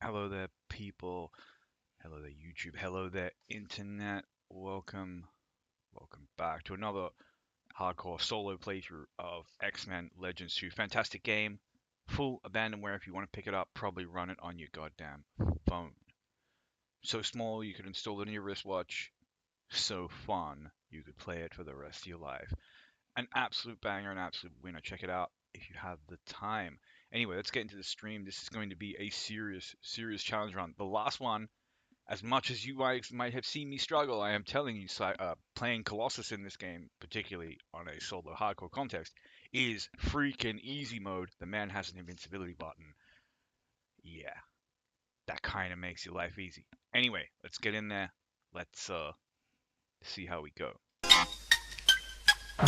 Hello there, people. Hello there, YouTube. Hello there, Internet. Welcome back to another hardcore solo playthrough of X-Men Legends 2. Fantastic game. Full abandonware if you want to pick it up. Probably run it on your goddamn phone. So small you could install it in your wristwatch. So fun you could play it for the rest of your life. An absolute banger, an absolute winner. Check it out if you have the time. Anyway, let's get into the stream. This is going to be a serious challenge run. The last one, as much as you guys might have seen me struggle, I am telling you, playing Colossus in this game, particularly on a solo hardcore context, is freaking easy mode. The man has an invincibility button. Yeah, that kind of makes your life easy. Anyway, let's get in there. Let's see how we go.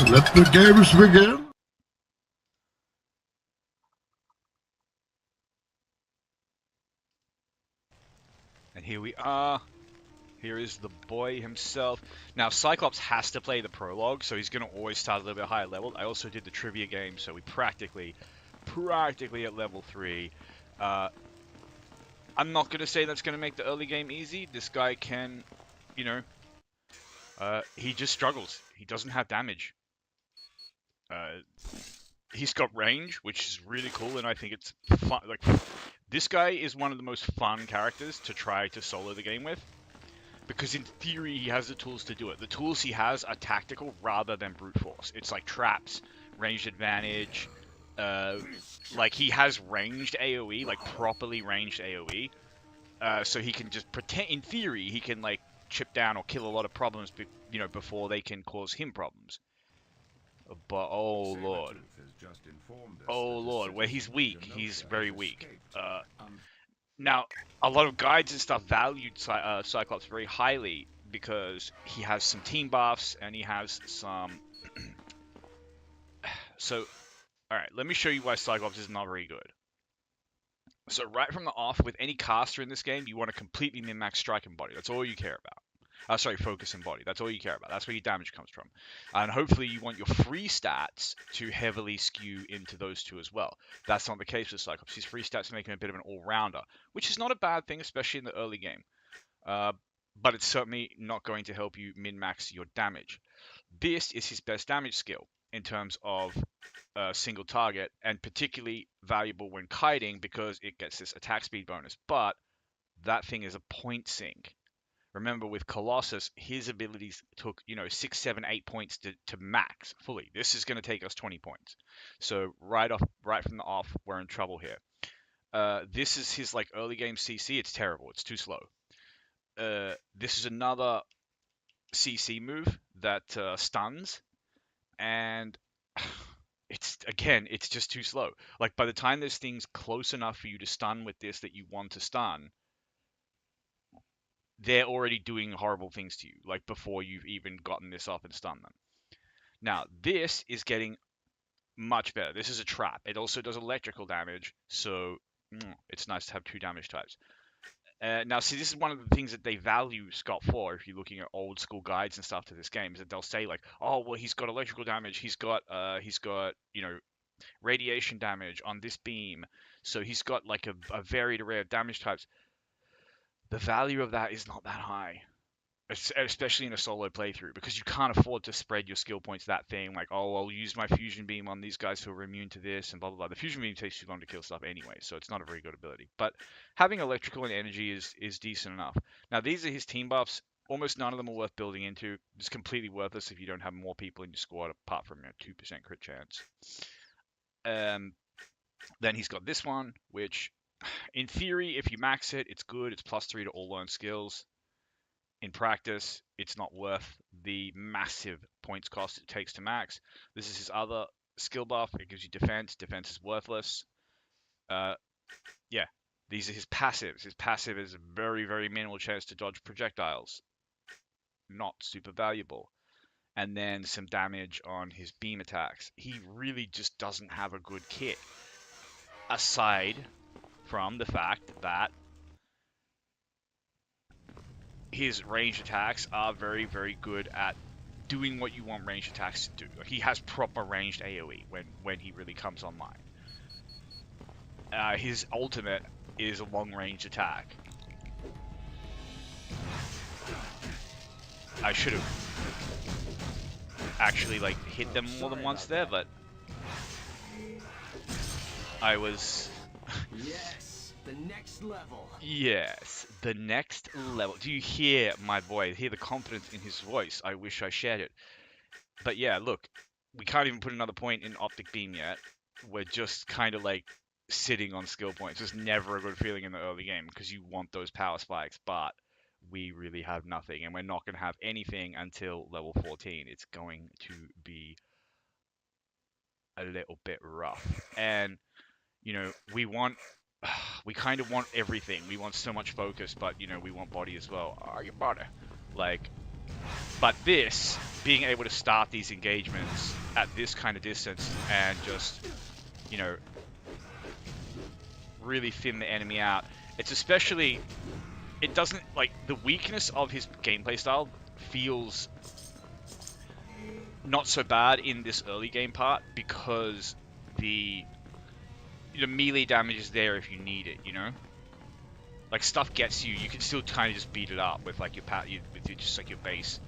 Let the games begin. And here we are. Here is the boy himself. Now, Cyclops has to play the prologue, so he's going to always start a little bit higher level. I also did the trivia game, so we practically at level 3. I'm not going to say that's going to make the early game easy. This guy can, you know, he just struggles. He doesn't have damage. He's got range, which is really cool, and I think it's fun. Like, this guy is one of the most fun characters to try to solo the game with. Because in theory, he has the tools to do it. The tools he has are tactical rather than brute force. It's like traps, ranged advantage. Like, he has ranged AoE, like properly ranged AoE. So he can just pretend, in theory, he can like chip down or kill a lot of problems, before they can cause him problems. But oh lord, where he's weak, he's very weak. Now, a lot of guides and stuff valued Cyclops very highly because he has some team buffs and he has some... So, alright, let me show you why Cyclops is not very good. So right from the off, with any caster in this game, you want to completely min-max strike and body. That's all you care about. Focus and body. That's all you care about. That's where your damage comes from. And hopefully you want your free stats to heavily skew into those two as well. That's not the case with Cyclops. His free stats make him a bit of an all-rounder, which is not a bad thing, especially in the early game. But it's certainly not going to help you min-max your damage. This is his best damage skill in terms of single target, and particularly valuable when kiting because it gets this attack speed bonus. But that thing is a point sink. Remember, with Colossus, his abilities took, 6, 7, 8 points to max fully. This is going to take us 20 points. So right from the off, we're in trouble here. This is his like early game CC. It's terrible. It's too slow. This is another CC move that stuns, and it's just too slow. Like, by the time there's things close enough for you to stun with this that you want to stun, they're already doing horrible things to you, like before you've even gotten this up and stunned them. Now, this is getting much better. This is a trap. It also does electrical damage, so it's nice to have 2 damage types. Now, see, this is one of the things that they value Scott for, if you're looking at old school guides and stuff to this game, is that they'll say, like, oh, well, he's got electrical damage, he's got, radiation damage on this beam, so he's got, like, a varied array of damage types. The value of that is not that high, especially in a solo playthrough, because you can't afford to spread your skill points that thing, like, oh, I'll use my fusion beam on these guys who are immune to this, and blah, blah, blah. The fusion beam takes too long to kill stuff anyway, so it's not a very good ability. But having electrical and energy is decent enough. Now, these are his team buffs. Almost none of them are worth building into. It's completely worthless if you don't have more people in your squad, apart from a 2% crit chance. Then he's got this one, which, in theory, if you max it, it's good. It's +3 to all learned skills. In practice, it's not worth the massive points cost it takes to max. This is his other skill buff. It gives you defense. Defense is worthless. Yeah, these are his passives. His passive is a very, very minimal chance to dodge projectiles. Not super valuable. And then some damage on his beam attacks. He really just doesn't have a good kit. Aside from the fact that his ranged attacks are very, very good at doing what you want ranged attacks to do. He has proper ranged AoE when he really comes online. His ultimate is a long-range attack. I should have actually like hit them more than once there, but I was... Yes, the next level. Yes, the next level. Do you hear my voice? Hear the confidence in his voice? I wish I shared it. But yeah, look, we can't even put another point in Optic Beam yet. We're just kind of like sitting on skill points. It's never a good feeling in the early game because you want those power spikes, but we really have nothing, and we're not going to have anything until level 14. It's going to be a little bit rough. And, you know, we kind of want everything. We want so much focus, but, you know, we want body as well. Are you body? Like, but this, being able to start these engagements at this kind of distance and just, you know, really thin the enemy out. It's especially, it doesn't, like, the weakness of his gameplay style feels not so bad in this early game part because the melee damage is there if you need it, you know? Like, stuff gets you, you can still kind of just beat it up with, like, with just, like, your base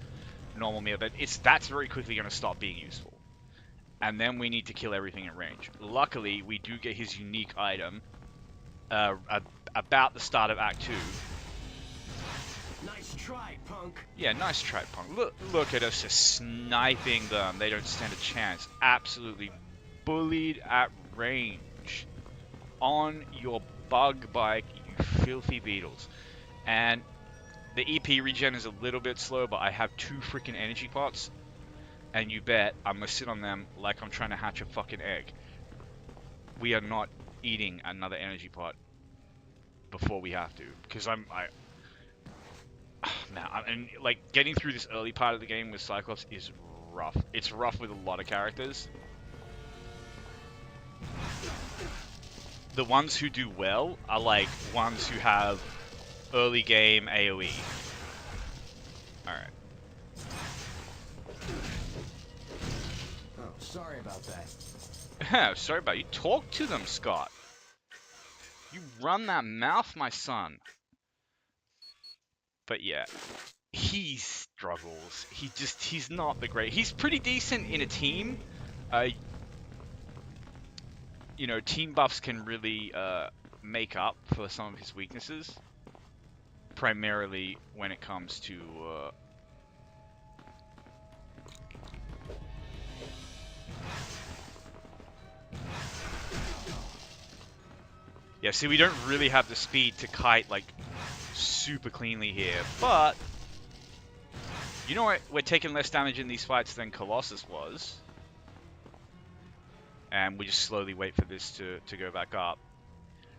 normal melee, but that's very quickly going to stop being useful. And then we need to kill everything at range. Luckily, we do get his unique item about the start of Act 2. Nice try, punk. Yeah, nice try, punk. Look at us just sniping them. They don't stand a chance. Absolutely bullied at range. On your bug bike, you filthy beetles. And the EP regen is a little bit slow, but I have 2 freaking energy pots. And you bet I'm gonna sit on them like I'm trying to hatch a fucking egg. We are not eating another energy pot before we have to, because man, and like getting through this early part of the game with Cyclops is rough. It's rough with a lot of characters. The ones who do well are like ones who have early game AoE. Alright. Oh, sorry about that. Sorry about you. Talk to them, Scott. You run that mouth, my son. But yeah, he struggles. He's not the great. He's pretty decent in a team. You know, team buffs can really make up for some of his weaknesses. Primarily when it comes to yeah, see, we don't really have the speed to kite, like, super cleanly here, but you know what? We're taking less damage in these fights than Colossus was. And we just slowly wait for this to go back up.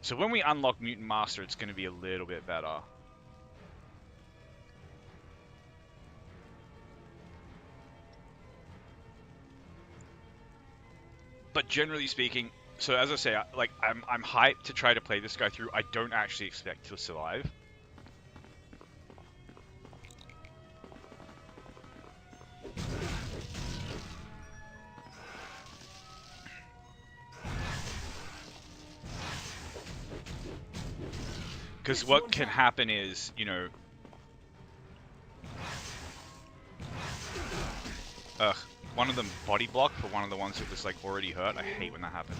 So when we unlock Mutant Master, it's going to be a little bit better. But generally speaking, so as I say, I'm hyped to try to play this guy through. I don't actually expect to survive. Because what can happen is, you know... one of them body blocked for one of the ones that was, like, already hurt. I hate when that happens.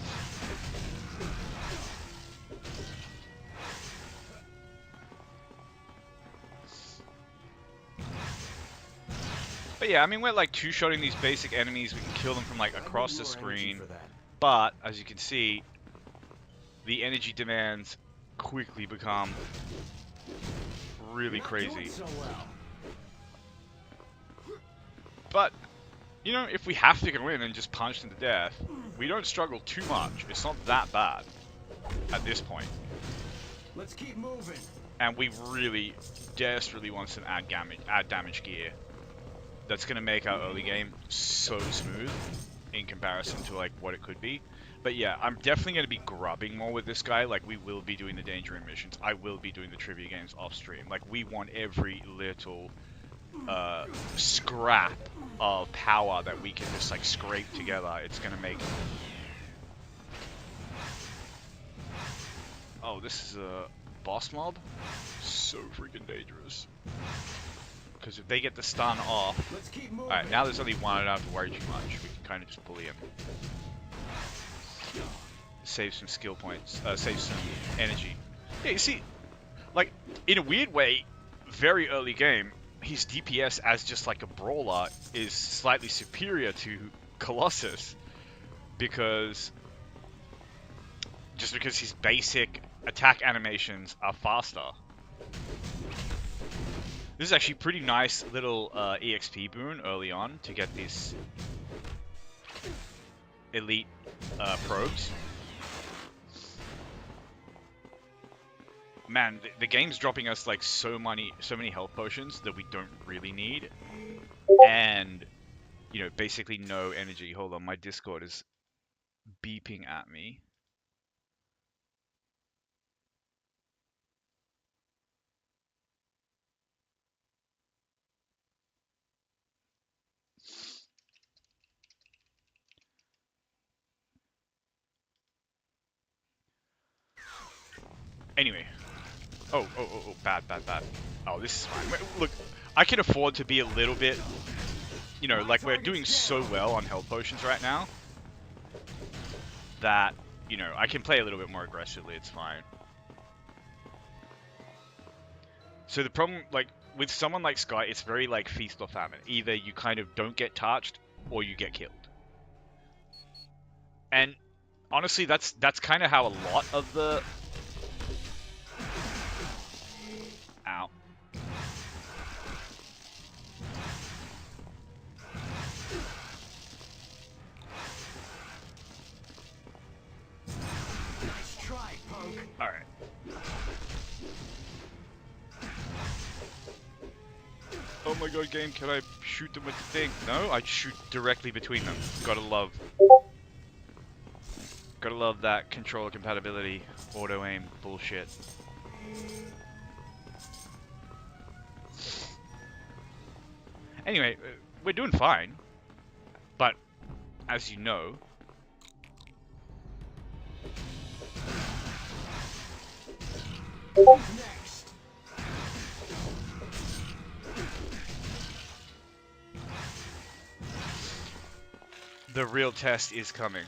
But yeah, I mean, we're, like, two-shotting these basic enemies. We can kill them from, like, across the screen. But, as you can see, the energy demands quickly become really crazy. But, you know, if we have to go in and just punch them to death, we don't struggle too much. It's not that bad at this point. Let's keep moving. And we really desperately want some add damage gear. That's going to make our early game so smooth in comparison to, like, what it could be. But yeah, I'm definitely going to be grubbing more with this guy. Like, we will be doing the danger missions. I will be doing the trivia games off stream. Like, we want every little scrap of power that we can just, like, scrape together. It's going to make Oh, this is a boss mob? So freaking dangerous. Because if they get the stun off... Let's keep moving. Alright, now there's only one, I don't have to worry too much. We can kind of just bully him. Save some skill points. Save some energy. Yeah, you see, like, in a weird way, very early game, his DPS as just like a brawler is slightly superior to Colossus. Because... just because his basic attack animations are faster. This is actually pretty nice little EXP boon early on to get this elite probes. Man, the game's dropping us like so many health potions that we don't really need, and you know, basically no energy. Hold on, my Discord is beeping at me. Anyway. Oh, bad. Oh, this is fine. Look, I can afford to be a little bit, you know, like we're doing so well on health potions right now that, you know, I can play a little bit more aggressively. It's fine. So the problem, like, with someone like Sky, it's very like feast or famine. Either you kind of don't get touched or you get killed. And honestly, that's kind of how a lot of the... Ow. Nice try, punk. Alright. Oh my god, game, can I shoot them with the thing? No, I shoot directly between them. Gotta love that controller compatibility, auto-aim bullshit. Anyway, we're doing fine. But, as you know... Next. The real test is coming.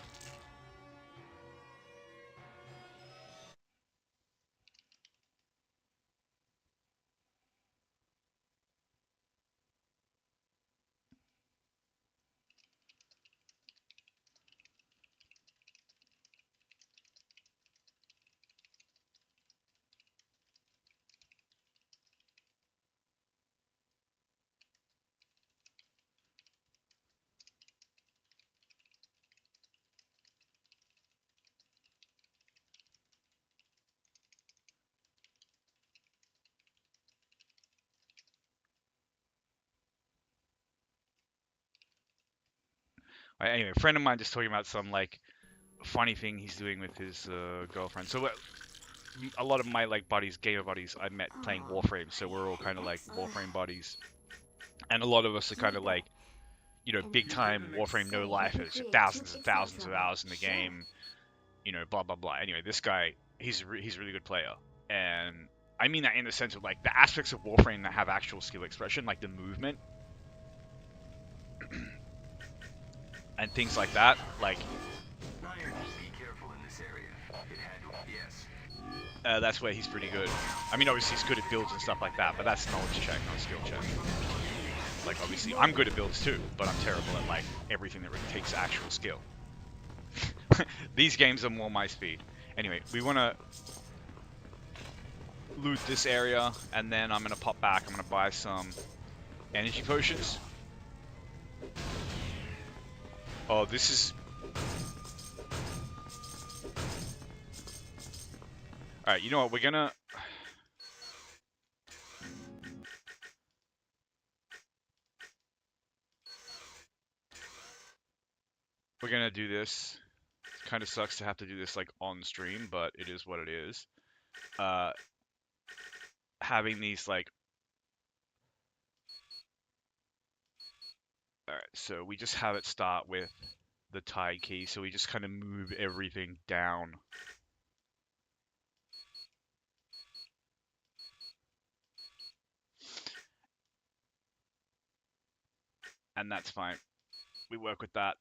Anyway, a friend of mine just talking about some, like, funny thing he's doing with his girlfriend. So a lot of my like buddies, gamer buddies, I met playing Warframe, so we're all kind of like Warframe buddies, and a lot of us are kind of like, you know, big time Warframe no lifers, thousands and thousands of hours in the game, you know, blah blah blah. Anyway, this guy, he's a really good player, and I mean that in the sense of like the aspects of Warframe that have actual skill expression, like the movement and things like that, like. That's where he's pretty good. I mean, obviously he's good at builds and stuff like that, but that's knowledge check, not skill check. Like, obviously, I'm good at builds too, but I'm terrible at, like, everything that really takes actual skill. These games are more my speed. Anyway, we want to loot this area, and then I'm going to pop back. I'm going to buy some energy potions. Oh, this is... Alright, you know what, we're gonna do this. It kind of sucks to have to do this like on stream, but it is what it is. Having these like... Alright, so we just have it start with the tie key, so we just kind of move everything down. and that's fine. We work with that.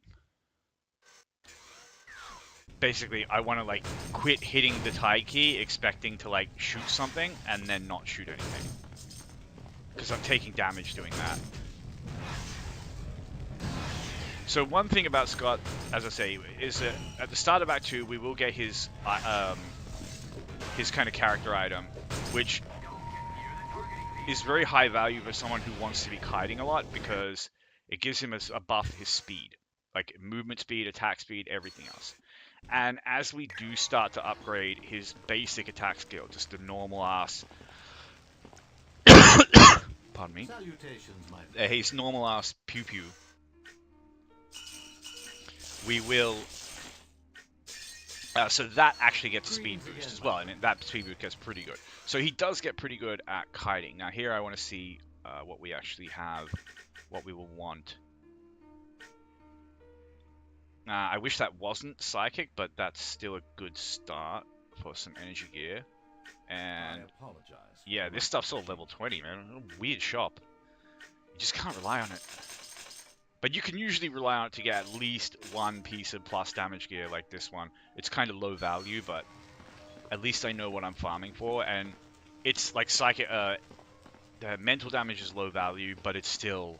Basically, I want to like quit hitting the tide key, expecting to like shoot something, and then not shoot anything. Because I'm taking damage doing that. So one thing about Scott, as I say, is that at the start of Act 2, we will get his kind of character item, which is very high value for someone who wants to be kiting a lot, because it gives him a buff to his speed. Like movement speed, attack speed, everything else. And as we do start to upgrade his basic attack skill, just the normal ass... Pardon me. Salutations, my His normal ass pew pew. We will... so that actually gets a speed boost as well, and that speed boost gets pretty good. So he does get pretty good at kiting. Now here I want to see what we actually have, what we will want. I wish that wasn't psychic, but that's still a good start for some energy gear. And I apologize. yeah, this stuff's all level 20, man. Weird shop. You just can't rely on it. But you can usually rely on it to get at least one piece of plus damage gear like this one. It's kind of low value, but at least I know what I'm farming for. And it's like psychic. The mental damage is low value, but it's still,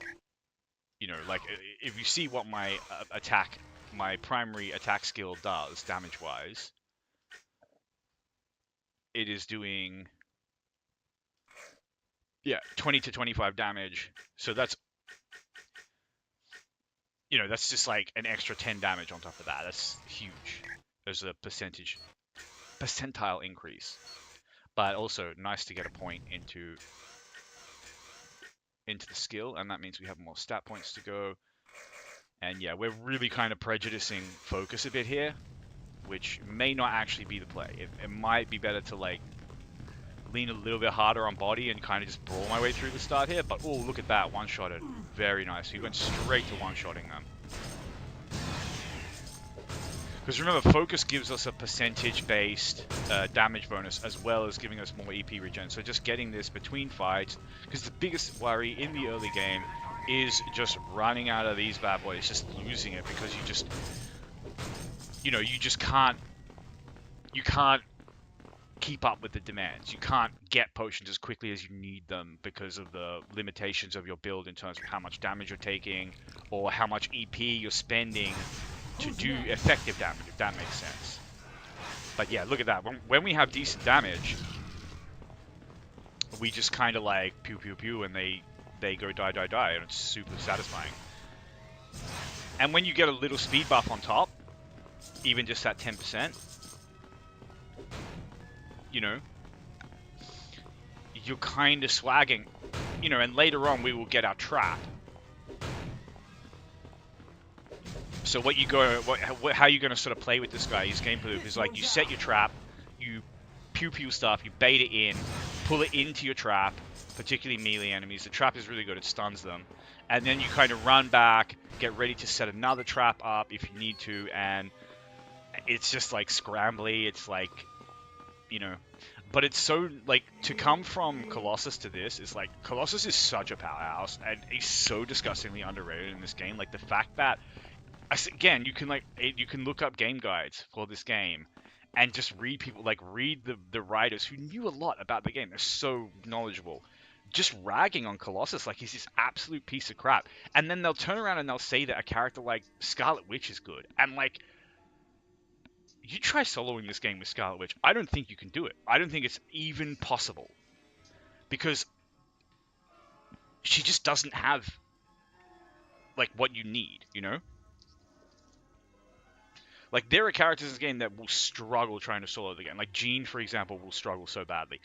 you know, like if you see what my my primary attack skill does damage-wise, it is doing, yeah, 20 to 25 damage. So that's, you know, that's just like an extra 10 damage on top of that. That's huge. There's a percentile increase. But also nice to get a point into the skill, and that means we have more stat points to go. And yeah, we're really kind of prejudicing focus a bit here, which may not actually be the play. It might be better to like lean a little bit harder on body and kind of just brawl my way through the start here. But oh, look at that, one-shotted. Very nice. He went straight to one-shotting them. Because remember, focus gives us a percentage-based damage bonus, as well as giving us more EP regen. So just getting this between fights, because the biggest worry in the early game is just running out of these bad boys, just losing it, because you just, you know, you just can't keep up with the demands. You can't get potions as quickly as you need them because of the limitations of your build in terms of how much damage you're taking or how much EP you're spending to do effective damage, if that makes sense. But yeah, look at that. When we have decent damage, we just kind of like pew pew pew, and they go die die die, and it's super satisfying. And when you get a little speed buff on top, even just that 10%, you know, you're kind of swagging, you know. And later on we will get our trap. So what you go, how you're going to sort of play with this guy, his gameplay loop is like you set your trap, you pew pew stuff, you bait it in, pull it into your trap, particularly melee enemies. The trap is really good, it stuns them. And then you kind of run back, get ready to set another trap up if you need to, and it's just like scrambly, it's like, you know. But it's so, like, to come from Colossus to this is like, Colossus is such a powerhouse, and he's so disgustingly underrated in this game. Like, the fact that, again, you can look up game guides for this game and just read people, like, read the writers who knew a lot about the game. They're so knowledgeable, just ragging on Colossus like he's this absolute piece of crap. And then they'll turn around and they'll say that a character like Scarlet Witch is good. And, like, you try soloing this game with Scarlet Witch, I don't think you can do it. I don't think it's even possible. Because she just doesn't have, like, what you need, you know? Like, there are characters in this game that will struggle trying to solo the game. Like, Jean, for example, will struggle so badly.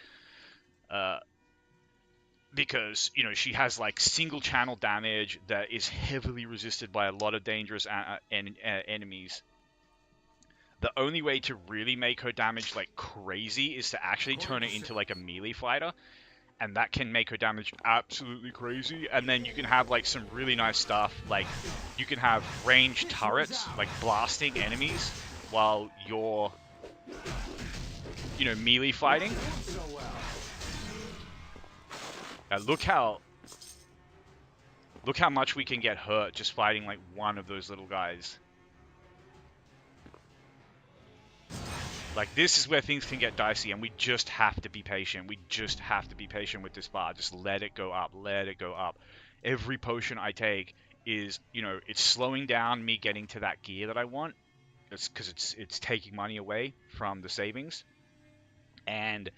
Because, you know, she has, like, single channel damage that is heavily resisted by a lot of dangerous enemies. The only way to really make her damage, like, crazy is to actually turn it into, like, a melee fighter. And that can make her damage absolutely crazy. And then you can have, like, some really nice stuff. Like, you can have ranged turrets, like, blasting enemies while you're, you know, melee fighting. Now look how Look how much we can get hurt just fighting like one of those little guys. Like, this is where things can get dicey, and we just have to be patient. We just have to be patient with this bar. Just let it go up, let it go up. Every potion I take is, you know, it's slowing down me getting to that gear that I want. It's because it's taking money away from the savings. And,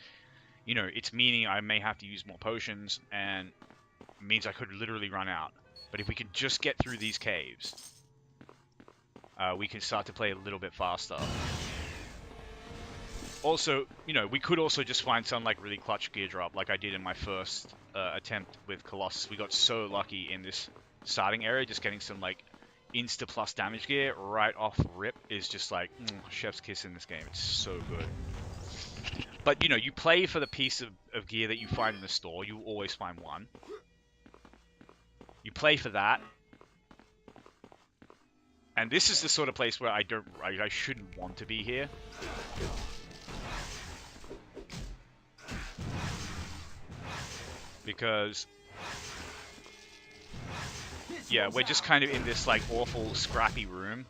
you know, it's meaning I may have to use more potions, and means I could literally run out. But if we can just get through these caves, we can start to play a little bit faster. Also, you know, we could also just find some like really clutch gear drop like I did in my first attempt with Colossus. We got so lucky in this starting area, just getting some like insta plus damage gear right off rip is just like chef's kiss in this game. It's so good. But, you know, you play for the piece of gear that you find in the store. You always find one. You play for that. And this is the sort of place where I shouldn't want to be here. Because, yeah, we're just kind of in this, like, awful, scrappy room.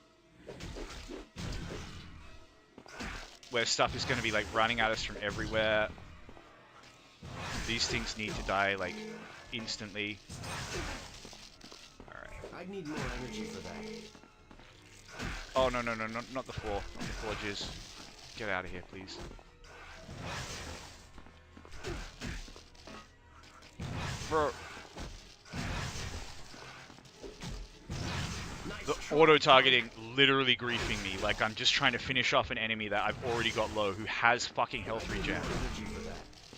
Where stuff is going to be, like, running at us from everywhere. These things need to die, like, instantly. Alright. I'd need more energy for that. Oh, no, not the floor. Not the forges. Get out of here, please. Bro. The auto-targeting literally griefing me. Like, I'm just trying to finish off an enemy that I've already got low who has fucking health regen.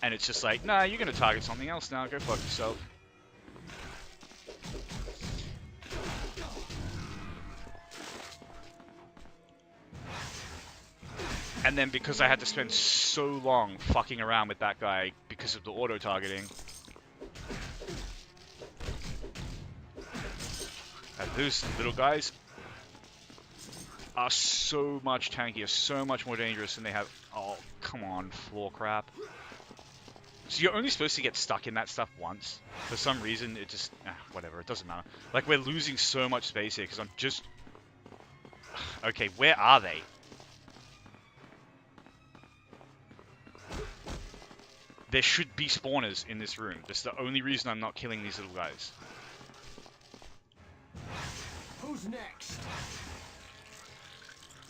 And it's just like, nah, you're gonna target something else now. Go fuck yourself. And then because I had to spend so long fucking around with that guy because of the auto-targeting, those little guys are so much tankier, so much more dangerous than they have. Oh, come on, floor crap. So you're only supposed to get stuck in that stuff once. For some reason, it just... whatever, it doesn't matter. Like, we're losing so much space here because I'm just... Okay, where are they? There should be spawners in this room. That's the only reason I'm not killing these little guys. Who's next?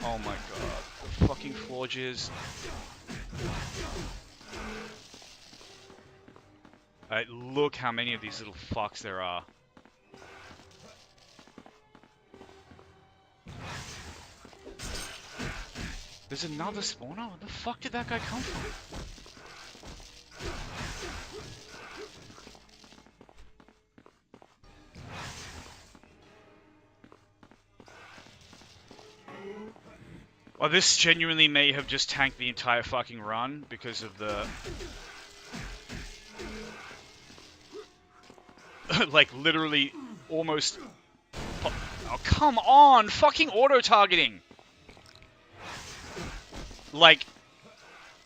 Oh my god. Fucking forges. Alright, look how many of these little fucks there are. There's another spawner? Where the fuck did that guy come from? Well, this genuinely may have just tanked the entire fucking run because of the... like, literally, almost... Oh, come on! Fucking auto-targeting! Like,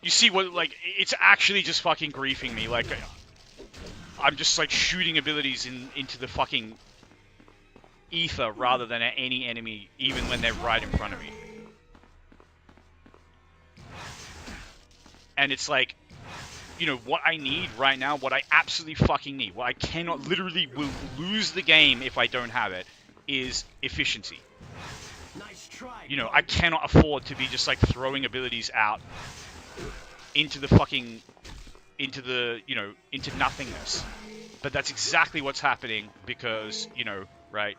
you see what, like, it's actually just fucking griefing me. Like, I'm just, like, shooting abilities into the fucking ether rather than at any enemy, even when they're right in front of me. And it's like, you know, what I need right now, what I absolutely fucking need, what I cannot, literally will lose the game if I don't have it, is efficiency. Nice try. You know, I cannot afford to be just like throwing abilities out into the fucking, into the, you know, into nothingness. But that's exactly what's happening because, you know, right?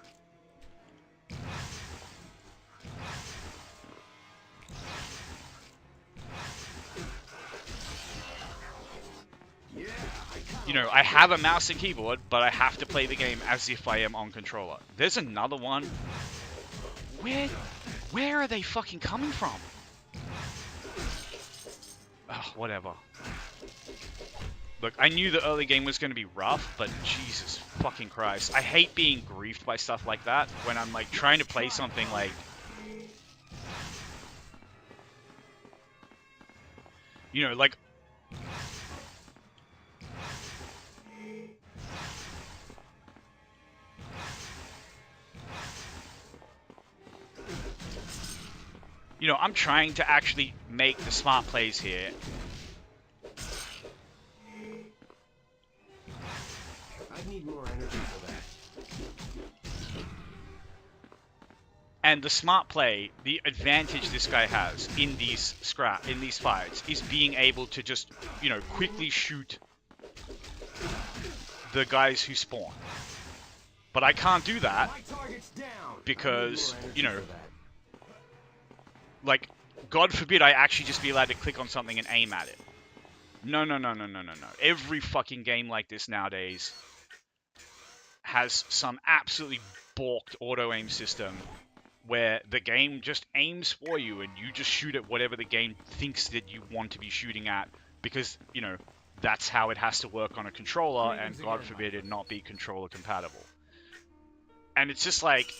You know, I have a mouse and keyboard, but I have to play the game as if I am on controller. There's another one. Where are they fucking coming from? Oh, whatever. Look, I knew the early game was going to be rough, but Jesus fucking Christ. I hate being griefed by stuff like that when I'm, like, trying to play something like... You know, like... You know, I'm trying to actually make the smart plays here. I need more energy for that. And the smart play, the advantage this guy has in these fights, is being able to just, you know, quickly shoot the guys who spawn. But I can't do that My target's down. because, I need more you know, energy for that. like, God forbid I actually just be allowed to click on something and aim at it. No. Every fucking game like this nowadays has some absolutely balked auto-aim system where the game just aims for you and you just shoot at whatever the game thinks that you want to be shooting at because, you know, that's how it has to work on a controller, and God forbid it not be controller compatible. And it's just like,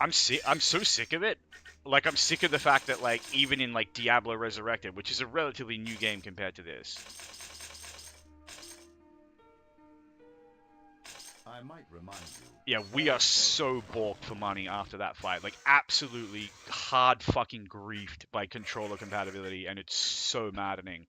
I'm so sick of it. Like, I'm sick of the fact that, like, even in, like, Diablo Resurrected, which is a relatively new game compared to this, I might remind you. yeah, we are so balked for money after that fight. Like, absolutely hard fucking griefed by controller compatibility, and it's so maddening.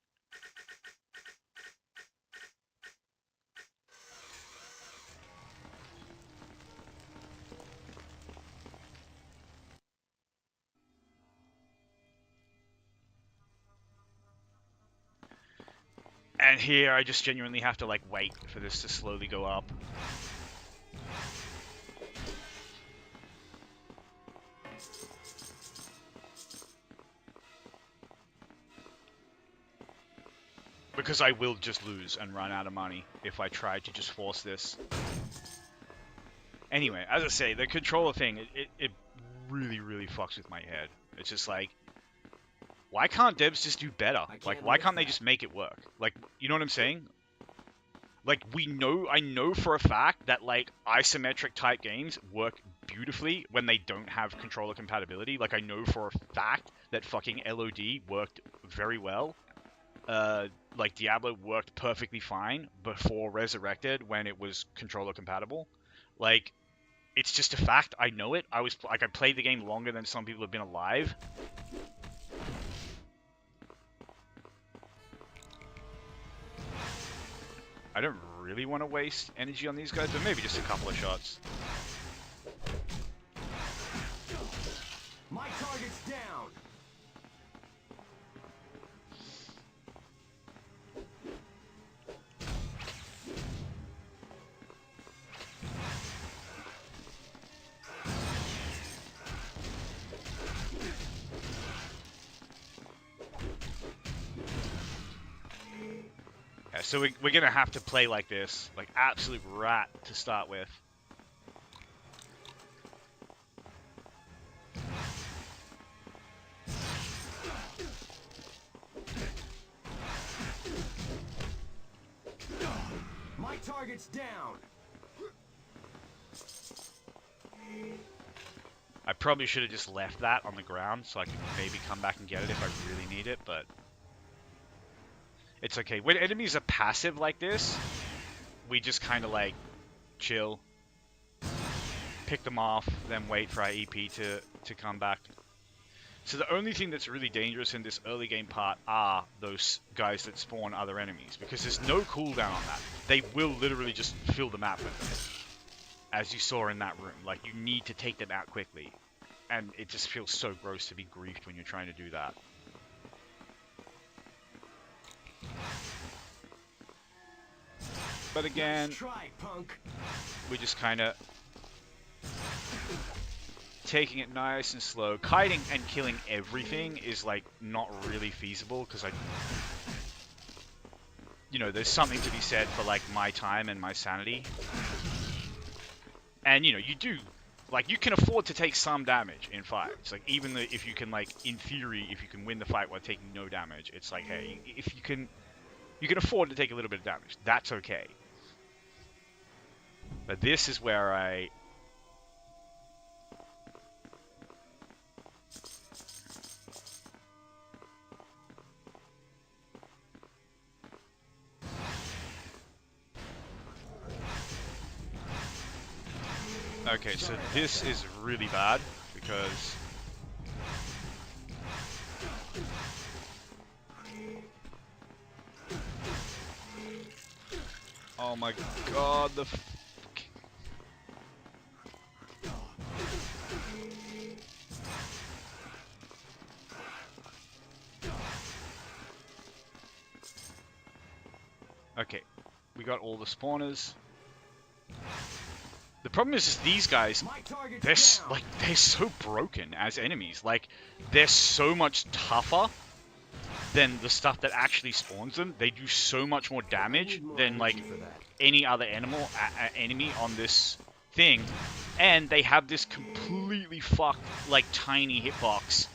And here, I just genuinely have to, like, wait for this to slowly go up. Because I will just lose and run out of money if I try to just force this. Anyway, as I say, the controller thing, it really, really fucks with my head. It's just like, why can't devs just do better? Like, why can't they just make it work? Like, you know what I'm saying? Like, I know for a fact that, like, isometric type games work beautifully when they don't have controller compatibility. Like, I know for a fact that fucking LOD worked very well. Like, Diablo worked perfectly fine before Resurrected when it was controller compatible. Like, it's just a fact. I know it. I played the game longer than some people have been alive. I don't really want to waste energy on these guys, but maybe just a couple of shots. My target's down. Yeah, so we're gonna have to play like this, like absolute rat to start with. My target's down. I probably should have just left that on the ground so I could maybe come back and get it if I really need it, but it's okay. When enemies are passive like this, we just kind of like chill, pick them off, then wait for our EP to come back. So the only thing that's really dangerous in this early game part are those guys that spawn other enemies, because there's no cooldown on that. They will literally just fill the map with them, as you saw in that room. Like, you need to take them out quickly, and it just feels so gross to be griefed when you're trying to do that. But again, Nice try, punk. we're just kind of taking it nice and slow. Kiting and killing everything is, like, not really feasible, because you know, there's something to be said for, like, my time and my sanity. And, you know, you do, like, you can afford to take some damage in fights. Like, even though if you can, like, in theory, if you can win the fight while taking no damage, it's like, hey, if you can afford to take a little bit of damage. That's okay. But this is where I... Okay, so this is really bad, because Oh my god, Okay, we got all the spawners. The problem is these guys, My target's they're down. they're so broken as enemies. Like, they're so much tougher than the stuff that actually spawns them. They do so much more I damage need more than like energy for that. any other enemy on this thing, and they have this completely fucked like tiny hitbox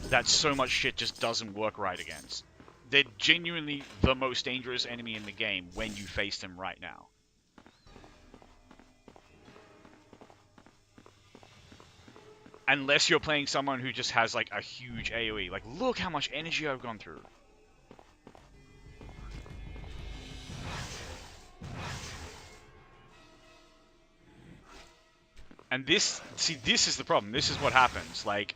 that so much shit just doesn't work right against. They're genuinely the most dangerous enemy in the game when you face them right now. Unless you're playing someone who just has like a huge AoE. Like, look how much energy I've gone through. And this is the problem. This is what happens. Like,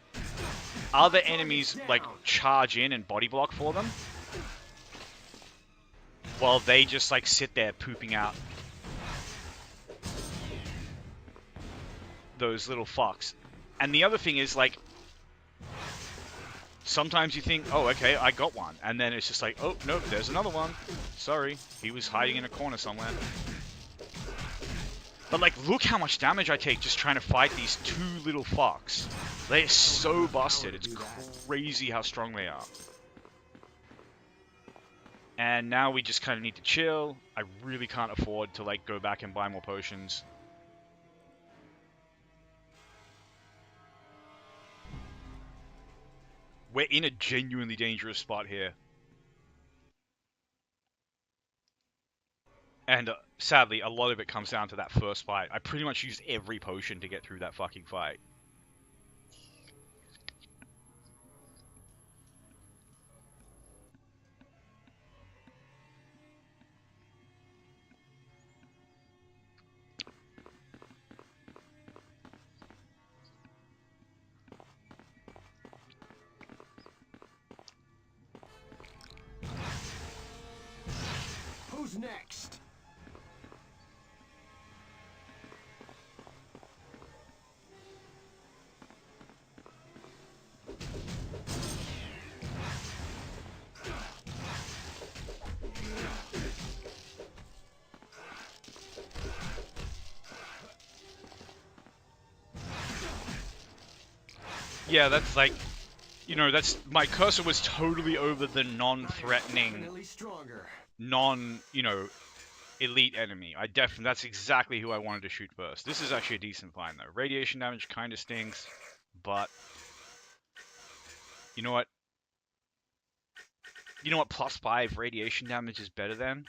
other enemies like charge in and body block for them, while they just like sit there pooping out those little fucks. And the other thing is, like, sometimes you think, oh, okay, I got one, and then it's just like, oh nope, there's another one. Sorry, he was hiding in a corner somewhere. But like, look how much damage I take just trying to fight these two little fucks. They're so busted. It's crazy how strong they are. And now we just kind of need to chill. I really can't afford to like go back and buy more potions. We're in a genuinely dangerous spot here. And sadly, a lot of it comes down to that first fight. I pretty much used every potion to get through that fucking fight. Who's next? Yeah, that's like, you know, that's my cursor was totally over the non-threatening, Definitely stronger. elite enemy. That's exactly who I wanted to shoot first. This is actually a decent find though. Radiation damage kind of stinks, but you know what? You know what +5 radiation damage is better than?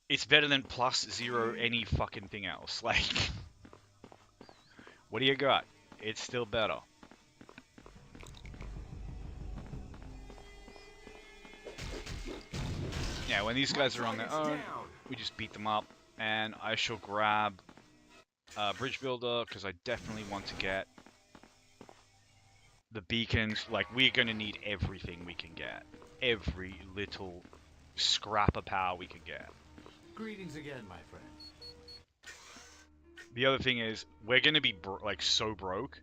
It's better than +0 any fucking thing else. Like, what do you got? It's still better. Yeah, when these guys are on their own, we just beat them up. And I shall grab Bridge Builder, because I definitely want to get the beacons. Like, we're going to need everything we can get. Every little scrap of power we can get. Greetings again, my friend. The other thing is, we're going to be so broke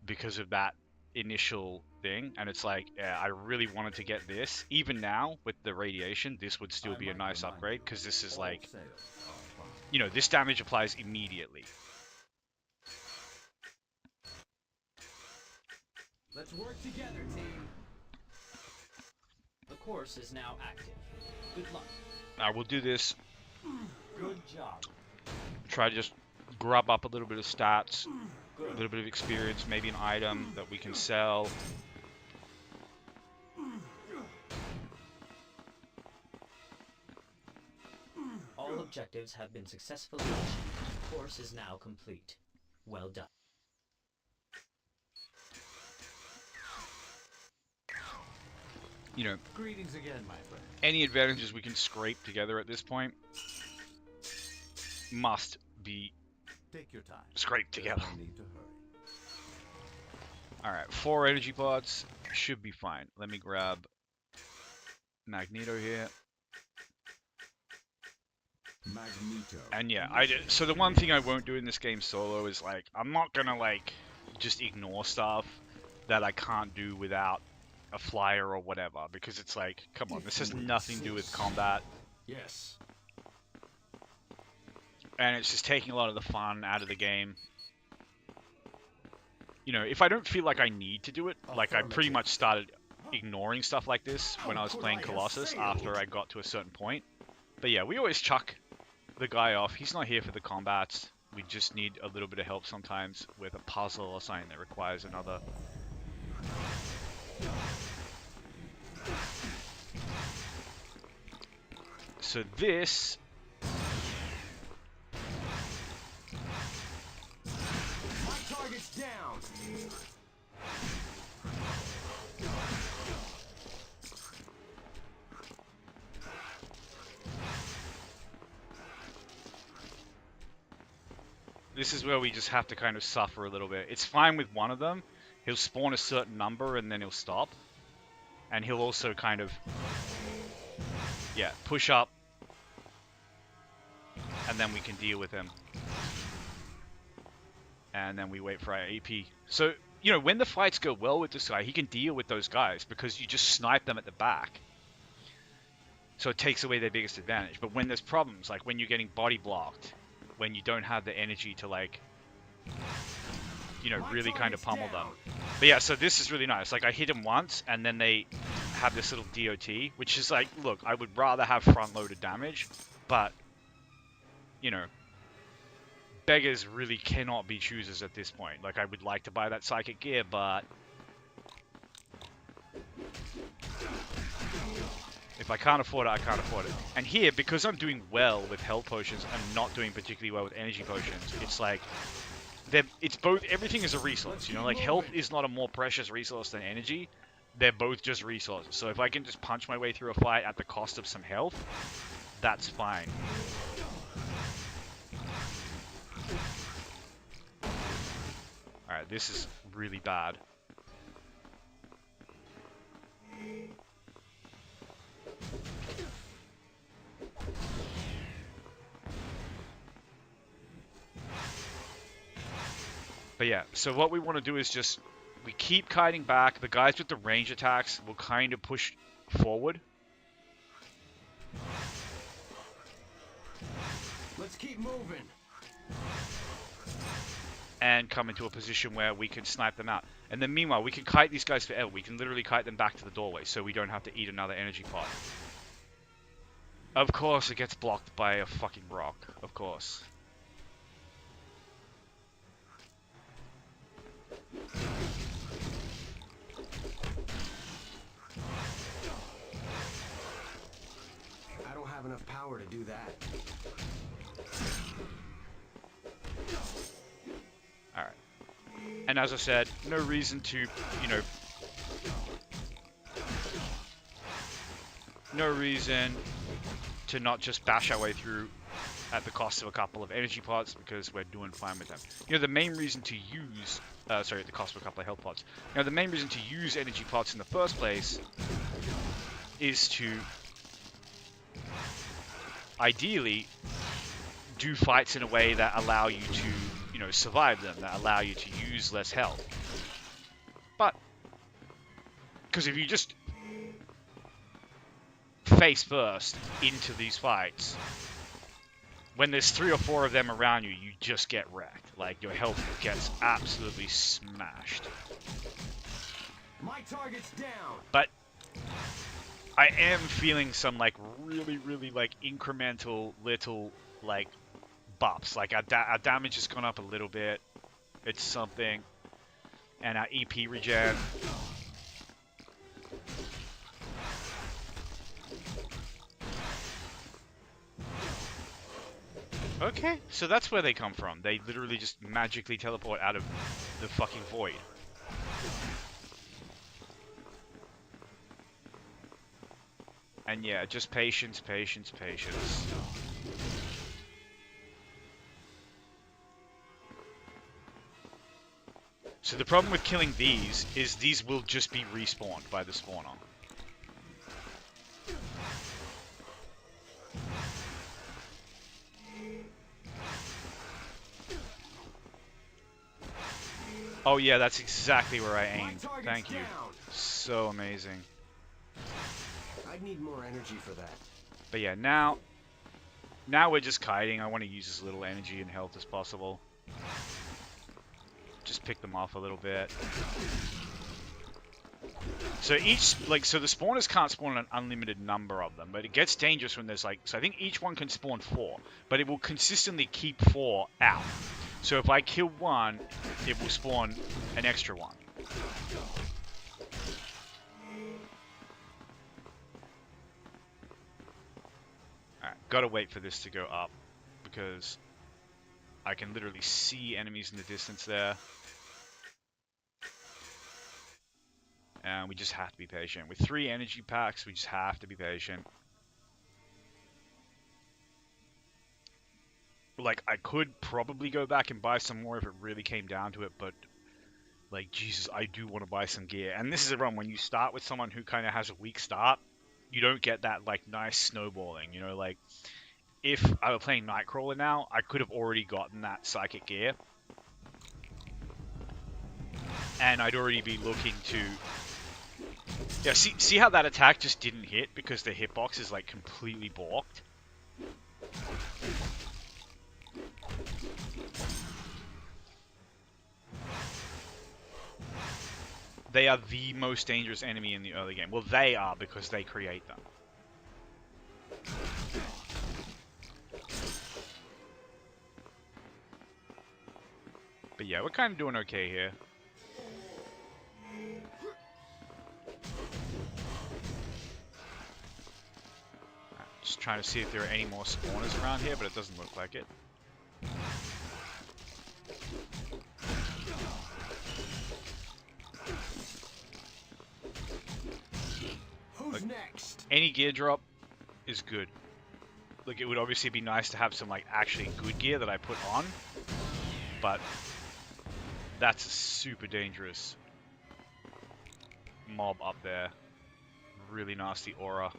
because of that initial thing, and it's like, yeah, I really wanted to get this. Even now, with the radiation, this would still be a nice upgrade, because this is like, you know, this damage applies immediately. Let's work together, team. The course is now active. Good luck. I will do this. Good job. Try to just grub up a little bit of stats, a little bit of experience, maybe an item that we can sell. All objectives have been successfully achieved. The course is now complete. Well done. You know, Greetings again, my friend. any advantages we can scrape together at this point must be Take your time. scraped together. No need to hurry. Alright, 4 energy pods should be fine. Let me grab Magneto here. Magneto. And yeah, so the one thing I won't do in this game solo is like, I'm not gonna like just ignore stuff that I can't do without a flyer or whatever, because it's like, come on, this has nothing to do with combat, Yes. and it's just taking a lot of the fun out of the game. You know, if I don't feel like I need to do it, like I pretty much started ignoring stuff like this when I was playing Colossus after I got to a certain point. But yeah, we always chuck the guy off. He's not here for the combats. We just need a little bit of help sometimes with a puzzle or something that requires another. So this... My target's down. This is where we just have to kind of suffer a little bit. It's fine with one of them. He'll spawn a certain number and then he'll stop. And he'll also kind of... yeah, push up. And then we can deal with him. And then we wait for our AP. So, you know, when the fights go well with this guy, he can deal with those guys because you just snipe them at the back. So it takes away their biggest advantage. But when there's problems, like when you're getting body blocked, when you don't have the energy to, like, you know, really kind of pummel them. But yeah, so this is really nice. Like, I hit him once, and then they have this little DOT, which is like, look, I would rather have front-loaded damage, but, you know, beggars really cannot be choosers at this point. Like, I would like to buy that psychic gear, but if I can't afford it, I can't afford it. And here, because I'm doing well with health potions and not doing particularly well with energy potions, it's like, it's both, everything is a resource, you know, like health is not a more precious resource than energy. They're both just resources. So if I can just punch my way through a fight at the cost of some health, that's fine. Alright, this is really bad. But yeah, so what we want to do is just, we keep kiting back. The guys with the range attacks will kind of push forward. Let's keep moving. And come into a position where we can snipe them out. And then meanwhile, we can kite these guys forever. We can literally kite them back to the doorway so we don't have to eat another energy pot. Of course, it gets blocked by a fucking rock. Of course. I don't have enough power to do that. Alright. And as I said, no reason to, you know... no reason to not just bash our way through at the cost of a couple of energy pots, because we're doing fine with them. You know, the main reason to use... sorry, at the cost of a couple of health pots. You know, the main reason to use energy pots in the first place is to... ideally, do fights in a way that allow you to, you know, survive them, that allow you to use less health. But, because if you just face first into these fights, when there's 3 or 4 of them around you, you just get wrecked. Like, your health gets absolutely smashed. My target's down. But I am feeling some, like, really, like, incremental little, like, buffs. Like, our damage has gone up a little bit. It's something. And our EP regen. Okay, so that's where they come from. They literally just magically teleport out of the fucking void. And yeah, just patience, patience, patience. So the problem with killing these is these will just be respawned by the spawner. Oh yeah, that's exactly where I My aimed. target's Thank you. down. So amazing. I'd need more energy for that. But yeah, now we're just kiting. I want to use as little energy and health as possible. Just pick them off a little bit. So so the spawners can't spawn an unlimited number of them, but it gets dangerous when there's so I think each one can spawn 4, but it will consistently keep 4 out. So if I kill one, it will spawn an extra one. Alright, gotta wait for this to go up, because I can literally see enemies in the distance there. And we just have to be patient. With 3 energy packs, we just have to be patient. Like, I could probably go back and buy some more if it really came down to it, but, like, Jesus, I do want to buy some gear. And this is a run, when you start with someone who kind of has a weak start, you don't get that, like, nice snowballing, you know, like, if I were playing Nightcrawler now, I could have already gotten that psychic gear. And I'd already be looking to... Yeah, see how that attack just didn't hit because the hitbox is, like, completely balked? They are the most dangerous enemy in the early game. Well, they are because they create them. But yeah, we're kind of doing okay here. Just trying to see if there are any more spawners around here, but it doesn't look like it. Who's next? Any gear drop is good. Like, it would obviously be nice to have some, like, actually good gear that I put on, but that's a super dangerous mob up there. Really nasty aura.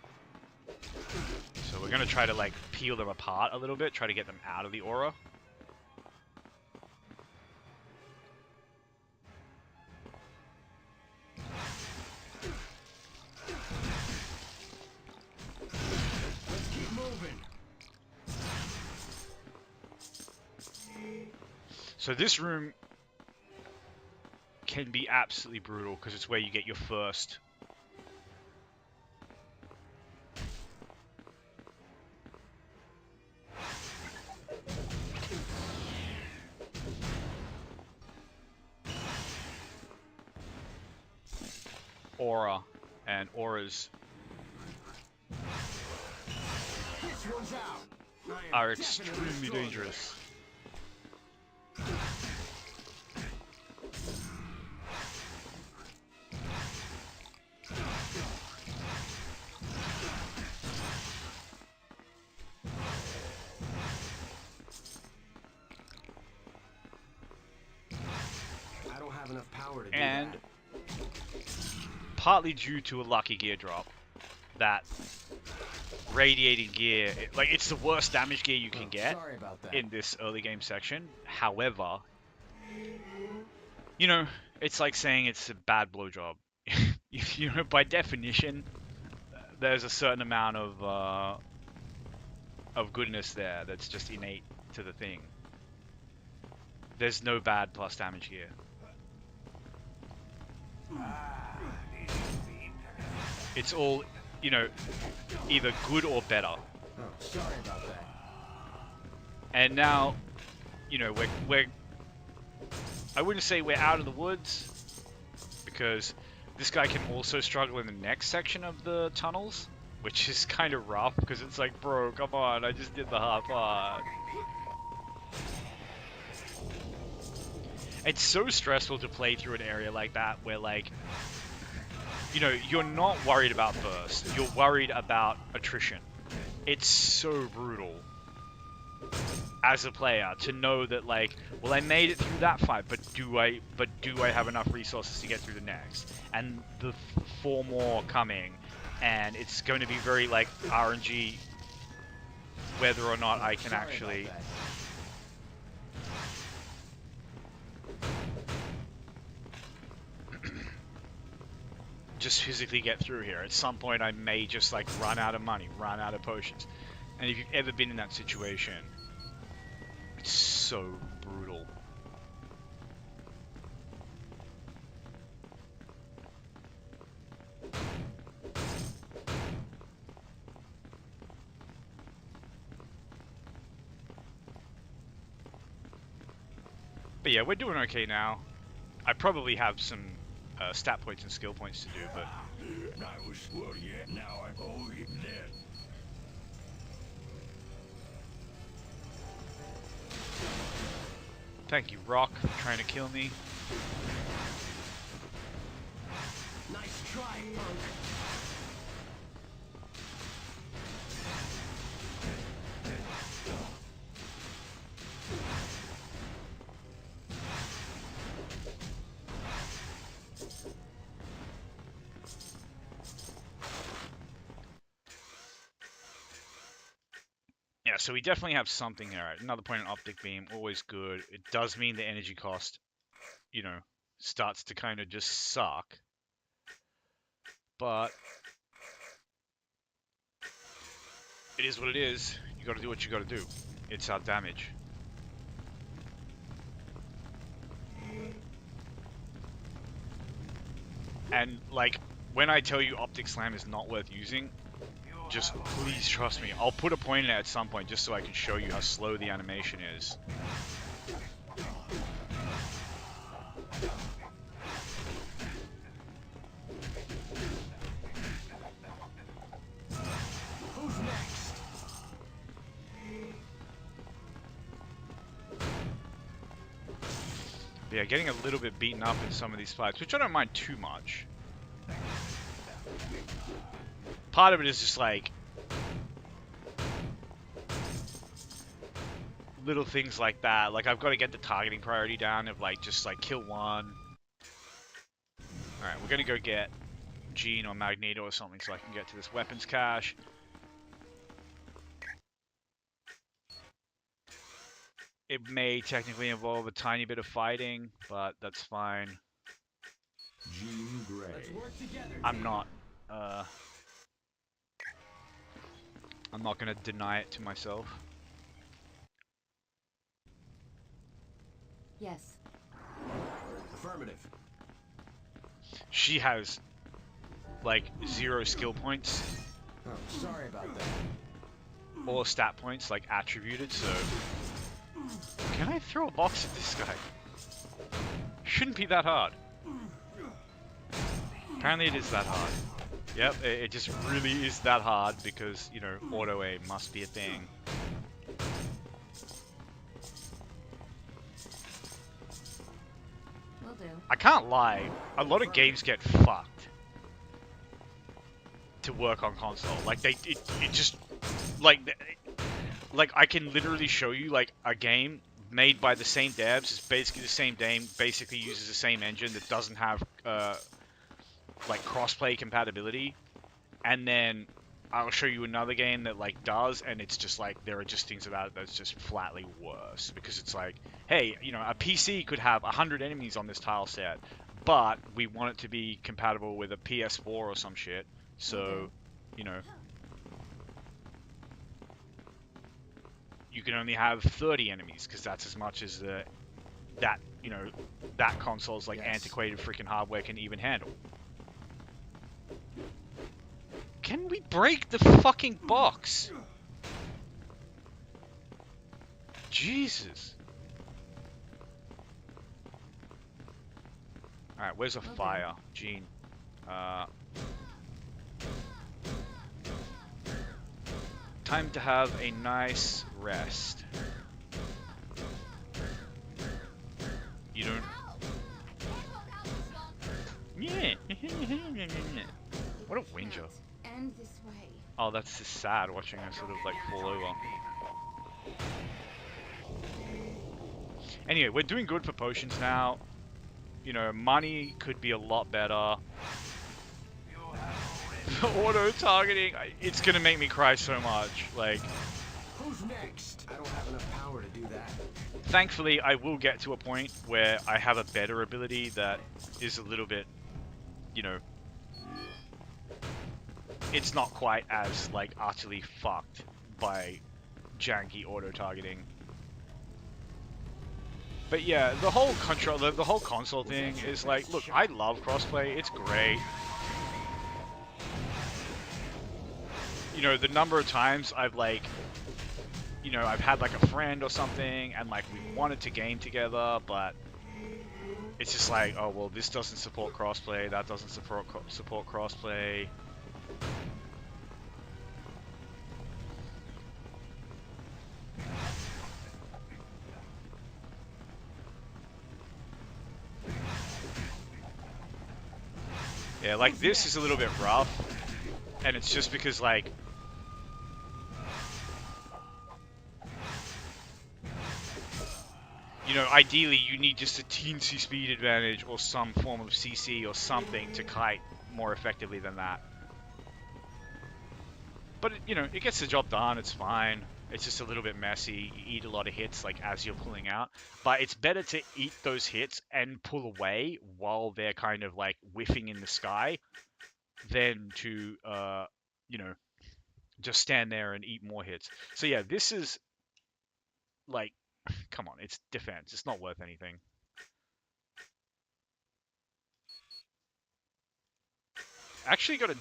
So we're gonna try to, like, peel them apart a little bit, try to get them out of the aura. Let's keep moving. So this room can be absolutely brutal because it's where you get your first aura, and auras This one's out. I am are definitely extremely stronger. dangerous. I don't have enough power to do And that. partly due to a lucky gear drop, that radiating gear, it's the worst damage gear you can get Sorry about that. in this early game section. However, you know, it's like saying it's a bad blowjob. You know, by definition, there's a certain amount of goodness there that's just innate to the thing. There's no bad plus damage gear. It's all, you know, either good or better. Oh, sorry about that. And now, you know, we're I wouldn't say we're out of the woods, because this guy can also struggle in the next section of the tunnels, which is kind of rough, because it's like, bro, come on, I just did the hard part. It's so stressful to play through an area like that, where, like, you know, you're not worried about burst, you're worried about attrition. It's so brutal as a player to know that, like, well, I made it through that fight, but do I have enough resources to get through the next? And the 4 more coming, and it's going to be very, like, RNG whether or not I can Sorry actually... about that. just physically get through here. At some point, I may just like run out of money, run out of potions. And if you've ever been in that situation, it's so brutal. But yeah, we're doing okay now. I probably have some stat points and skill points to do, but thank you, Rock, for trying to kill me. Nice try, punk. Yeah, so we definitely have something there. Right? Another point in Optic Beam, always good. It does mean the energy cost, you know, starts to kind of just suck. But it is what it is. You got to do what you got to do. It's our damage. And like, when I tell you Optic Slam is not worth using, just please trust me. I'll put a point in it at some point just so I can show you how slow the animation is. Who's next? But yeah, getting a little bit beaten up in some of these fights, which I don't mind too much. Part of it is just like little things like that. Like I've got to get the targeting priority down of like just like kill one. Alright, we're gonna go get Jean or Magneto or something so I can get to this weapons cache. It may technically involve a tiny bit of fighting, but that's fine. Jean Grey. Let's work together. I'm not gonna deny it to myself. Yes. Affirmative. She has like 0 skill points Oh, sorry about that. or stat points like attributed, so can I throw a box at this guy? Shouldn't be that hard. Apparently it is that hard. Yep, it just really is that hard because, you know, auto aim must be a thing. Will do. I can't lie, a lot of games get fucked to work on console. Like it just like I can literally show you like a game made by the same devs. It's basically the same game, basically uses the same engine that doesn't have like crossplay compatibility, and then I'll show you another game that like does, and it's just like there are just things about it that's just flatly worse because it's like, hey, you know, a PC could have 100 enemies on this tile set, but we want it to be compatible with a PS4 or some shit, so you know you can only have 30 enemies because that's as much as that you know that console's like antiquated freaking hardware can even handle. Can we break the fucking box? Jesus. Alright, where's a fire? Jean. Time to have a nice rest. You don't... Yeah. What a whinger. End this way. Oh, that's just sad watching her sort of like fall over. Anyway, we're doing good for potions now. You know, money could be a lot better. Auto-targeting, it's gonna make me cry so much. Like, Who's next? I don't have enough power to do that. thankfully, I will get to a point where I have a better ability that is a little bit, you know, it's not quite as like utterly fucked by janky auto targeting. But yeah, the whole control, the whole console thing is like, look, I love crossplay. It's great. You know, the number of times I've like, you know, I've had like a friend or something, and like we wanted to game together, but it's just like, oh well, this doesn't support crossplay, that doesn't support crossplay. Yeah, like this is a little bit rough, and it's just because like you know, ideally you need just a teensy speed advantage or some form of CC or something to kite more effectively than that. But, you know, it gets the job done, it's fine. It's just a little bit messy. You eat a lot of hits, like, as you're pulling out. But it's better to eat those hits and pull away while they're kind of, like, whiffing in the sky than to, you know, just stand there and eat more hits. So, yeah, this is, like, come on, it's defense. It's not worth anything. Actually got a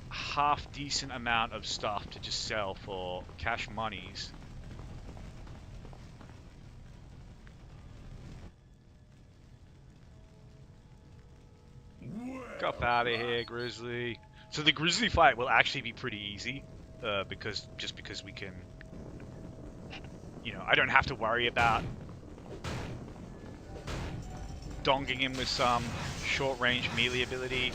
half decent amount of stuff to just sell for cash monies. Up out of here, Grizzly. So the Grizzly fight will actually be pretty easy, because we can, you know, I don't have to worry about donging him with some short-range melee ability.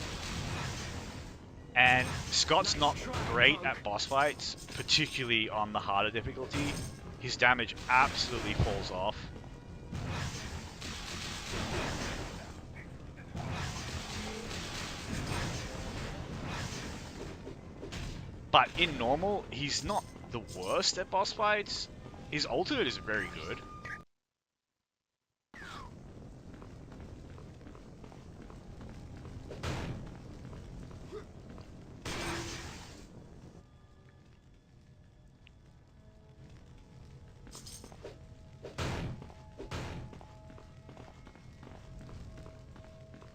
And Scott's not great at boss fights, particularly on the harder difficulty. His damage absolutely falls off. But in normal, he's not the worst at boss fights. His ultimate is very good.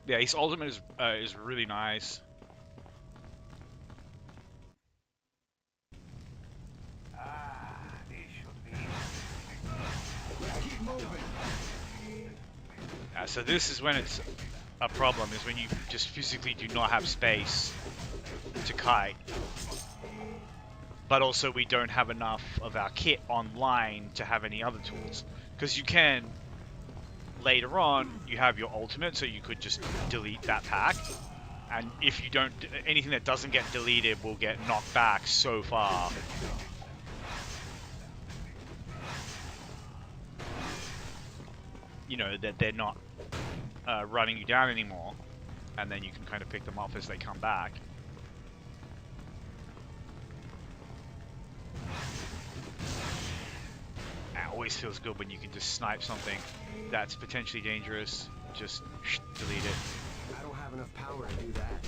Yeah, his ultimate is really nice. So this is when it's a problem, is when you just physically do not have space to kite. But also we don't have enough of our kit online to have any other tools. Because you can, later on, you have your ultimate, so you could just delete that pack. And if you don't, anything that doesn't get deleted will get knocked back so far. You know, that they're not running you down anymore, and then you can kind of pick them up as they come back. It always feels good when you can just snipe something that's potentially dangerous, just delete it. I don't have enough power to do that.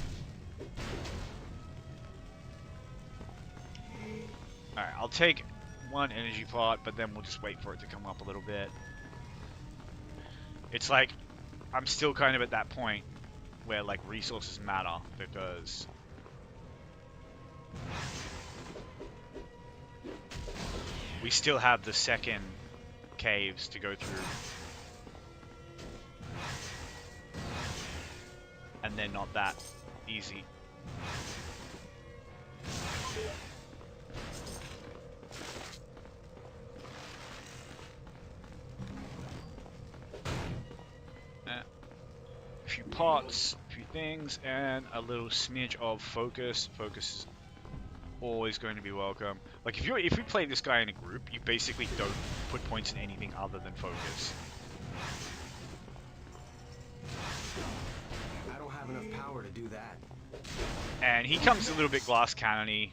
Alright, I'll take one energy pot, but then we'll just wait for it to come up a little bit. It's like, I'm still kind of at that point where like resources matter, because we still have the second caves to go through, and they're not that easy. A few pots, a few things, and a little smidge of focus. Focus is always going to be welcome. Like if we play this guy in a group, you basically don't put points in anything other than focus. I don't have enough power to do that. And he comes a little bit glass cannon-y.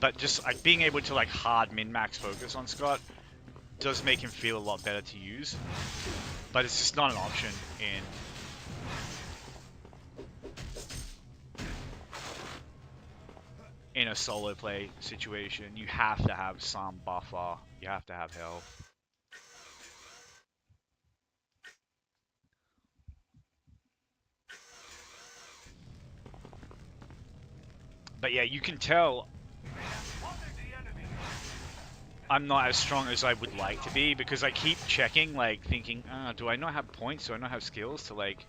But just like being able to like hard min-max focus on Scott does make him feel a lot better to use, but it's just not an option in a solo play situation. You have to have some buffer. You have to have health. But yeah, you can tell I'm not as strong as I would like to be, because I keep checking, like, thinking, do I not have points? Do I not have skills to, like,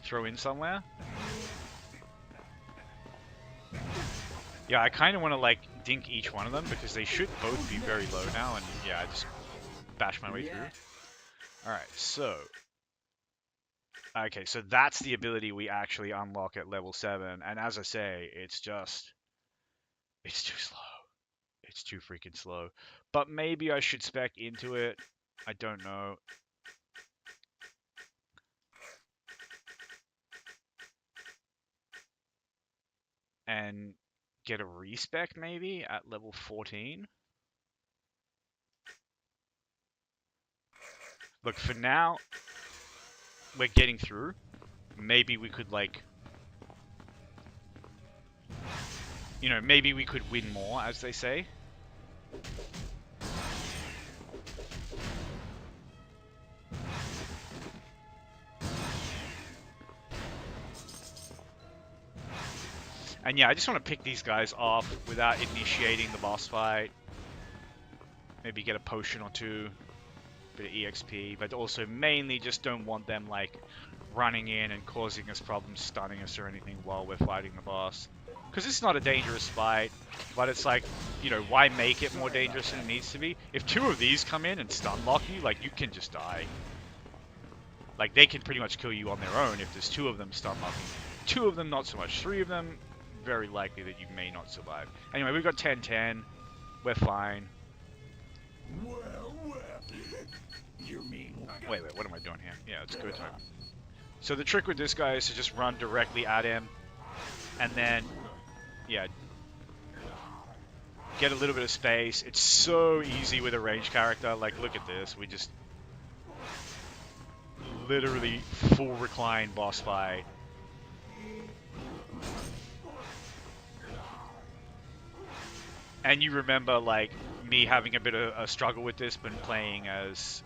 throw in somewhere? Yeah, I kind of want to, like, dink each one of them, because they should both be very low now, and yeah, I just bash my way through. Alright, so... Okay, so that's the ability we actually unlock at level 7, and as I say, it's just... It's too slow. It's too freaking slow. But maybe I should spec into it. I don't know. And get a respec maybe at level 14. Look, for now, we're getting through. Maybe we could, like... You know, maybe we could win more, as they say. And yeah, I just want to pick these guys off without initiating the boss fight. Maybe get a potion or two, bit of EXP, but also mainly just don't want them like running in and causing us problems, stunning us or anything while we're fighting the boss. Because it's not a dangerous fight, but it's like, you know, why make it more dangerous than it needs to be? If two of these come in and stun lock you, like, you can just die. Like, they can pretty much kill you on their own if there's two of them stun locking. Two of them, not so much. Three of them, very likely that you may not survive. Anyway, we've got 10-10. We're fine. Wait, what am I doing here? Yeah, it's go time. So the trick with this guy is to just run directly at him. And then, yeah, get a little bit of space. It's so easy with a ranged character. Like, look at this. We just literally full recline boss fight. And you remember, like, me having a bit of a struggle with this, but playing as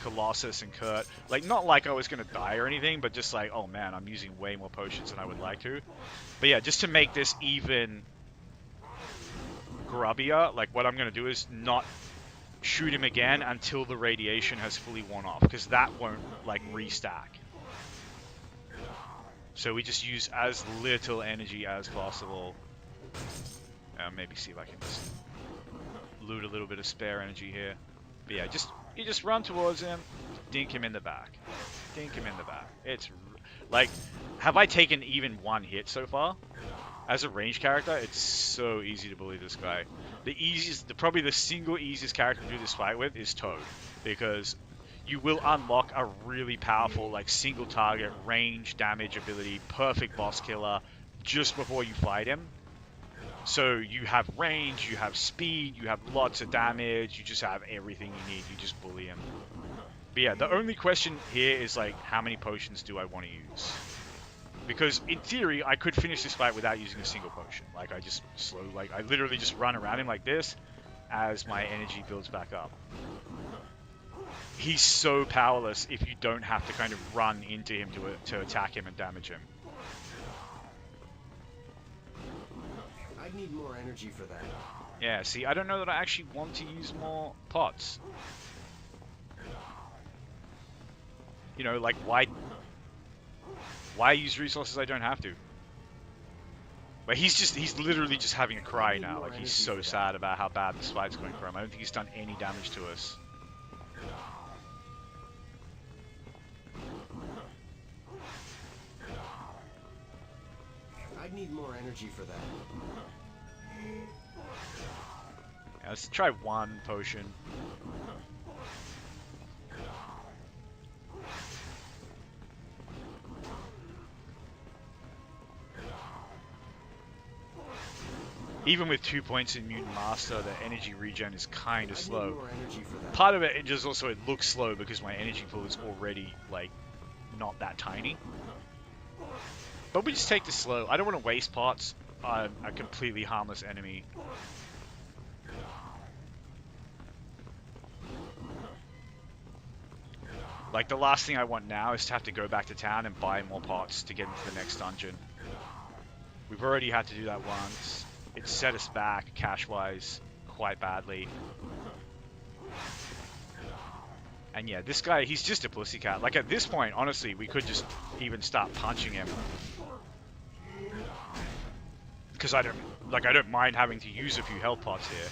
Colossus and Kurt. Like, not like I was going to die or anything, but just like, oh man, I'm using way more potions than I would like to. But yeah, just to make this even grubbier, like, what I'm going to do is not shoot him again until the radiation has fully worn off, because that won't, like, restack. So we just use as little energy as possible. Maybe see if I can just loot a little bit of spare energy here. But yeah, you just run towards him, dink him in the back. Dink him in the back. It's like, have I taken even one hit so far? As a ranged character, it's so easy to bully this guy. The easiest, probably the single easiest character to do this fight with is Toad, because you will unlock a really powerful, like, single target range damage ability, perfect boss killer, just before you fight him. So you have range, you have speed, you have lots of damage, you just have everything you need, you just bully him. But yeah, the only question here is, like, how many potions do I want to use? Because in theory, I could finish this fight without using a single potion. Like, I literally just run around him like this as my energy builds back up. He's so powerless if you don't have to kind of run into him to attack him and damage him. I'd need more energy for that. Yeah, see, I don't know that I actually want to use more pots. You know, like, why use resources I don't have to? But he's literally just having a cry now. Like, he's so sad about how bad this fight's going for him. I don't think he's done any damage to us. I'd need more energy for that. Yeah, let's try one potion. Even with 2 points in Mutant Master, the energy regen is kind of I need slow. more energy for that. Part of it just also it looks slow because my energy pool is already like not that tiny. But we just take this slow. I don't want to waste parts on a completely harmless enemy. Like the last thing I want now is to have to go back to town and buy more parts to get into the next dungeon. We've already had to do that once. It set us back cash-wise quite badly. And yeah, this guy, he's just a pussycat. Like at this point, honestly, we could just even start punching him. Because I don't mind having to use a few health pots here.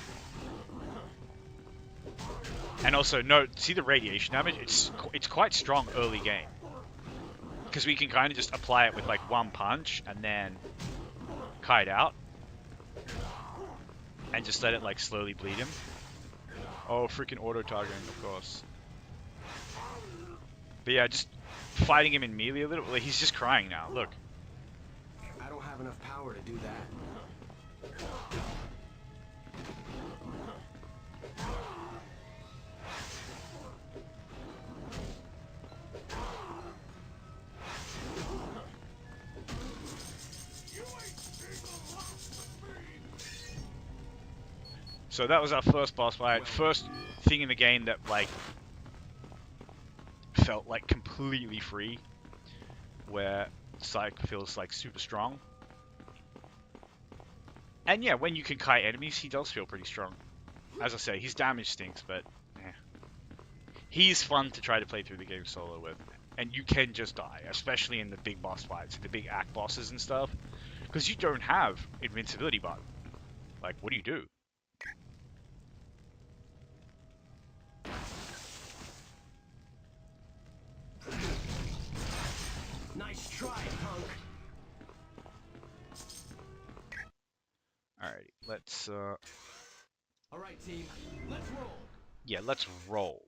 And also, note, see the radiation damage? It's quite strong early game. Because we can kind of just apply it with like one punch and then kite out. And just let it like slowly bleed him. Oh, freaking auto-targeting, of course. But yeah, just fighting him in melee a little. Like, he's just crying now, look. I don't have enough power to do that. So that was our first boss fight. First thing in the game that like felt like completely free, where Cyked feels like super strong. And yeah, when you can kite enemies, he does feel pretty strong. As I say, his damage stinks, but he's fun to try to play through the game solo with. And you can just die, especially in the big boss fights, the big act bosses and stuff, because you don't have invincibility button. Like, what do you do? Nice try, punk. Alrighty, let's All right, team, let's roll. yeah, let's roll.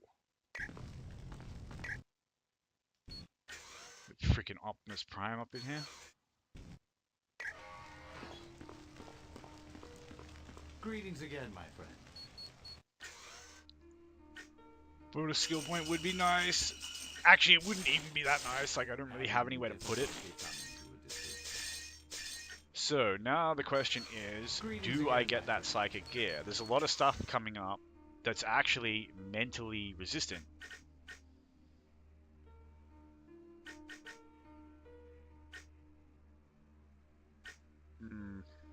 Freaking Optimus Prime up in here. Greetings again, my friend. Bonus skill point would be nice. Actually, it wouldn't even be that nice. Like, I don't really have anywhere to put it. So, now the question is, do I get that psychic gear? There's a lot of stuff coming up that's actually mentally resistant.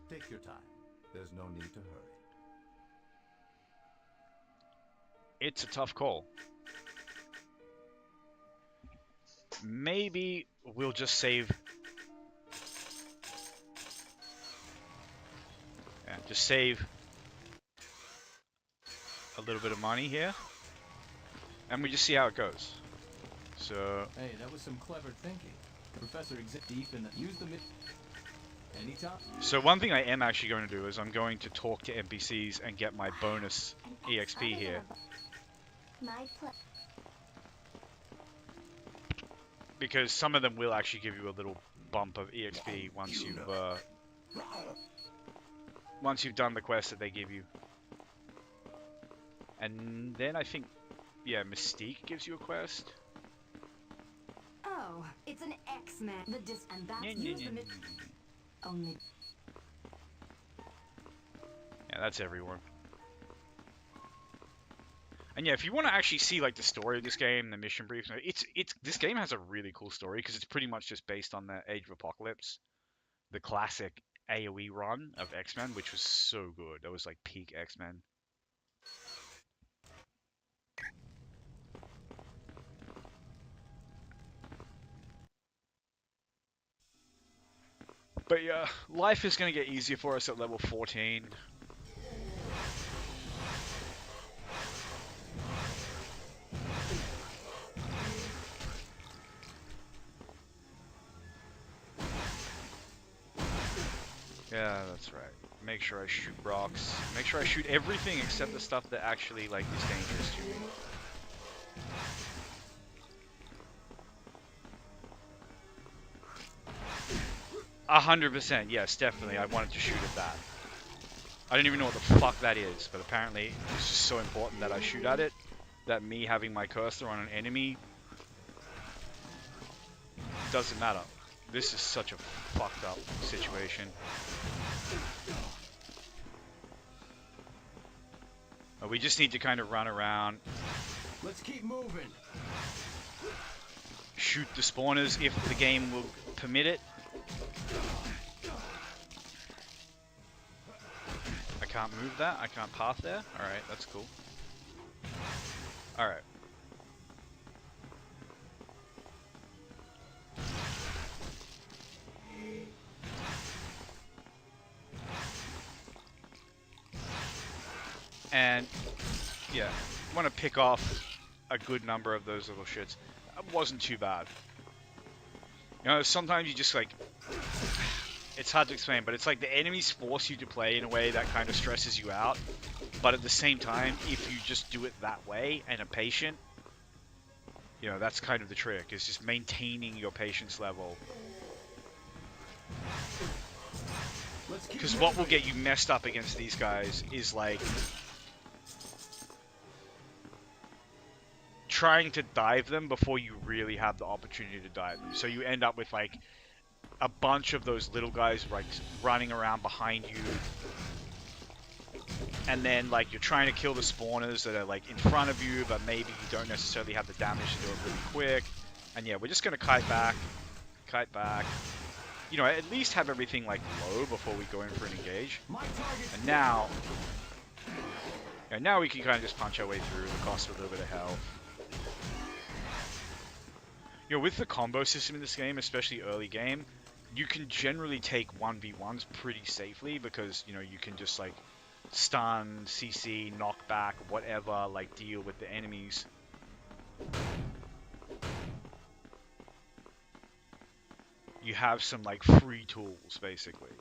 Take your time. There's no need to hurry. It's a tough call. Maybe we'll just save. Yeah, just save a little bit of money here, and we just see how it goes. So. Hey, that was some clever thinking. Professor deep in the use the mid. Anytime. So one thing I am actually going to do is I'm going to talk to NPCs and get my bonus EXP here. Because some of them will actually give you a little bump of EXP once you've done the quest that they give you. And then I think, yeah, Mystique gives you a quest. Oh, it's an X-Men. The dis and that's only. Yeah, that's everyone. And yeah, if you want to actually see like the story of this game, the mission briefs, this game has a really cool story because it's pretty much just based on the Age of Apocalypse, the classic AoE run of X-Men, which was so good. That was like peak X-Men. But yeah, life is going to get easier for us at level 14. Yeah, that's right. Make sure I shoot rocks. Make sure I shoot everything except the stuff that actually like is dangerous to me. 100%, yes, definitely. I wanted to shoot at that. I don't even know what the fuck that is, but apparently it's just so important that I shoot at it that me having my cursor on an enemy doesn't matter. This is such a fucked up situation. We just need to kind of run around, Let's keep moving. shoot the spawners if the game will permit it. I can't move that. I can't path there. Alright, that's cool. Alright. And, yeah, want to pick off a good number of those little shits. It wasn't too bad. You know, sometimes you just, like... It's hard to explain, but it's like the enemies force you to play in a way that kind of stresses you out. But at the same time, if you just do it that way and are patient, you know, that's kind of the trick, is just maintaining your patience level. Because what will get you messed up against these guys is like trying to dive them before you really have the opportunity to dive them. So you end up with like a bunch of those little guys like running around behind you, and then like you're trying to kill the spawners that are like in front of you, but maybe you don't necessarily have the damage to do it really quick. And yeah, we're just gonna kite back. You know, at least have everything like low before we go in for an engage. And now we can kind of just punch our way through the cost of a little bit of health. You know, with the combo system in this game, especially early game, you can generally take 1v1s pretty safely because, you know, you can just like stun, CC, knock back, whatever, like deal with the enemies. You have some like free tools, basically.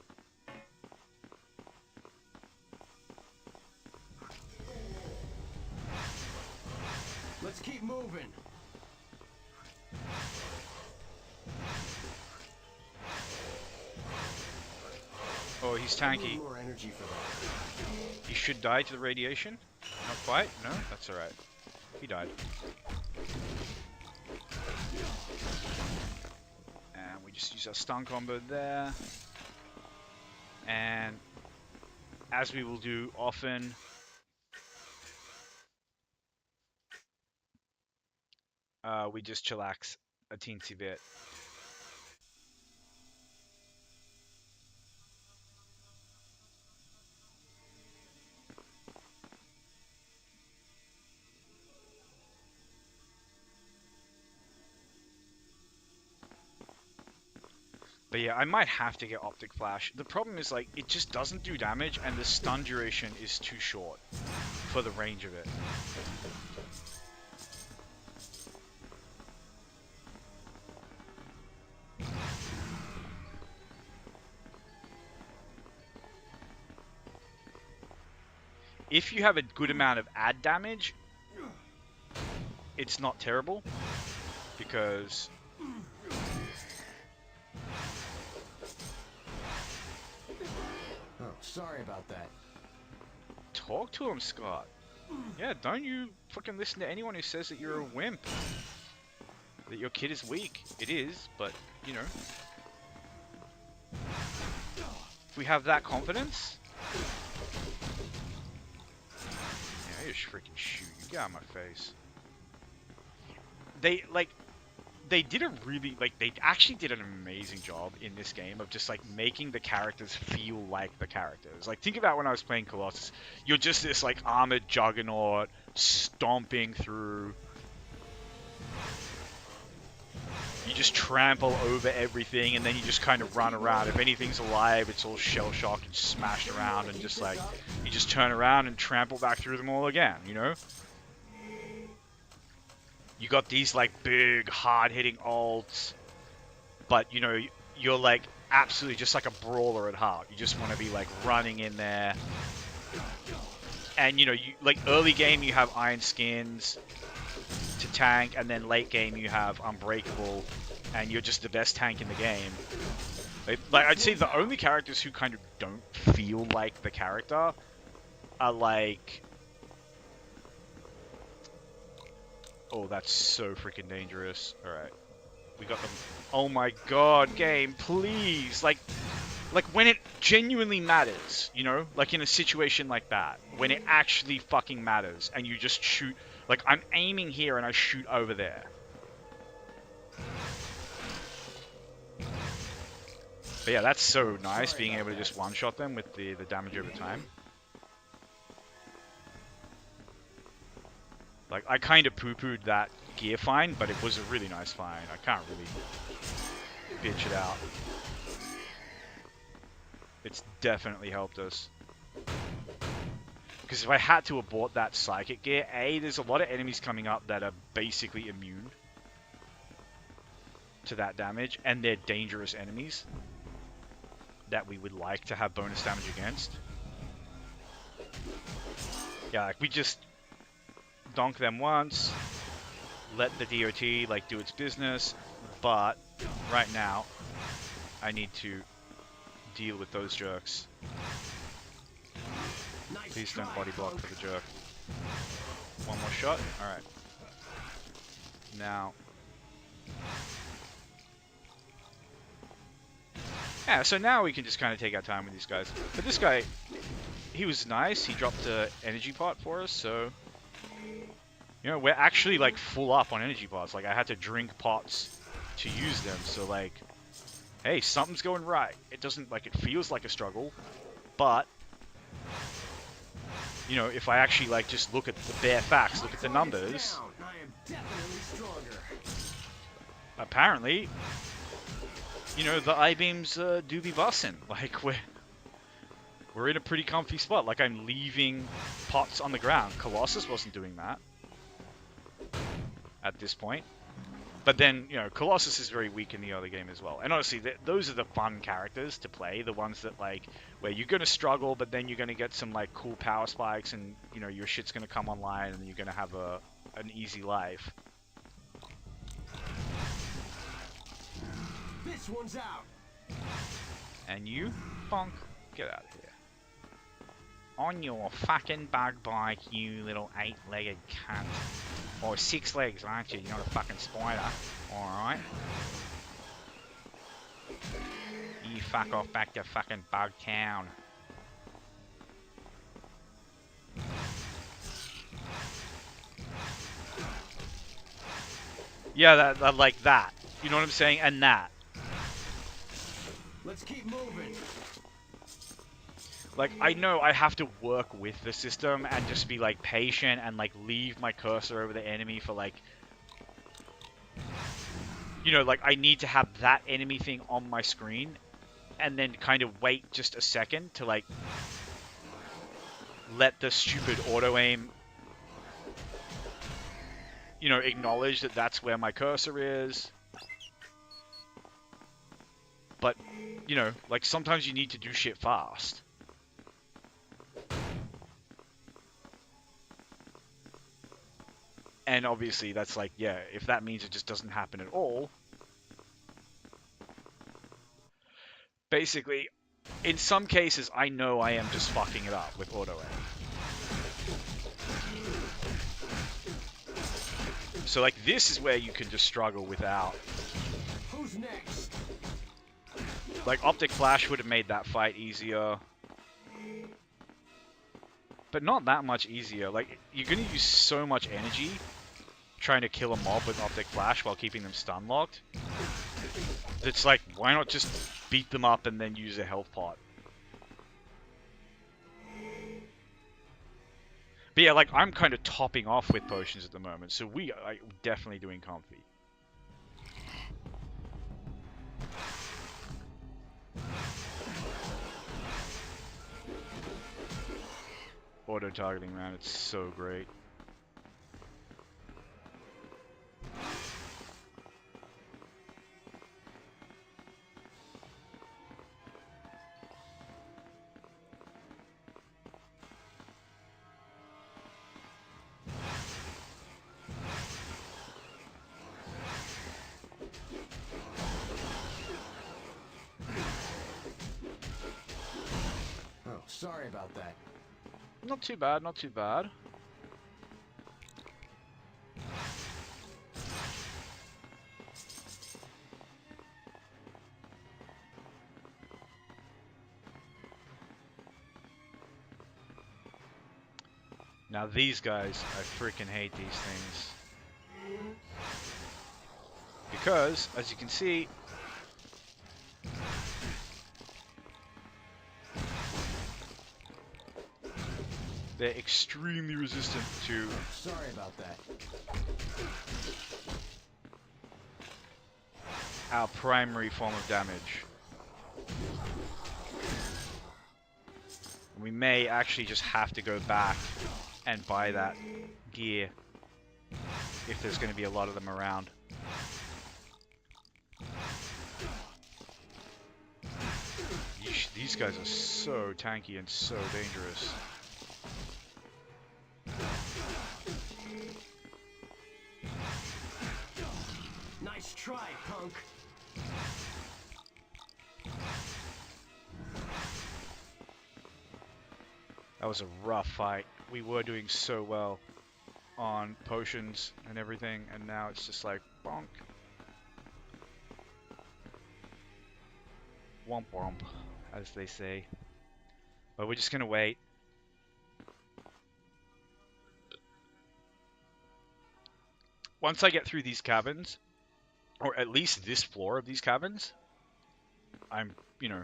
Let's keep moving. Oh, he's tanky. More energy for that. He should die to the radiation. Not quite. No, that's alright. He died. And we just use our stun combo there. And as we will do often, we just chillax a teensy bit. But yeah, I might have to get Optic Flash. The problem is, like, it just doesn't do damage, and the stun duration is too short for the range of it. If you have a good amount of add damage, it's not terrible, because... Oh, sorry about that. Talk to him, Scott. Yeah, don't you fucking listen to anyone who says that you're a wimp. That your kid is weak. It is, but, you know. If we have that confidence... Yeah, I just freaking shoot you. Get out of my face. They did a really, they actually did an amazing job in this game of just, like, making the characters feel like the characters. Like, think about when I was playing Colossus. You're just this, like, armored juggernaut stomping through. You just trample over everything, and then you just kind of run around. If anything's alive, it's all shell-shocked and smashed around, and just, like, you just turn around and trample back through them all again, you know? You got these, like, big, hard-hitting ults, but, you know, you're, like, absolutely just like a brawler at heart. You just want to be, like, running in there. And, you know, like, early game you have Iron Skins to tank, and then late game you have Unbreakable, and you're just the best tank in the game. Like I'd say the only characters who kind of don't feel like the character are like... Oh, that's so freaking dangerous. Alright. We got them. Oh my god, game, please! Like when it genuinely matters, you know? Like in a situation like that. When it actually fucking matters. And you just shoot... Like, I'm aiming here and I shoot over there. But yeah, that's so nice, being able to just one-shot them with the damage over time. Like, I kind of poo-pooed that gear find, but it was a really nice find. I can't really bitch it out. It's definitely helped us. Because if I had to abort that psychic gear, A, there's a lot of enemies coming up that are basically immune to that damage, and they're dangerous enemies that we would like to have bonus damage against. Yeah, like we just donk them once, let the DOT like do its business, but right now I need to deal with those jerks. Please don't body block for the jerk. One more shot. Alright. Now. Yeah, so now we can just kind of take our time with these guys. But this guy, he was nice. He dropped an energy pot for us, so... You know, we're actually, like, full up on energy pots. Like, I had to drink pots to use them, so, like... Hey, something's going right. It doesn't, like, it feels like a struggle, but... You know, if I actually, like, just look at the bare facts, look at the numbers... Apparently... You know, the I-beams do be bussin'. Like, we're in a pretty comfy spot. Like, I'm leaving pots on the ground. Colossus wasn't doing that at this point. But then, you know, Colossus is very weak in the other game as well. And honestly, those are the fun characters to play. The ones that, like, where you're going to struggle, but then you're going to get some, like, cool power spikes and, you know, your shit's going to come online and you're going to have an easy life. This one's out. And you, bonk, get out of here. On your fucking bug bike, you little 8-legged cunt. Or 6 legs, aren't you? You're not a fucking spider. Alright. You fuck off back to fucking Bug Town. Yeah, that like that. You know what I'm saying? And that. Let's keep moving. Like, I know I have to work with the system and just be, like, patient and, like, leave my cursor over the enemy for, like... You know, like, I need to have that enemy thing on my screen and then kind of wait just a second to, like... Let the stupid auto-aim... You know, acknowledge that that's where my cursor is. But, you know, like, sometimes you need to do shit fast. And obviously, that's like, yeah, if that means it just doesn't happen at all. Basically, in some cases, I know I am just fucking it up with auto-aim. So, like, this is where you can just struggle without... Who's next? Like, Optic Flash would have made that fight easier. But not that much easier. Like, you're going to use so much energy trying to kill a mob with Optic Flash while keeping them stun locked. It's like, why not just beat them up and then use a health pot? But yeah, like, I'm kind of topping off with potions at the moment, so we are definitely doing comfy. Auto-targeting, man, it's so great. Sorry about that. Not too bad, not too bad. Now these guys, I freaking hate these things. Because, as you can see, they're extremely resistant to Sorry about that. our primary form of damage. We may actually just have to go back and buy that gear if there's going to be a lot of them around. These guys are so tanky and so dangerous. Nice try, punk. That was a rough fight. We were doing so well on potions and everything, and now it's just like bonk. Womp womp, as they say. But we're just gonna wait. Once I get through these cabins, or at least this floor of these cabins, I'm, you know,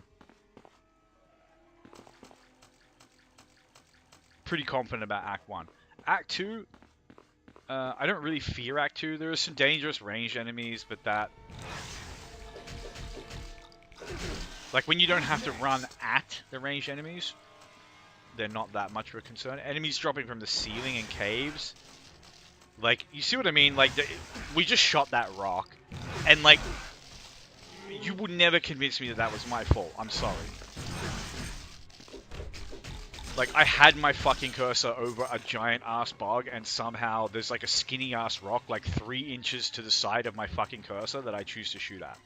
pretty confident about Act 1. Act 2, I don't really fear Act 2. There are some dangerous ranged enemies, but that... Like, when you don't have to run at the ranged enemies, they're not that much of a concern. Enemies dropping from the ceiling in caves. Like, you see what I mean? Like, we just shot that rock. And, like, you would never convince me that that was my fault. I'm sorry. Like, I had my fucking cursor over a giant-ass bug, and somehow there's, like, a skinny-ass rock, like, 3 inches to the side of my fucking cursor that I choose to shoot at.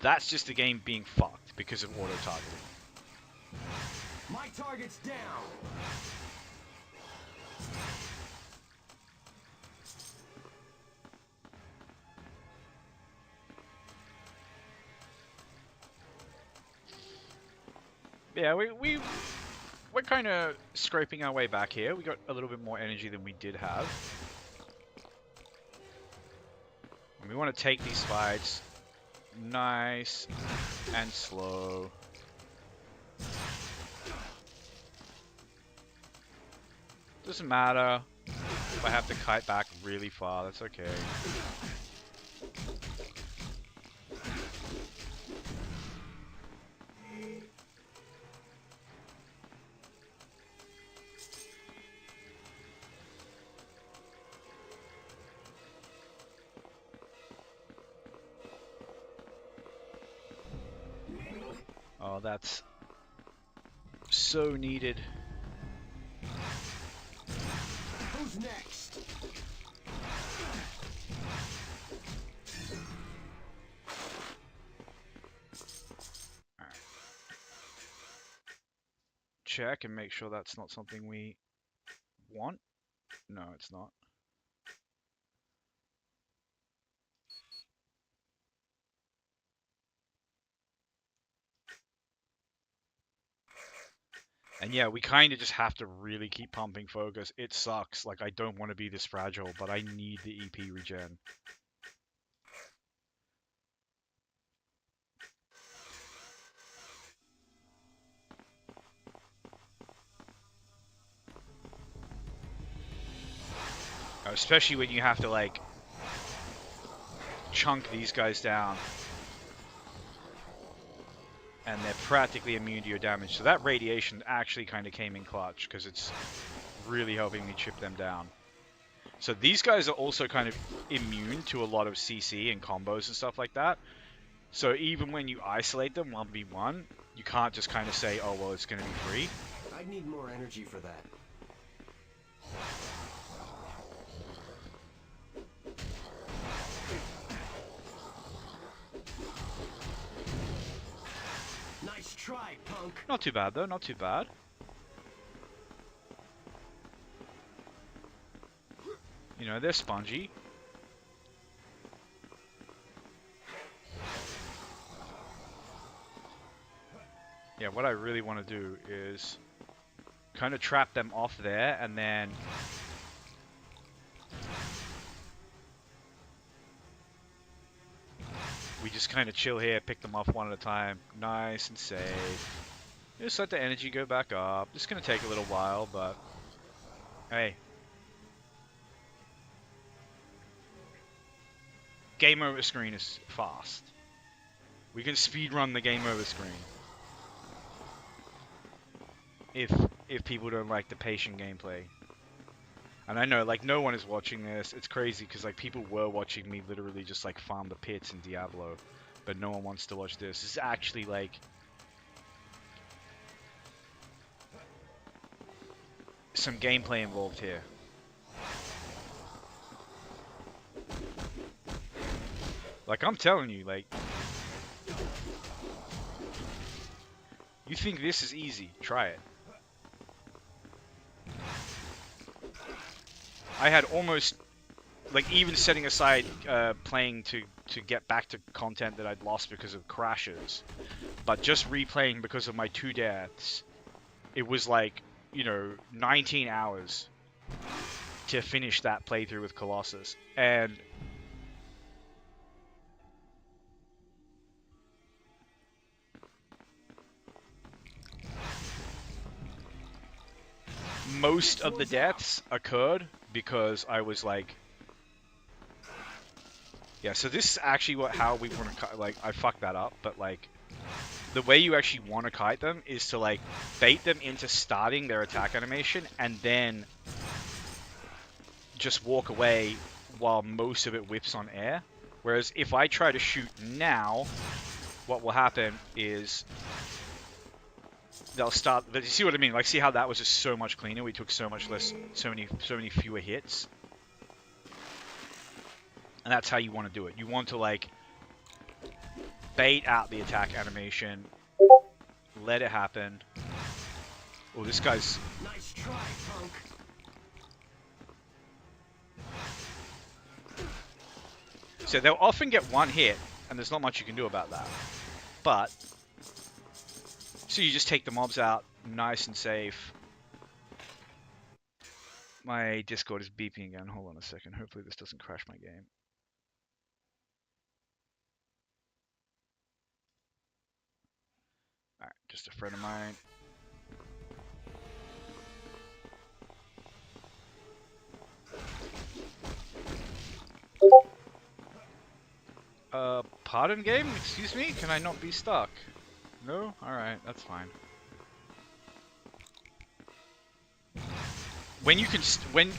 That's just the game being fucked because of auto-targeting. My target's down. Yeah, we're kind of scraping our way back here. We got a little bit more energy than we did have. And we want to take these fights nice and slow. Doesn't matter if I have to kite back really far, that's okay. Oh, that's so needed. Who's next? Alright. Check and make sure that's not something we want. No, it's not. And yeah, we kind of just have to really keep pumping focus. It sucks. Like, I don't want to be this fragile, but I need the EP regen. Especially when you have to, like, chunk these guys down. And they're practically immune to your damage. So that radiation actually kind of came in clutch, because it's really helping me chip them down. So these guys are also kind of immune to a lot of CC and combos and stuff like that. So even when you isolate them 1v1, you can't just kind of say, oh, well, it's going to be free. I'd need more energy for that. Nice try, punk. punk. Not too bad though, not too bad. You know, they're spongy. Yeah, what I really want to do is kind of trap them off there and then we just kind of chill here, pick them off one at a time. Nice and safe. Just let the energy go back up. It's going to take a little while, but hey. Game over screen is fast. We can speedrun the game over screen. If people don't like the patient gameplay. And I know, like, no one is watching this. It's crazy, because, like, people were watching me literally just, like, farm the pits in Diablo. But no one wants to watch this. This is actually, like... some gameplay involved here. Like, I'm telling you, like... you think this is easy? Try it. I had almost, like, even setting aside playing to get back to content that I'd lost because of crashes, but just replaying because of my 2 deaths, it was like, you know, 19 hours to finish that playthrough with Colossus. And most of the deaths occurred because I was like, yeah, so this is actually how we want to, like, I fucked that up, but like, the way you actually want to kite them is to like bait them into starting their attack animation and then just walk away while most of it whips on air. Whereas if I try to shoot now, what will happen is they'll start. But you see what I mean? Like, see how that was just so much cleaner? We took so much less, so many fewer hits. And that's how you want to do it. You want to like bait out the attack animation, let it happen. Oh, this guy's... Nice try, punk. So they'll often get one hit, and there's not much you can do about that. But, so you just take the mobs out, nice and safe. My Discord is beeping again. Hold on a second. Hopefully this doesn't crash my game. Alright, just a friend of mine. Pardon game? Excuse me? Can I not be stuck? No? Alright, that's fine. When you can,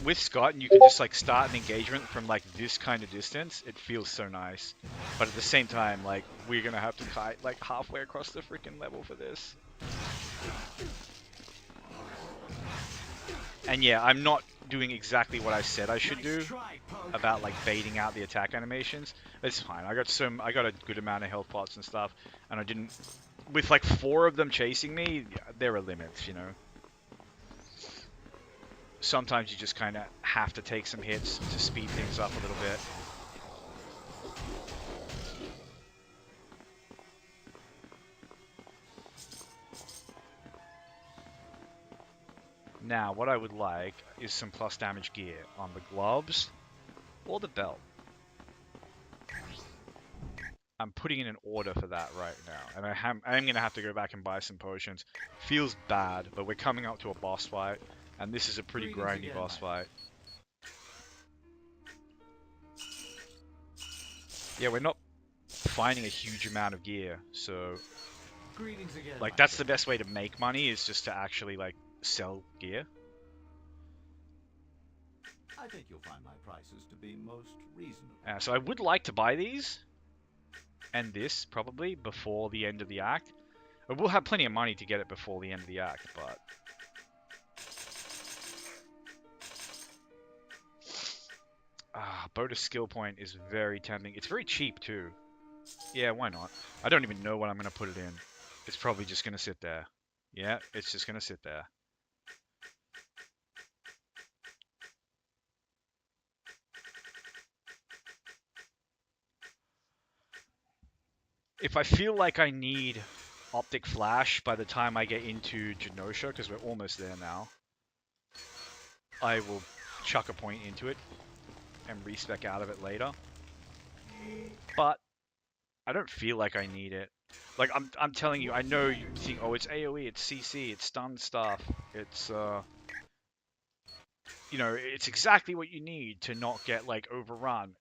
with Scott, and you can just like start an engagement from like this kind of distance, it feels so nice. But at the same time, like, we're gonna have to kite like halfway across the freaking level for this. And yeah, I'm not doing exactly what I said I should do about like baiting out the attack animations. It's fine. I got a good amount of health pots and stuff, and I didn't. With like 4 of them chasing me, there are limits, you know. Sometimes you just kind of have to take some hits to speed things up a little bit. Now, what I would like is some plus damage gear on the gloves or the belt. I'm putting in an order for that right now, and I'm going to have to go back and buy some potions. Feels bad, but we're coming up to a boss fight, and this is a pretty grindy boss fight. Yeah, we're not finding a huge amount of gear, so like that's the best way to make money, is just to actually like sell gear. I think you'll find my prices to be most reasonable. So I would like to buy these and this probably before the end of the act. We'll have plenty of money to get it before the end of the act, but bonus skill point is very tempting. It's very cheap too. Yeah, why not? I don't even know what I'm going to put it in. It's probably just gonna sit there. Yeah, it's just gonna sit there. If I feel like I need optic flash by the time I get into Genosha, because we're almost there now, I will chuck a point into it and respec out of it later. But I don't feel like I need it. Like I'm telling you, I know you think, oh, it's AoE, it's CC, it's stun stuff, it's you know, it's exactly what you need to not get like overrun.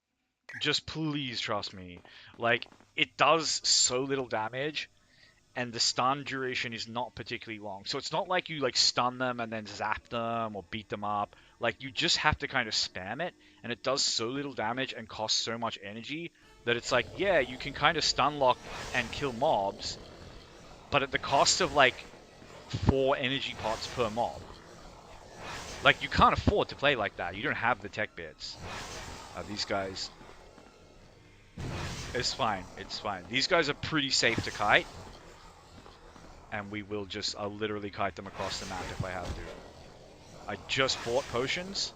Just please trust me. Like, it does so little damage, and the stun duration is not particularly long. So it's not like you like stun them and then zap them or beat them up. Like, you just have to kind of spam it, and it does so little damage and costs so much energy that it's like, yeah, you can kind of stun lock and kill mobs, but at the cost of like 4 energy pots per mob. Like, you can't afford to play like that. You don't have the tech bits. These guys... It's fine. It's fine. These guys are pretty safe to kite. And we will just... I'll literally kite them across the map if I have to. I just bought potions.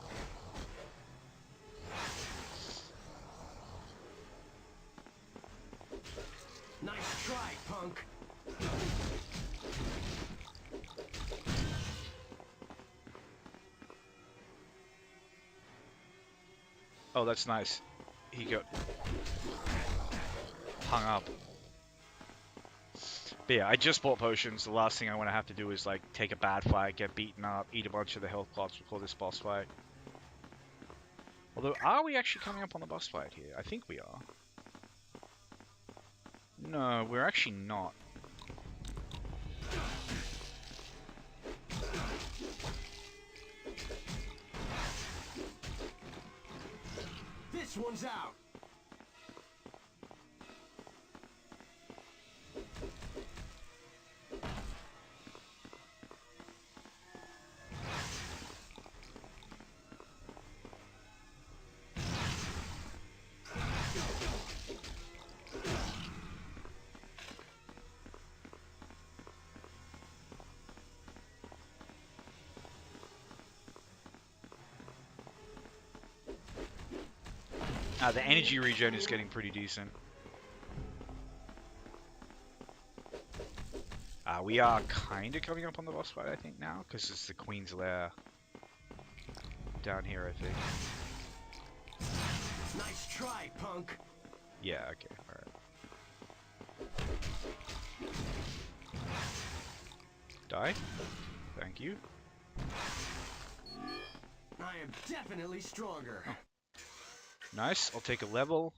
Nice try, punk. Oh, that's nice. He got hung up. But yeah, I just bought potions. The last thing I want to have to do is like take a bad fight, get beaten up, eat a bunch of the health pots before this boss fight. Although, are we actually coming up on the boss fight here? I think we are. No, we're actually not. This one's out. The energy regen is getting pretty decent. We are kind of coming up on the boss fight, I think, now, because it's the Queen's Lair down here, I think. Nice try, punk. Yeah, okay, alright. Die. Thank you. I am definitely stronger. Nice, I'll take a level.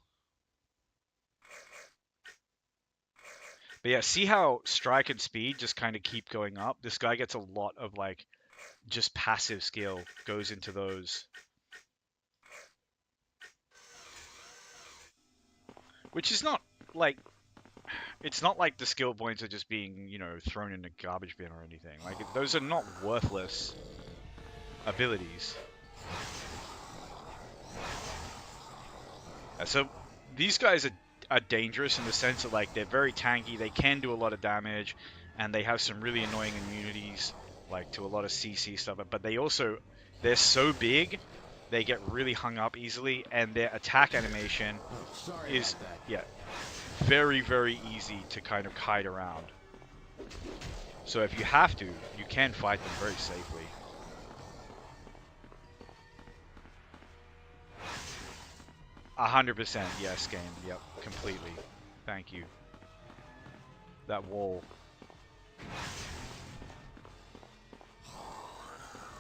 But yeah, see how strike and speed just kind of keep going up? This guy gets a lot of, like, just passive skill goes into those. Which is not, like... It's not like the skill points are just being, you know, thrown in a garbage bin or anything. Like, those are not worthless abilities. So, these guys are dangerous in the sense that, like, they're very tanky, they can do a lot of damage, and they have some really annoying immunities, like, to a lot of CC stuff, but they also, they're so big, they get really hung up easily, and their attack animation is, yeah, very, very easy to kind of kite around. So if you have to, you can fight them very safely. 100%, yes, game. Yep, completely. Thank you. That wall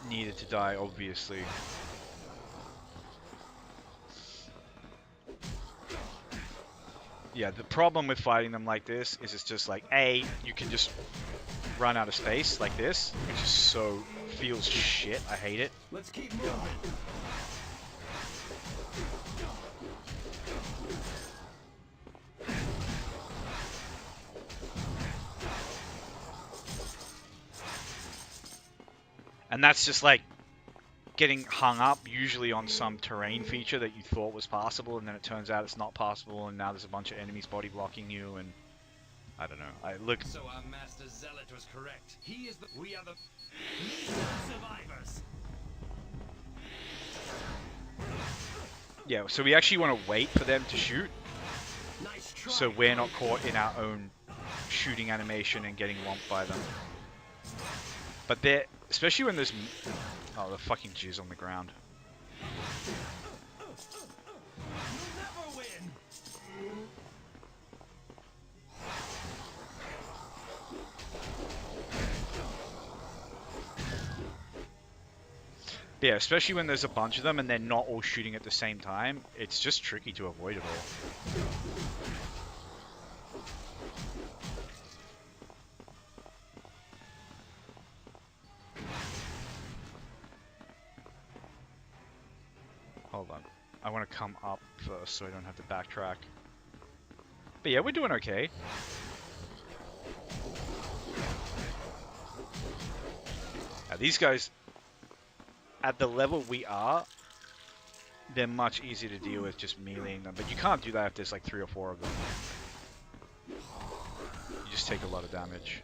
needed to die, obviously. Yeah, the problem with fighting them like this is it's just like, A, you can just run out of space like this, which is so, feels shit. I hate it. Let's keep moving. And that's just like getting hung up usually on some terrain feature that you thought was possible, and then it turns out it's not possible, and now there's a bunch of enemies body blocking you, and I don't know. I look. So our master zealot was correct. He is the. We are the survivors. Yeah, so we actually want to wait for them to shoot, Nice try. so we're not caught in our own shooting animation and getting whomped by them. But they're, especially when there's, oh, the fucking jizz on the ground. Never win. Yeah, especially when there's a bunch of them and they're not all shooting at the same time. It's just tricky to avoid it all. Hold on. I want to come up first so I don't have to backtrack. But yeah, we're doing okay. Now, these guys, at the level we are, they're much easier to deal with just meleeing them. But you can't do that if there's like 3 or 4 of them. You just take a lot of damage.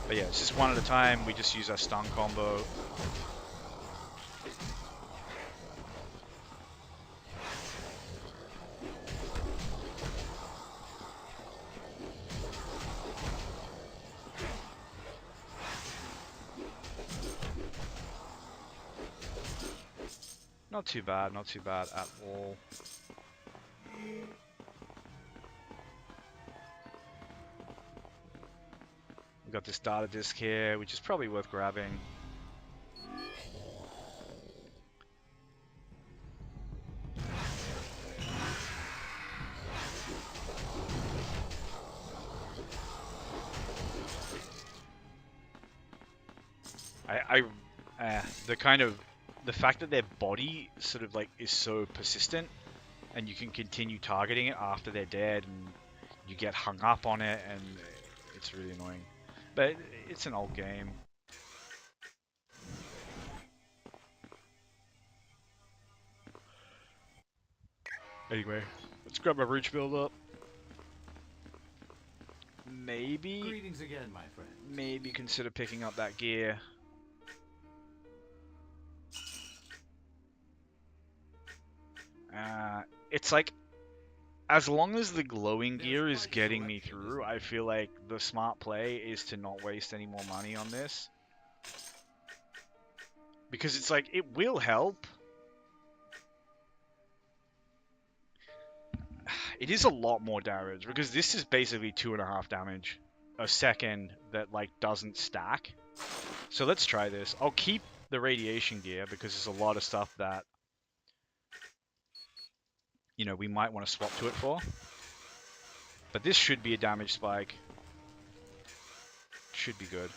But yeah, it's just one at a time. We just use our stun combo. Not too bad at all. We've got this data disk here, which is probably worth grabbing. The fact that their body sort of like is so persistent and you can continue targeting it after they're dead and you get hung up on it and it's really annoying. But it's an old game. Anyway, let's grab our reach build up. Greetings again, my friend. Maybe consider picking up that gear. It's like, as long as the glowing gear is getting me through, I feel like the smart play is to not waste any more money on this. Because it's like, it will help. It is a lot more damage, because this is basically 2.5 damage a second that like doesn't stack. So let's try this. I'll keep the radiation gear because there's a lot of stuff that, you know, we might want to swap to it for. But this should be a damage spike. Should be good.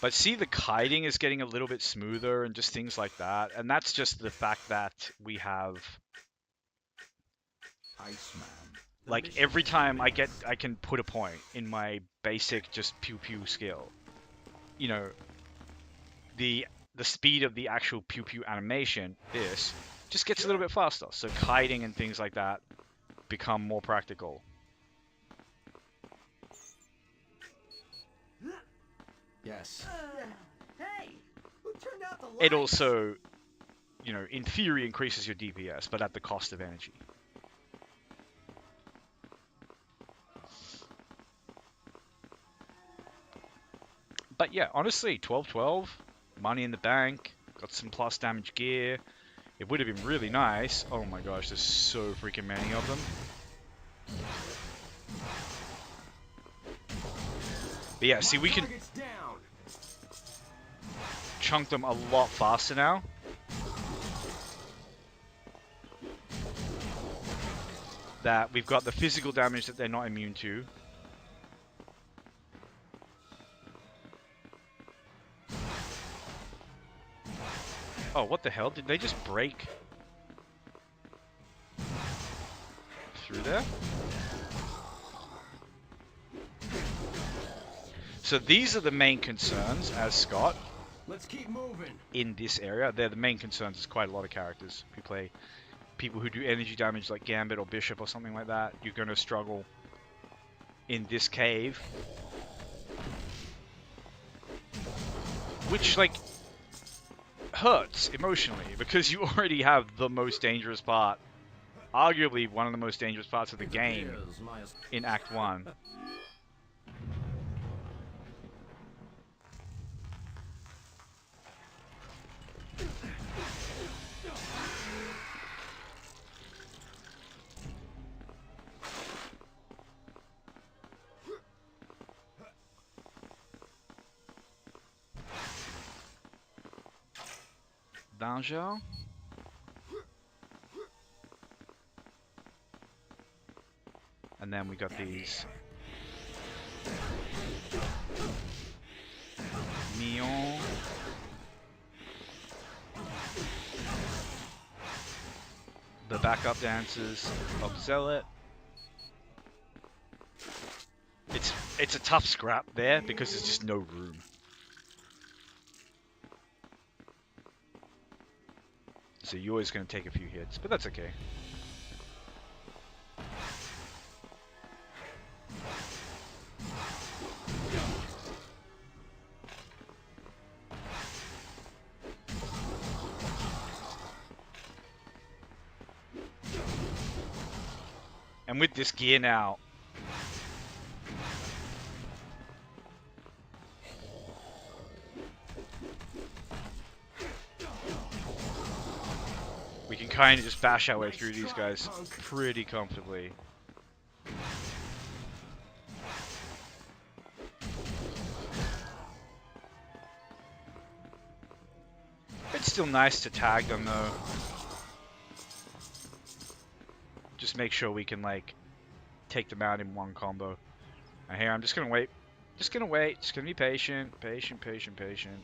But see, the kiting is getting a little bit smoother and just things like that. And that's just the fact that we have... Iceman. Like, every time I can put a point in my basic just pew-pew skill. You know, the speed of the actual pew-pew animation, this, just gets a little bit faster. So kiting and things like that become more practical. Yes. Hey, who turned out the lights? It also, you know, in theory increases your DPS, but at the cost of energy. But yeah, honestly, 12-12, money in the bank, got some plus damage gear. It would have been really nice. Oh my gosh, there's so freaking many of them. But yeah, see, we can chunk them a lot faster now. That we've got the physical damage that they're not immune to. Oh, what the hell? Did they just break through there? So these are the main concerns as Scott. Let's keep moving. In this area. They're the main concerns. There's quite a lot of characters who play people who do energy damage like Gambit or Bishop or something like that, you're going to struggle in this cave. Which, like, hurts emotionally, because you already have the most dangerous part, arguably one of the most dangerous parts of the game in Act 1. Danger. And then we got these Mion. The backup dancers of Zealot. It's a tough scrap there because there's just no room. So you're always going to take a few hits, but that's okay. And with this gear now, we can kind of just bash our way through these guys pretty comfortably. It's still nice to tag them though. Just make sure we can like take them out in one combo. And here I'm just gonna wait. Just gonna wait. Just gonna be patient. Patient, patient, patient.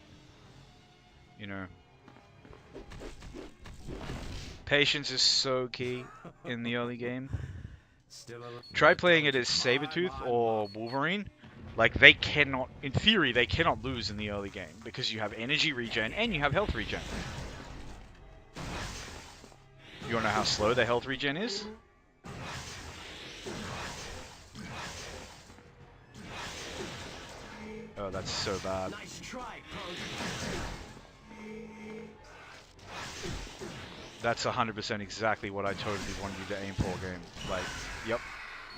You know. Patience is so key in the early game. Try playing it as Sabretooth or Wolverine. Like, they cannot, in theory, they cannot lose in the early game because you have energy regen and you have health regen. You wanna know how slow the health regen is? Oh, that's so bad. Nice try, punk. That's 100% exactly what I totally wanted you to aim for, game. Like, yep.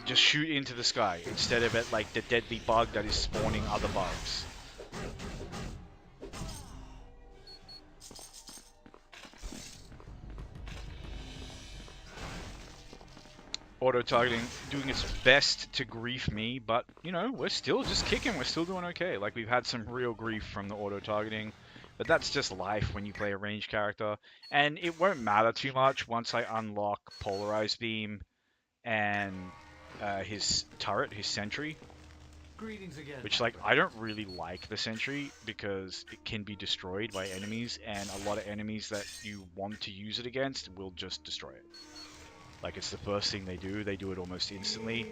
Just shoot into the sky instead of at like the deadly bug that is spawning other bugs. Auto-targeting doing its best to grief me, but, you know, we're still just kicking. We're still doing okay. Like, we've had some real grief from the auto-targeting, but that's just life when you play a ranged character. And it won't matter too much once I unlock Polarized Beam and his turret, his sentry. Greetings again. Which, like, I don't really like the sentry because it can be destroyed by enemies, and a lot of enemies that you want to use it against will just destroy it. Like, it's the first thing they do it almost instantly.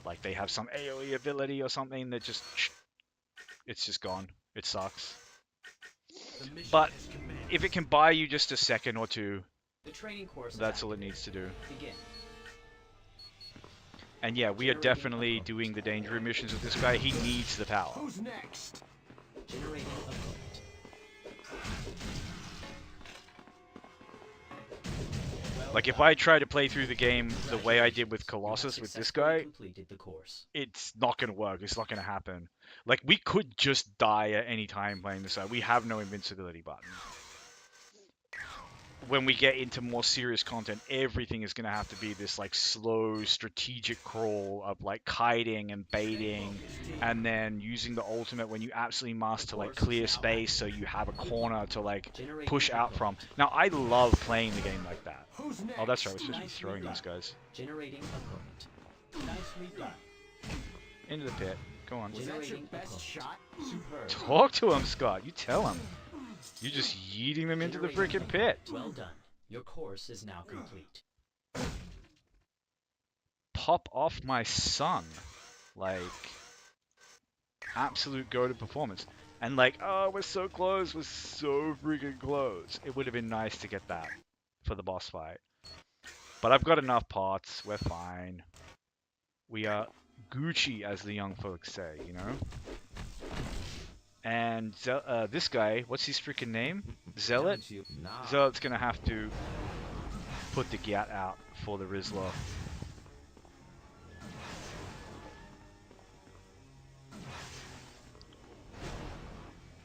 Like, they have some AoE ability or something that just... it's just gone. It sucks. But if it can buy you just a second or two, The training course that's all it needs to do. Begin. And yeah, we are definitely doing the danger missions with this guy. He needs the power. Who's next? Generating opponent. Like, if I try to play through the game the way I did with Colossus with this guy, Completed the course. it's not going to work. It's not going to happen. Like, we could just die at any time playing this guy. We have no invincibility button. When we get into more serious content, everything is going to have to be this, like, slow, strategic crawl of, like, kiting and baiting, and then using the ultimate when you absolutely must to, like, clear space so you have a corner to, like, push out from. Now, I love playing the game like that. Who's next? Oh, that's right. We're supposed to be throwing these guys. Generating opponent. Nicely done. Into the pit. Go on. Was that your Generating best opponent. shot? Superb. Talk to him, Scott. You tell him. You're just yeeting them into the freaking pit. Well done. Your course is now complete. Pop off my son. Like, absolute go-to performance. And like, oh, we're so close. We're so freaking close. It would have been nice to get that for the boss fight. But I've got enough parts. We're fine. We are Gucci, as the young folks say, you know? And this guy, what's his freaking name? Zealot? Haven't you? Nah. Zealot's gonna have to put the Gat out for the Rizzler.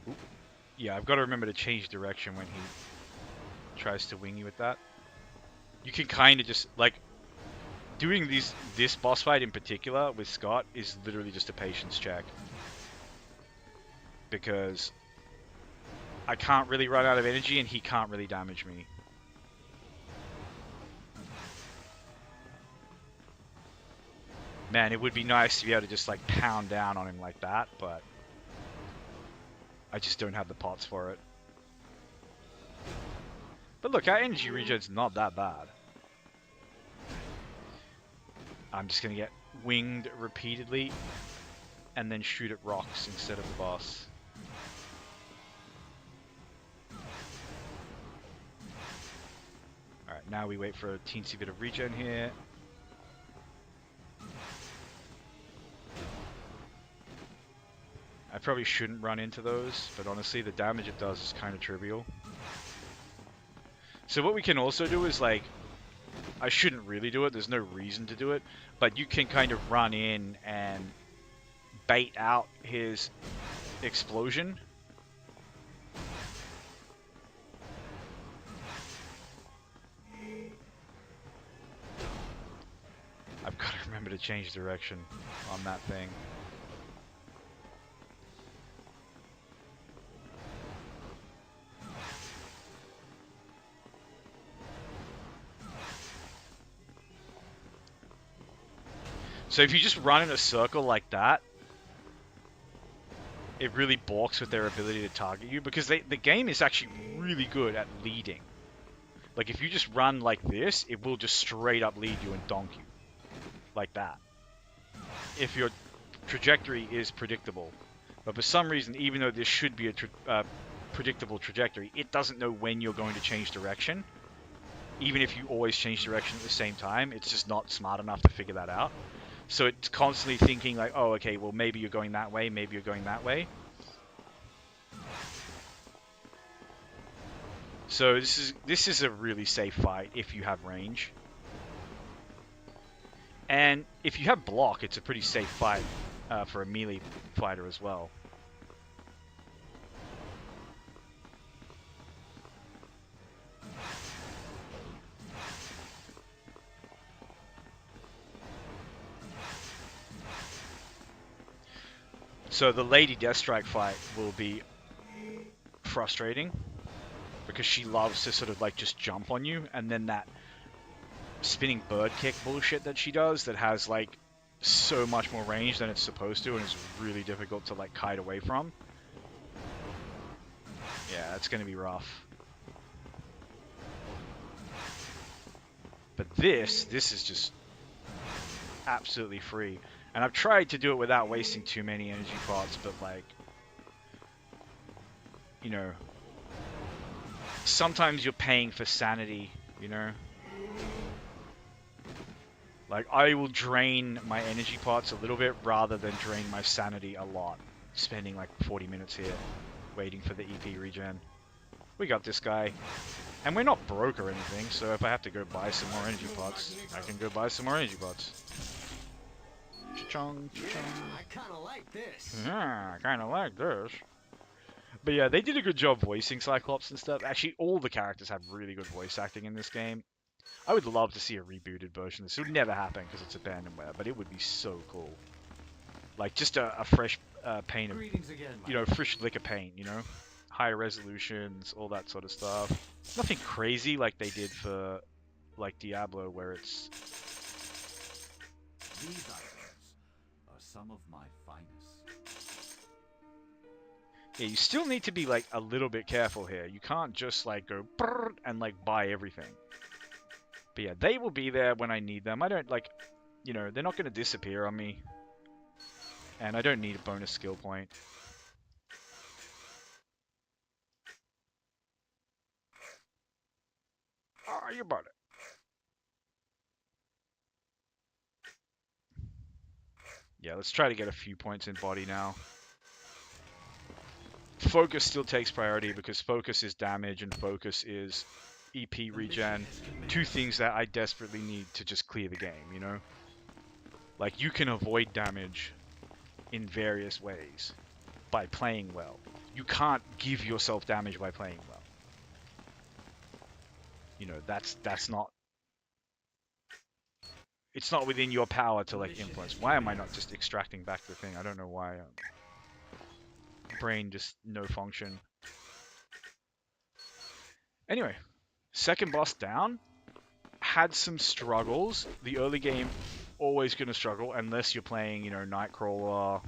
Oop. Yeah, I've got to remember to change direction when he tries to wing you with that. You can kind of just, like, doing this boss fight in particular with Scott is literally just a patience check. Because I can't really run out of energy and he can't really damage me. Man, it would be nice to be able to just like pound down on him like that, but I just don't have the pots for it. But look, our energy regen's not that bad. I'm just gonna get winged repeatedly and then shoot at rocks instead of the boss. Alright, now we wait for a teensy bit of regen here. I probably shouldn't run into those, but honestly the damage it does is kind of trivial. So what we can also do is, like, I shouldn't really do it, there's no reason to do it, but you can kind of run in and bait out his explosion. I've got to remember to change direction on that thing. So if you just run in a circle like that, it really balks with their ability to target you, because the game is actually really good at leading. Like if you just run like this, it will just straight up lead you and donk you. Like that. If your trajectory is predictable. But for some reason, even though this should be a predictable trajectory, it doesn't know when you're going to change direction. Even if you always change direction at the same time, it's just not smart enough to figure that out. So it's constantly thinking like, oh, okay, well maybe you're going that way, maybe you're going that way. So this is a really safe fight if you have range. And if you have block, it's a pretty safe fight for a melee fighter as well. So the Lady Deathstrike fight will be frustrating because she loves to sort of like just jump on you, and then that spinning bird kick bullshit that she does that has like so much more range than it's supposed to and is really difficult to like kite away from. Yeah, it's gonna be rough. But this is just absolutely free. And I've tried to do it without wasting too many energy pots, but like, you know, sometimes you're paying for sanity, you know? Like, I will drain my energy pots a little bit rather than drain my sanity a lot. Spending like 40 minutes here, waiting for the EP regen. We got this guy. And we're not broke or anything, so if I have to go buy some more energy pots, I can go buy some more energy pots. Cha-chung, cha-chung. I kind of like this. Yeah, I kind of like this. But yeah, they did a good job voicing Cyclops and stuff. Actually, all the characters have really good voice acting in this game. I would love to see a rebooted version. This would never happen because it's abandonware, but it would be so cool. Like, just a fresh paint of, Greetings again, you know, fresh lick of paint, you know? Higher resolutions, all that sort of stuff. Nothing crazy like they did for, like, Diablo, where it's... These items are some of my finest. Yeah, you still need to be, like, a little bit careful here. You can't just, like, go brrr and, like, buy everything. But yeah, they will be there when I need them. I don't, like, you know, they're not going to disappear on me. And I don't need a bonus skill point. Oh, you bought it. Yeah, let's try to get a few points in body now. Focus still takes priority because focus is damage and focus is EP regen. Two things that I desperately need to just clear the game, you know? Like, you can avoid damage in various ways by playing well. You can't give yourself damage by playing well. You know, that's not... It's not within your power to, like, influence. Why am I not just extracting back the thing? I don't know why. Brain just no function. Anyway, second boss down. Had some struggles. The early game, always going to struggle unless you're playing, you know, Nightcrawler.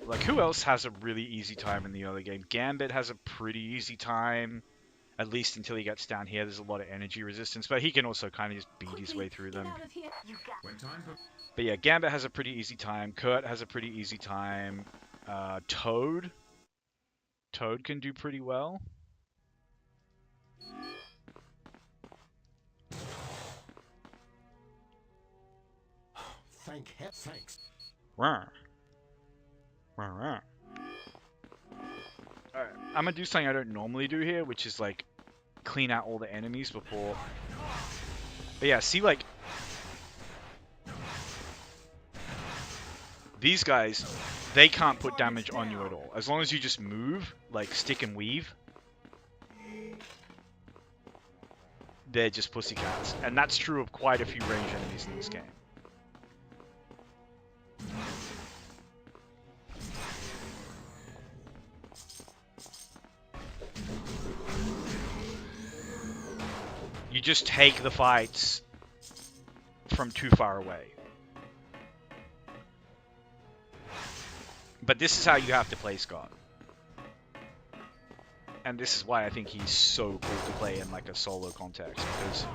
Like, who else has a really easy time in the early game? Gambit has a pretty easy time. At least until he gets down here, there's a lot of energy resistance, but he can also kind of just beat his way through them. But yeah, Gambit has a pretty easy time. Kurt has a pretty easy time. Toad can do pretty well. Thanks. Alright, I'm gonna do something I don't normally do here, which is like clean out all the enemies before. But yeah, see, like, these guys, they can't put damage on you at all. As long as you just move, like stick and weave, they're just pussycats. And that's true of quite a few ranged enemies in this game. You just take the fights from too far away. But this is how you have to play Scott. And this is why I think he's so cool to play in like a solo context, because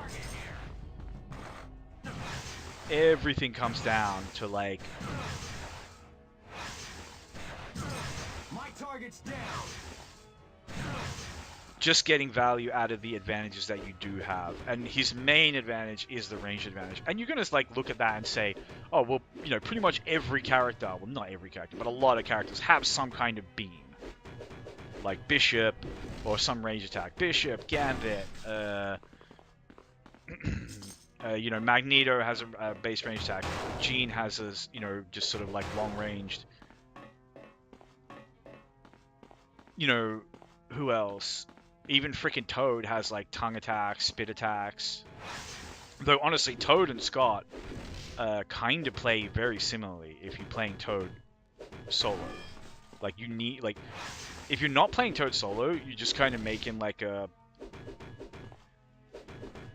everything comes down to like My target's down. just getting value out of the advantages that you do have. And his main advantage is the range advantage. And you're going to like look at that and say, oh, well, you know, pretty much every character, well, not every character, but a lot of characters have some kind of beam. Like Bishop, or some range attack. Bishop, Gambit, you know, Magneto has a base range attack. Jean has a, you know, just sort of like long ranged. You know, who else? Even freaking Toad has like tongue attacks, spit attacks. Though honestly, Toad and Scott kind of play very similarly if you're playing Toad solo. Like you need, like, if you're not playing Toad solo, you're just kind of making like a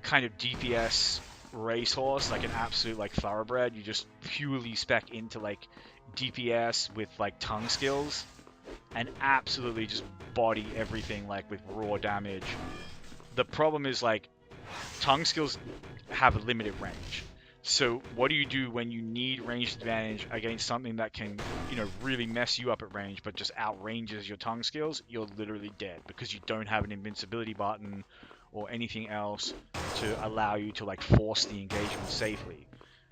kind of DPS racehorse, like an absolute like thoroughbred. You just purely spec into like DPS with like tongue skills and absolutely just body everything like with raw damage. The problem is like tongue skills have a limited range. So what do you do when you need ranged advantage against something that can, you know, really mess you up at range but just outranges your tongue skills? You're literally dead because you don't have an invincibility button or anything else to allow you to like force the engagement safely.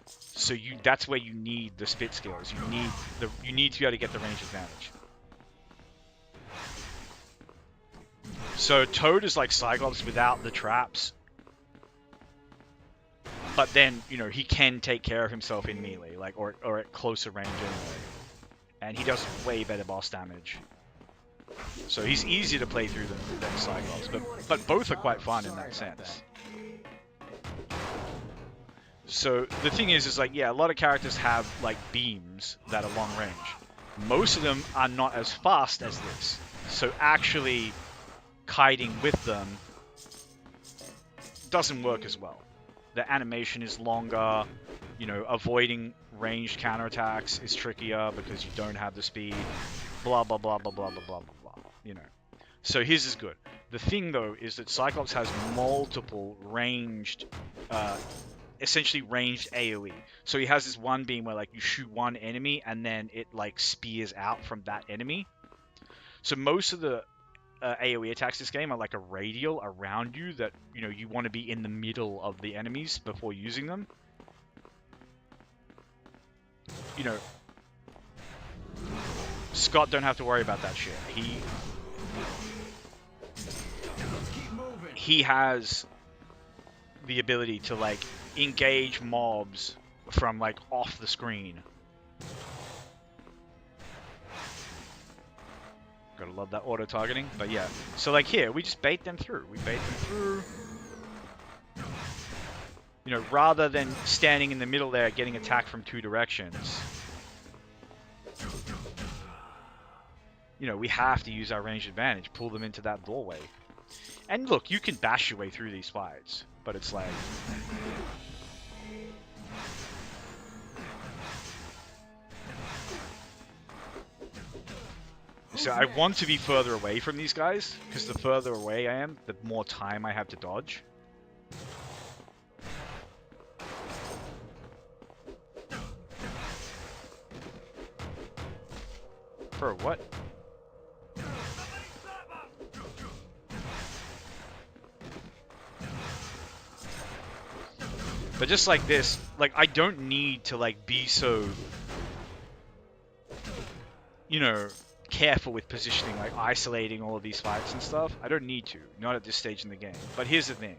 So that's where you need the spit skills. You need to be able to get the range advantage. So Toad is like Cyclops without the traps. But then, you know, he can take care of himself in melee, like, or at closer range anyway. And he does way better boss damage. So he's easier to play through than Cyclops, but both are quite fun in that sense. So the thing is like, yeah, a lot of characters have like beams that are long range. Most of them are not as fast as this. So actually kiting with them doesn't work as well. The animation is longer, you know, avoiding ranged counterattacks is trickier because you don't have the speed, blah, blah, blah, blah, blah, blah, blah, blah, blah, you know. So his is good. The thing, though, is that Cyclops has multiple ranged, essentially ranged AoE. So he has this one beam where, like, you shoot one enemy and then it, like, spears out from that enemy. So most of the AoE attacks this game are like a radial around you that, you know, you want to be in the middle of the enemies before using them. You know, Scott don't have to worry about that shit. He has the ability to like engage mobs from like off the screen. Gotta love that auto targeting, but yeah. So like here, we just bait them through. We bait them through. You know, rather than standing in the middle there getting attacked from 2 directions. You know, we have to use our range advantage, pull them into that doorway. And look, you can bash your way through these fights, but it's like... So I want to be further away from these guys, because the further away I am, the more time I have to dodge. For what? But just like this, like, I don't need to, like, be so, you know, careful with positioning, like, isolating all of these fights and stuff. I don't need to. Not at this stage in the game. But here's the thing.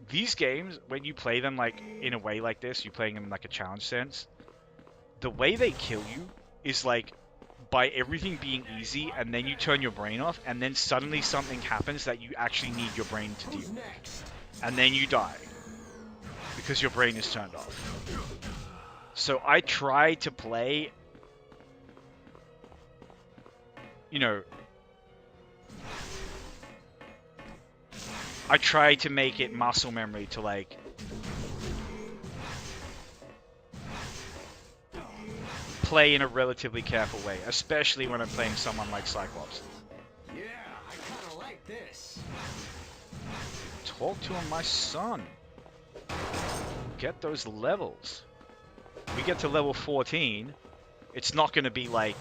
These games, when you play them, like, in a way like this, you're playing them in, like, a challenge sense, the way they kill you is, like, by everything being easy, and then you turn your brain off, and then suddenly something happens that you actually need your brain to deal with. And then you die. Because your brain is turned off. So I try to play... You know... I try to make it muscle memory to, like... play in a relatively careful way. Especially when I'm playing someone like Cyclops. Yeah, I kind of like this. Talk to him, my son. Get those levels. We get to level 14, it's not going to be like,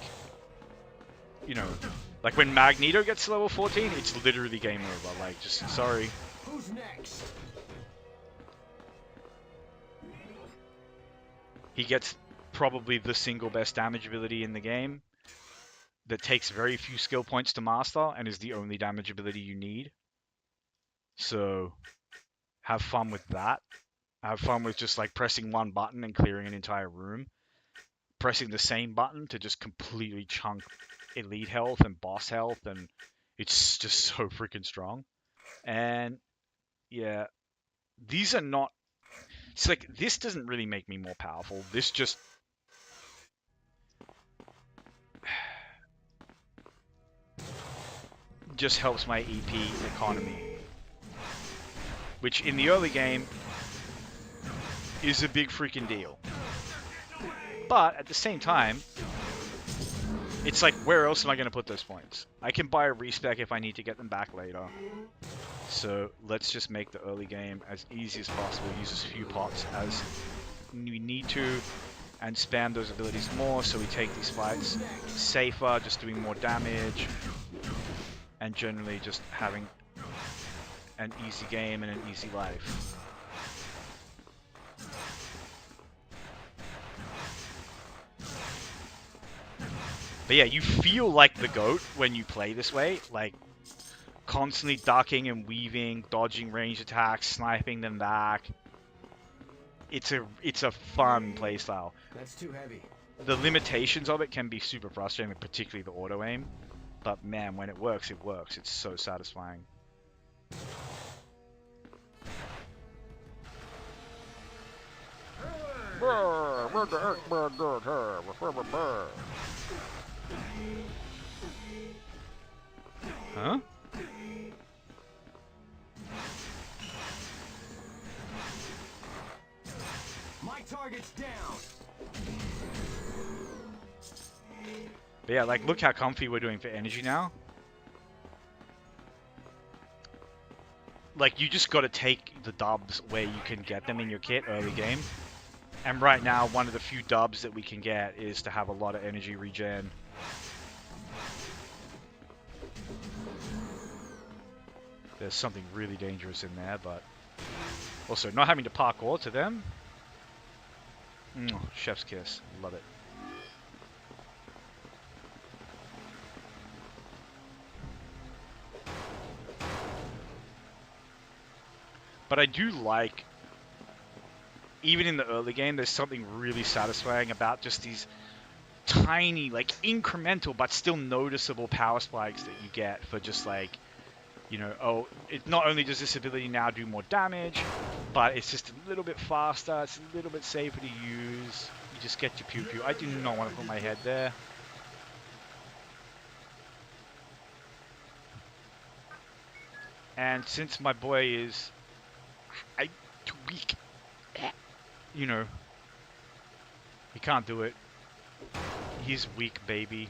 you know, like when Magneto gets to level 14, it's literally game over. Like, just sorry. Who's next? He gets probably the single best damage ability in the game that takes very few skill points to master and is the only damage ability you need. So, have fun with that. Have fun with just like pressing one button and clearing an entire room. Pressing the same button to just completely chunk elite health and boss health, and it's just so freaking strong. And yeah, these are not... It's like, this doesn't really make me more powerful. This just... just helps my EP economy. Which in the early game is a big freaking deal. But at the same time, it's like, where else am I going to put those points? I can buy a respec if I need to get them back later. So let's just make the early game as easy as possible. Use as few pots as we need to, and spam those abilities more so we take these fights safer, just doing more damage, and generally just having an easy game and an easy life. But yeah, you feel like the GOAT when you play this way, like constantly ducking and weaving, dodging range attacks, sniping them back. It's a fun playstyle. That's too heavy. The limitations of it can be super frustrating, particularly the auto aim. But man, when it works, it works. It's so satisfying. Huh? My target's down. But yeah, like, look how comfy we're doing for energy now. Like, you just gotta take the dubs where you can get them in your kit early game. And right now, one of the few dubs that we can get is to have a lot of energy regen. there's something really dangerous in there, but also not having to parkour to them. Chef's kiss. Love it. But I do like, even in the early game, there's something really satisfying about just these tiny, like incremental, but still noticeable power spikes that you get for just like, you know, oh, it not only does this ability now do more damage, but it's just a little bit faster, it's a little bit safer to use. You just get your pew pew. I do not want to put my head there. And since my boy is too weak, you know, he can't do it. He's weak, baby.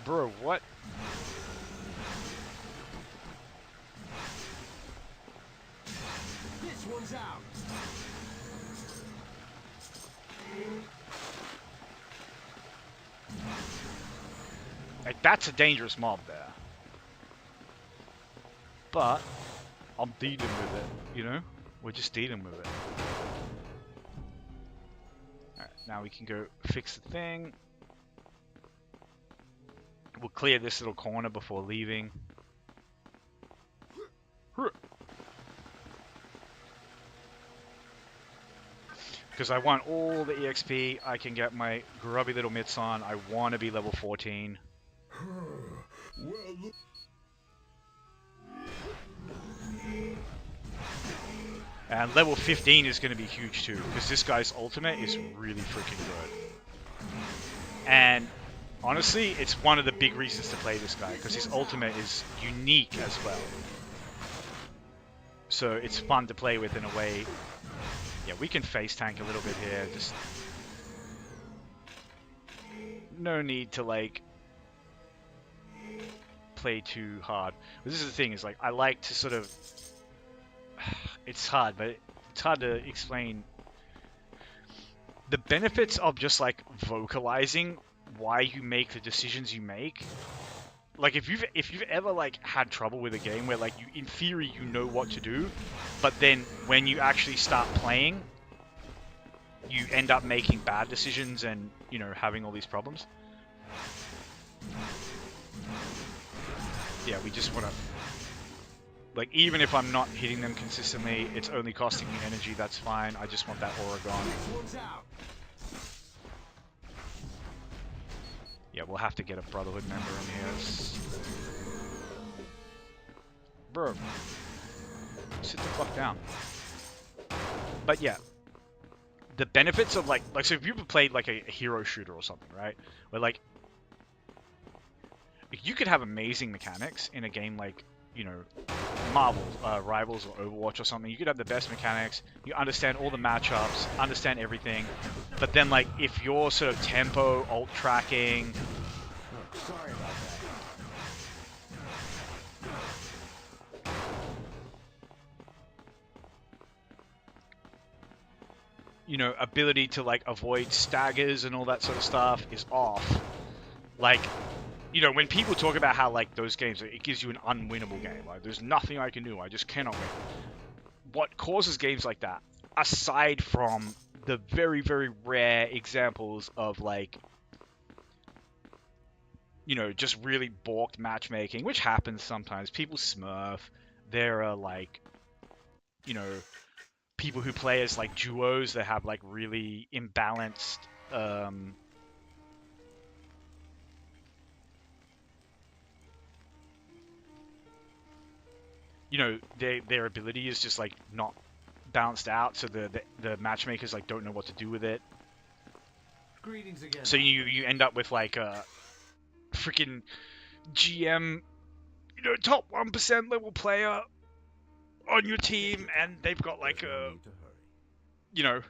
Bro, what? This one's out. Like, that's a dangerous mob there. But I'm dealing with it, you know? We're just dealing with it. Alright, now we can go fix the thing. We'll clear this little corner before leaving. Because I want all the EXP I can get my grubby little mitts on. I want to be level 14. And level 15 is going to be huge too, because this guy's ultimate is really freaking good. And honestly, it's one of the big reasons to play this guy, because his ultimate is unique as well. So it's fun to play with in a way. Yeah, we can face tank a little bit here. Just no need to like play too hard. But this is the thing, is like I like to sort of. It's hard, but it's hard to explain the benefits of just like vocalizing why you make the decisions you make. Like if you've ever like had trouble with a game where like you in theory you know what to do, but then when you actually start playing, you end up making bad decisions and, you know, having all these problems. Yeah, we just want to, like, even if I'm not hitting them consistently, it's only costing me energy, that's fine. I just want that aura gone. Yeah, we'll have to get a Brotherhood member in here. Bro. Sit the fuck down. But yeah. The benefits of, like so if you've ever played, like, a hero shooter or something, right? Where, like, you could have amazing mechanics in a game like, you know, Marvel, Rivals or Overwatch or something. You could have the best mechanics, you understand all the matchups, understand everything, but then, like, if you're sort of tempo, alt tracking... Oh, sorry about that. You know, ability to, like, avoid staggers and all that sort of stuff is off. Like, you know, when people talk about how, like, those games, it gives you an unwinnable game. Like, there's nothing I can do. I just cannot win. What causes games like that, aside from the very, very rare examples of, like, you know, just really balked matchmaking, which happens sometimes. People smurf. There are, like, you know, people who play as, like, duos that have, like, really imbalanced, you know, their ability is just, like, not balanced out, so the matchmakers, like, don't know what to do with it. Greetings again. So you end up with, like, a freaking GM, you know, top 1% level player on your team, and they've got, like, a, you know...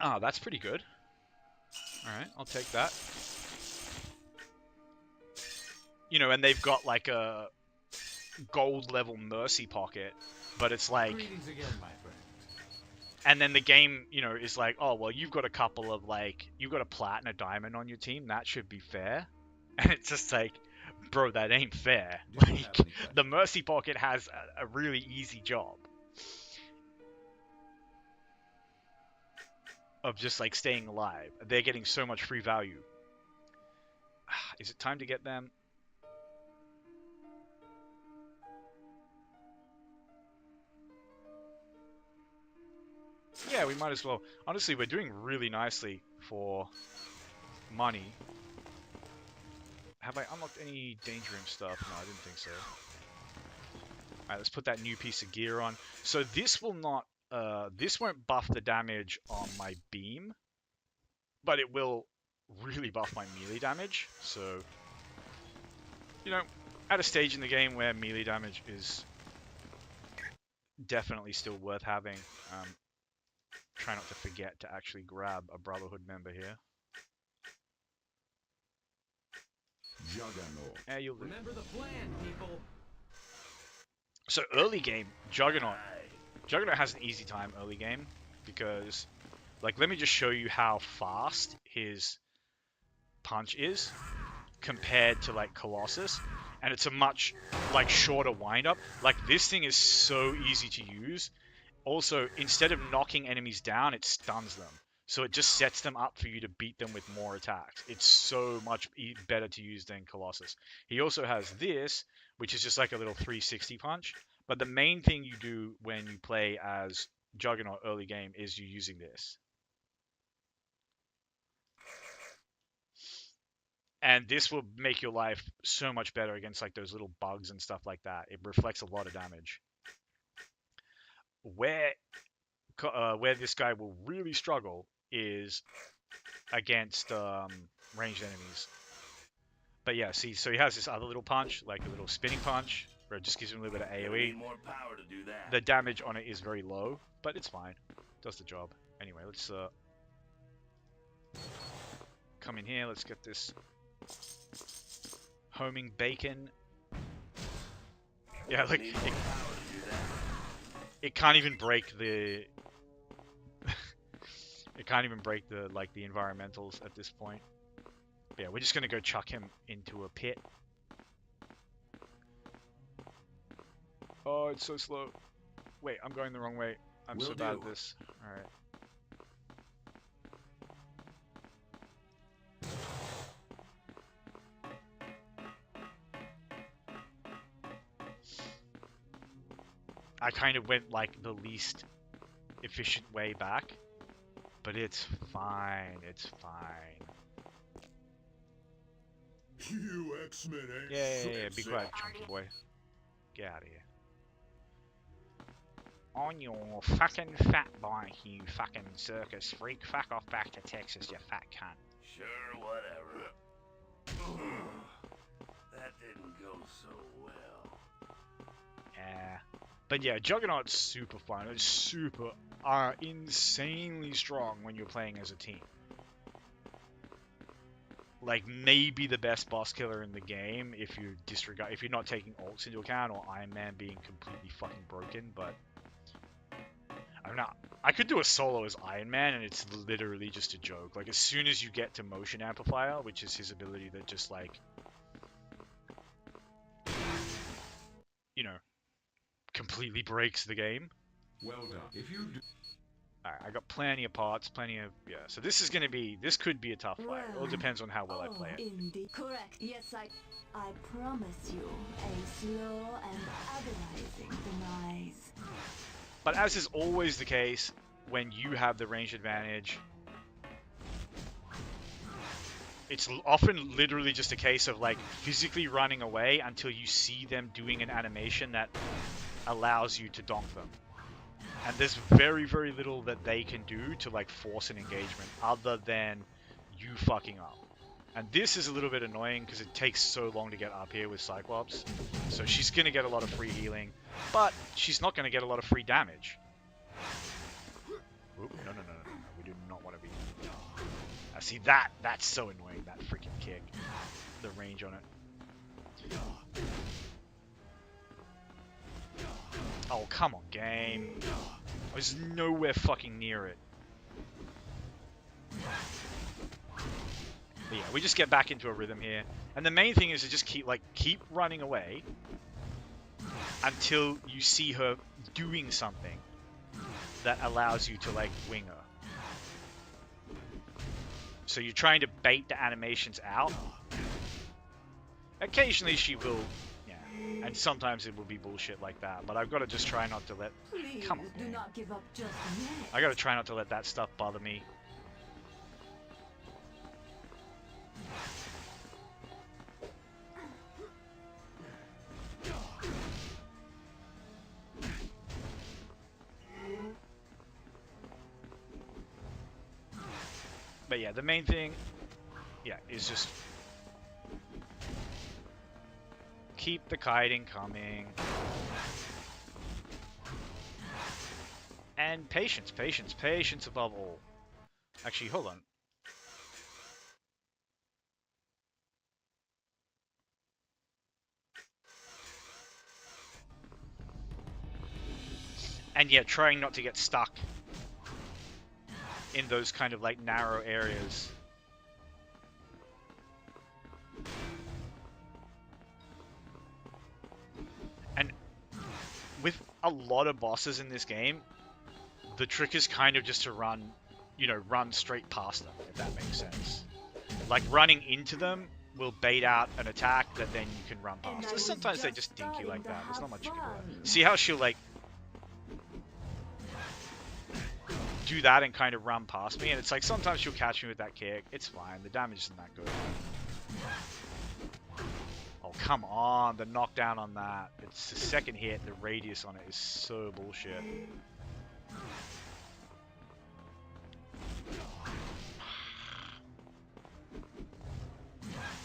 Oh, that's pretty good. Alright, I'll take that. You know, and they've got, like, a gold level mercy pocket, but it's like... Greetings again, my friend. And then the game, you know, is like, oh, well, you've got a couple of, like, you've got a plat and a diamond on your team. That should be fair. And it's just like, bro, that ain't fair. Do you have Like, any questions? the Mercy Pocket has a really easy job of just, like, staying alive. They're getting so much free value. Is it time to get them? Yeah, we might as well. Honestly, we're doing really nicely for money. Have I unlocked any danger room stuff? No, I didn't think so. Alright, let's put that new piece of gear on. So this will not, this won't buff the damage on my beam, but it will really buff my melee damage. So, you know, at a stage in the game where melee damage is definitely still worth having. Try not to forget to actually grab a Brotherhood member here. Juggernaut. Yeah, you'll... Remember the plan, people. So early game, Juggernaut has an easy time early game because, like, let me just show you how fast his punch is compared to, like, Colossus, and it's a much, like, shorter windup. Like, this thing is so easy to use. Also, instead of knocking enemies down, it stuns them. So it just sets them up for you to beat them with more attacks. It's so much better to use than Colossus. He also has this, which is just like a little 360 punch. But the main thing you do when you play as Juggernaut early game is you using this. And this will make your life so much better against like those little bugs and stuff like that. It reflects a lot of damage. Where this guy will really struggle is against ranged enemies. But yeah, see, so he has this other little punch, like a little spinning punch, where it just gives him a little bit of AoE. More power to do that. The damage on it is very low, but it's fine. Does the job. Anyway, let's come in here. Let's get this homing bacon. Yeah, like it can't even break the it can't even break the the environmentals at this point. But yeah, we're just gonna go chuck him into a pit. Oh, it's so slow. Wait, I'm going the wrong way. I'm so bad at this. Alright. I kind of went like the least efficient way back, but it's fine. It's fine. You X-Men ain't Yeah. Be quiet, chunky boy. Get out of here. On your fucking fat bike, you fucking circus freak. Fuck off back to Texas, you fat cunt. Sure, whatever. That didn't go so well. Yeah. But yeah, Juggernaut's super fun. It's super, insanely strong when you're playing as a team. Like, maybe the best boss killer in the game if you disregard, if you're not taking ults into account or Iron Man being completely fucking broken, but I'm not. I could do a solo as Iron Man and it's literally just a joke. Like, as soon as you get to Motion Amplifier, which is his ability that just, like, you know, completely breaks the game. Well done. If you do... Alright, I got plenty of parts, plenty of... Yeah, so this is gonna be... This could be a tough fight. It all depends on how well I play it. Indeed. Correct. Yes, I promise you a slow and agonizing demise. But as is always the case, when you have the range advantage, it's often literally just a case of, like, physically running away until you see them doing an animation that allows you to donk them. And there's very, very little that they can do to, like, force an engagement other than you fucking up. And this is a little bit annoying because it takes so long to get up here with Cyclops. So she's going to get a lot of free healing, but she's not going to get a lot of free damage. Oop, no. We do not want to be... see, that's so annoying, that freaking kick. The range on it. Oh, come on, game. I was nowhere fucking near it. But yeah, we just get back into a rhythm here. And the main thing is to just keep running away until you see her doing something that allows you to, like, wing her. So you're trying to bait the animations out. Occasionally she will, yeah, and sometimes it will be bullshit like that, but I've got to just try not to let, Please come on, do man. not give up just yet. I got to try not to let that stuff bother me. But yeah, the main thing, yeah, is just keep the kiting coming. And patience, patience, patience above all. Actually, hold on. And yeah, trying not to get stuck in those kind of like narrow areas. And with a lot of bosses in this game, the trick is kind of just to run, you know, run straight past them, if that makes sense. Like, running into them will bait out an attack that then you can run past. And sometimes they just dink you like that. There's not much you can do about it. See how she'll, like, do that and kind of run past me, and it's like sometimes she'll catch me with that kick. It's fine. The damage isn't that good. Oh, come on. The knockdown on that. It's the second hit. The radius on it is so bullshit.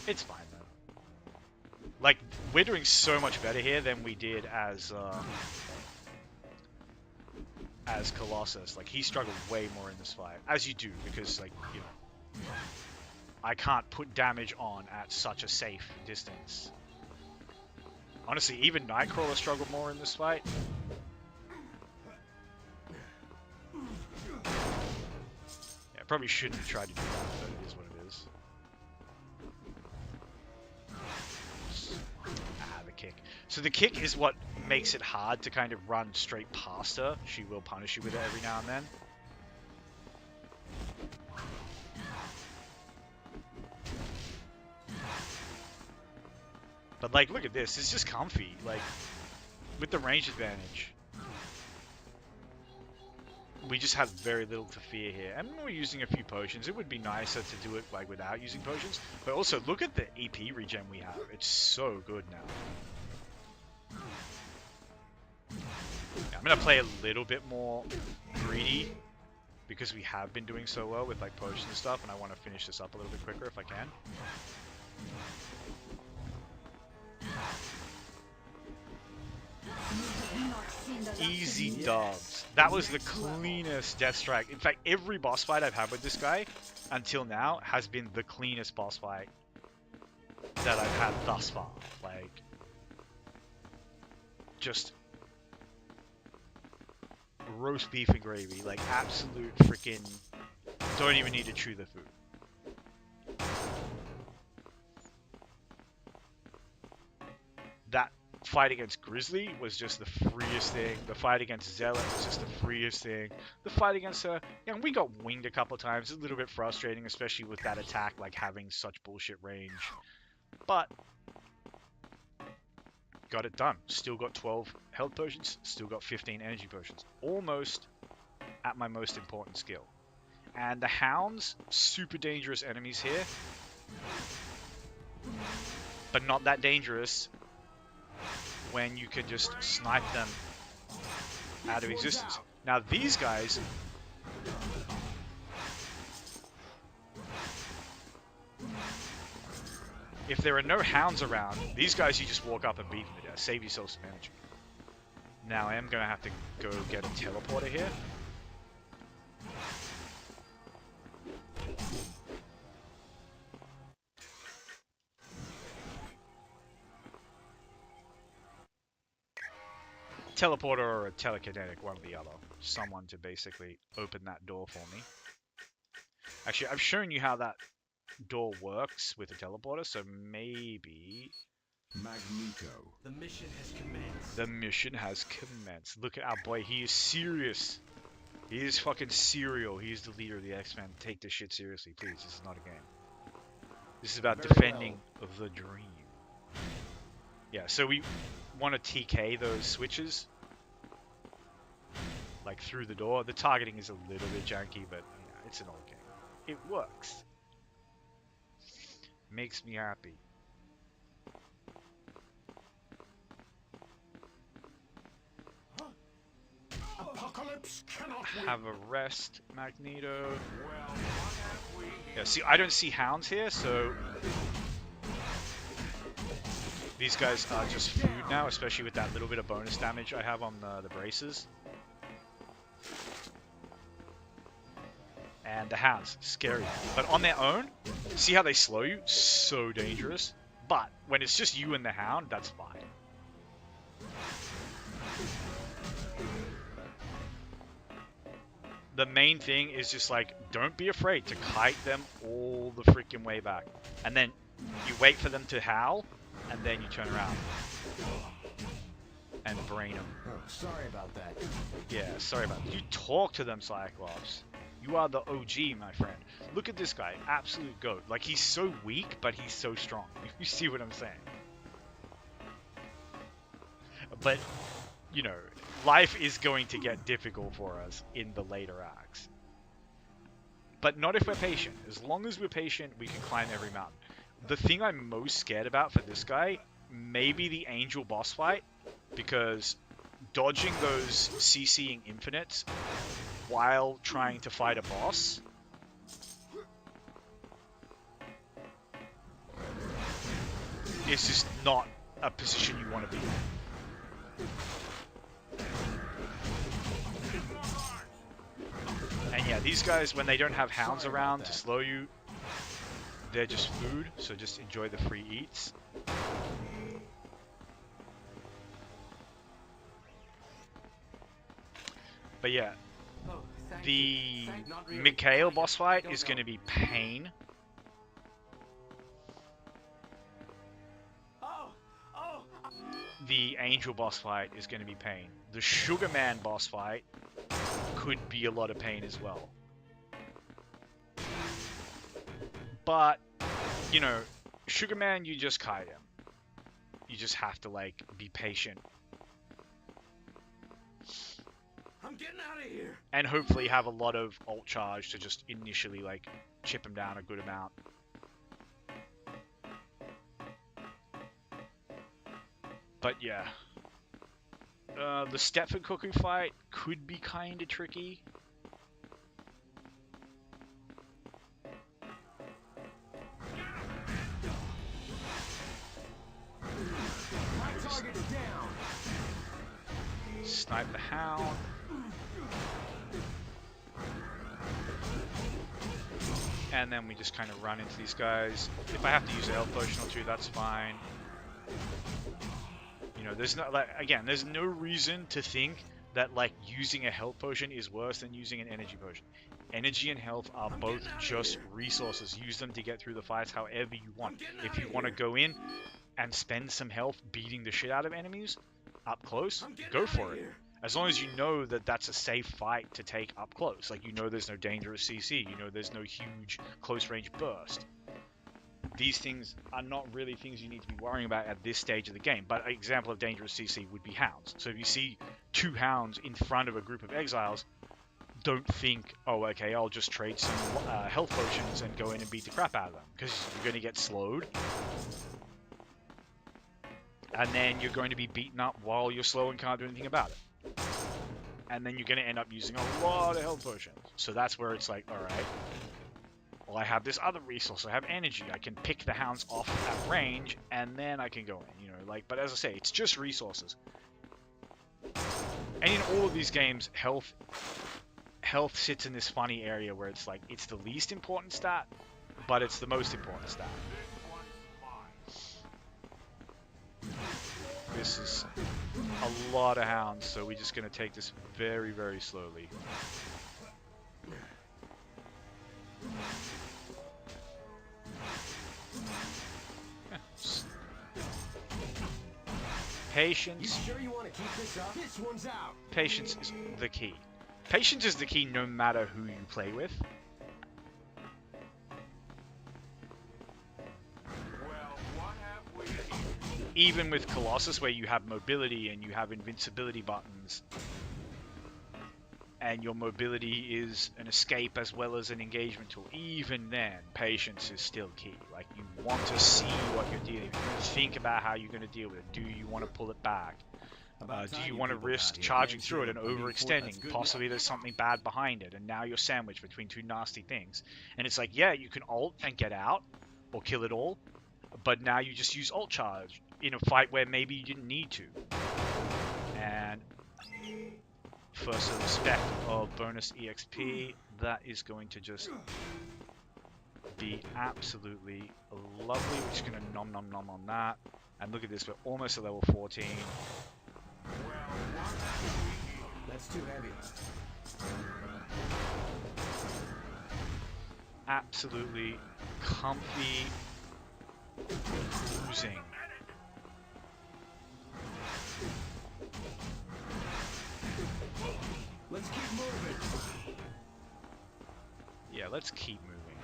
It's fine, though. Like, we're doing so much better here than we did as Colossus. Like, he struggled way more in this fight. As you do, because, like, you know, I can't put damage on at such a safe distance. Honestly, even Nightcrawler struggled more in this fight. Yeah, I probably shouldn't have tried to do that, but it is what it is. The kick. So the kick is what makes it hard to kind of run straight past her. She will punish you with it every now and then. But like, look at this. It's just comfy. Like, with the range advantage, we just have very little to fear here. And we're using a few potions. It would be nicer to do it like without using potions. But also, look at the EP regen we have. It's so good now. I'm gonna play a little bit more greedy because we have been doing so well with like potions and stuff, and I want to finish this up a little bit quicker if I can. Easy dubs. That was the cleanest Death Strike. In fact, every boss fight I've had with this guy until now has been the cleanest boss fight that I've had thus far. Like, just roast beef and gravy. Like, absolute freaking... Don't even need to chew the food. That fight against Grizzly was just the freest thing. The fight against Zealot was just the freest thing. The fight against her, you know, we got winged a couple times. It's a little bit frustrating, especially with that attack, like, having such bullshit range. But got it done. Still got 12 health potions. Still got 15 energy potions. Almost at my most important skill. And the Hounds, super dangerous enemies here. But not that dangerous when you can just snipe them out of existence. Now these guys, if there are no hounds around, these guys you just walk up and beat them to death. Save yourself some energy. Now I am going to have to go get a teleporter here. teleporter or a telekinetic, one or the other. Someone to basically open that door for me. Actually, I've shown you how that door works with a teleporter, so maybe... Magneto. The mission has commenced. The mission has commenced. Look at our boy, he is serious. He is fucking serial. He is the leader of the X-Men. Take this shit seriously, please. This is not a game. This is about Very defending the dream. Yeah, so we want to TK those switches. Like through the door. The targeting is a little bit janky, but yeah, it's an old game. It works. Makes me happy. Apocalypse cannot win. Have a rest, Magneto. Yeah, see, I don't see hounds here, so these guys are just food now, especially with that little bit of bonus damage I have on the braces. And the hounds, scary. But on their own, see how they slow you? So dangerous. But when it's just you and the hound, that's fine. The main thing is just like, don't be afraid to kite them all the freaking way back. And then you wait for them to howl, and then you turn around. And brain them. Oh, sorry about that. Yeah, sorry about that. You talk to them, Cyclops. You are the OG, my friend. Look at this guy, absolute goat. Like, he's so weak, but he's so strong. You see what I'm saying? But, you know, life is going to get difficult for us in the later acts. But not if we're patient. As long as we're patient, we can climb every mountain. The thing I'm most scared about for this guy, maybe the Angel boss fight, because dodging those CCing infinites while trying to fight a boss is just not a position you want to be in. And yeah, these guys, when they don't have hounds around to slow you, they're just food, so just enjoy the free eats. But yeah, Oh, thank the you. Not really. Mikhail boss fight Don't is know. going to be pain. Oh, The Angel boss fight is going to be pain. The Sugar Man boss fight could be a lot of pain as well. But, you know, Sugar Man, you just kite him. You just have to, like, be patient. I'm getting out of here. And hopefully have a lot of ult charge to just initially, like, chip him down a good amount. But yeah. The Stepford Cuckoo fight could be kinda tricky. Target's down. Snipe the Hound. And then we just kind of run into these guys. If I have to use a health potion or two, that's fine. You know, there's no, like, again, there's no reason to think that, like, using a health potion is worse than using an energy potion. Energy and health are both just resources. Use them to get through the fights however you want. If you want to go in and spend some health beating the shit out of enemies up close, go for it. As long as you know that that's a safe fight to take up close. Like, you know there's no dangerous CC. You know there's no huge close range burst. These things are not really things you need to be worrying about at this stage of the game. But an example of dangerous CC would be hounds. So if you see two hounds in front of a group of exiles, don't think, oh, okay, I'll just trade some health potions and go in and beat the crap out of them. Because you're going to get slowed. And then you're going to be beaten up while you're slow and can't do anything about it. And then you're going to end up using a lot of health potions. So that's where it's like, alright, well, I have this other resource. I have energy. I can pick the hounds off at range, and then I can go in, you know, like, but as I say, it's just resources. And in all of these games, health sits in this funny area where it's like, it's the least important stat, but it's the most important stat. this is a lot of hounds, so we're just going to take this very, very slowly. Patience. You sure you want to keep this up? This one's out. Patience is the key. Patience is the key no matter who you play with. Well, what have we here? Even with Colossus, where you have mobility and you have invincibility buttons, and your mobility is an escape as well as an engagement tool, even then, patience is still key. Like, you want to see what you're dealing with. You think about how you're going to deal with it. Do you want to pull it back? Do you want to risk charging through it and overextending? Possibly there's something bad behind it, and now you're sandwiched between two nasty things. And it's like, yeah, you can ult and get out, or kill it all, but now you just use ult charge in a fight where maybe you didn't need to. And first a spec of bonus EXP, that is going to just be absolutely lovely. We're just going to nom nom nom on that. And look at this, we're almost at level 14. That's too heavy. Absolutely comfy cruising. Let's keep moving. Yeah, let's keep moving.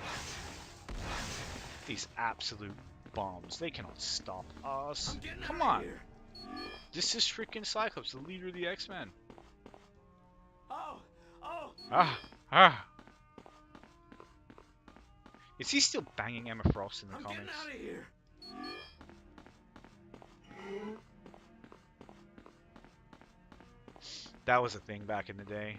These absolute bombs, they cannot stop us. Come on. This is freaking Cyclops, the leader of the X-Men. Ah. Is he still banging Emma Frost in the comics? Getting out of here. That was a thing back in the day.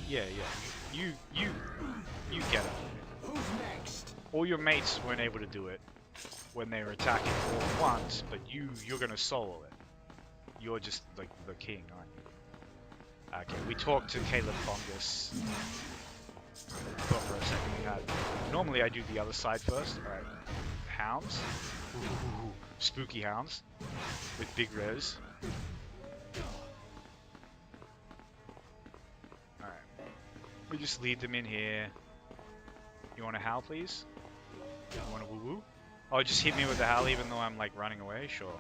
Yeah. You get it. Who's next? All your mates weren't able to do it when they were attacking all at once, but you're gonna solo it. You're just like the king, aren't you? Okay, we talked to Caleb Fungus. Thought for a second we had. Normally I do the other side first. Alright. Hounds. Ooh, spooky hounds. With big res. Alright. We just lead them in here. You want a howl, please? You want a woo-woo? Oh, just hit me with the howl even though I'm like running away? Sure.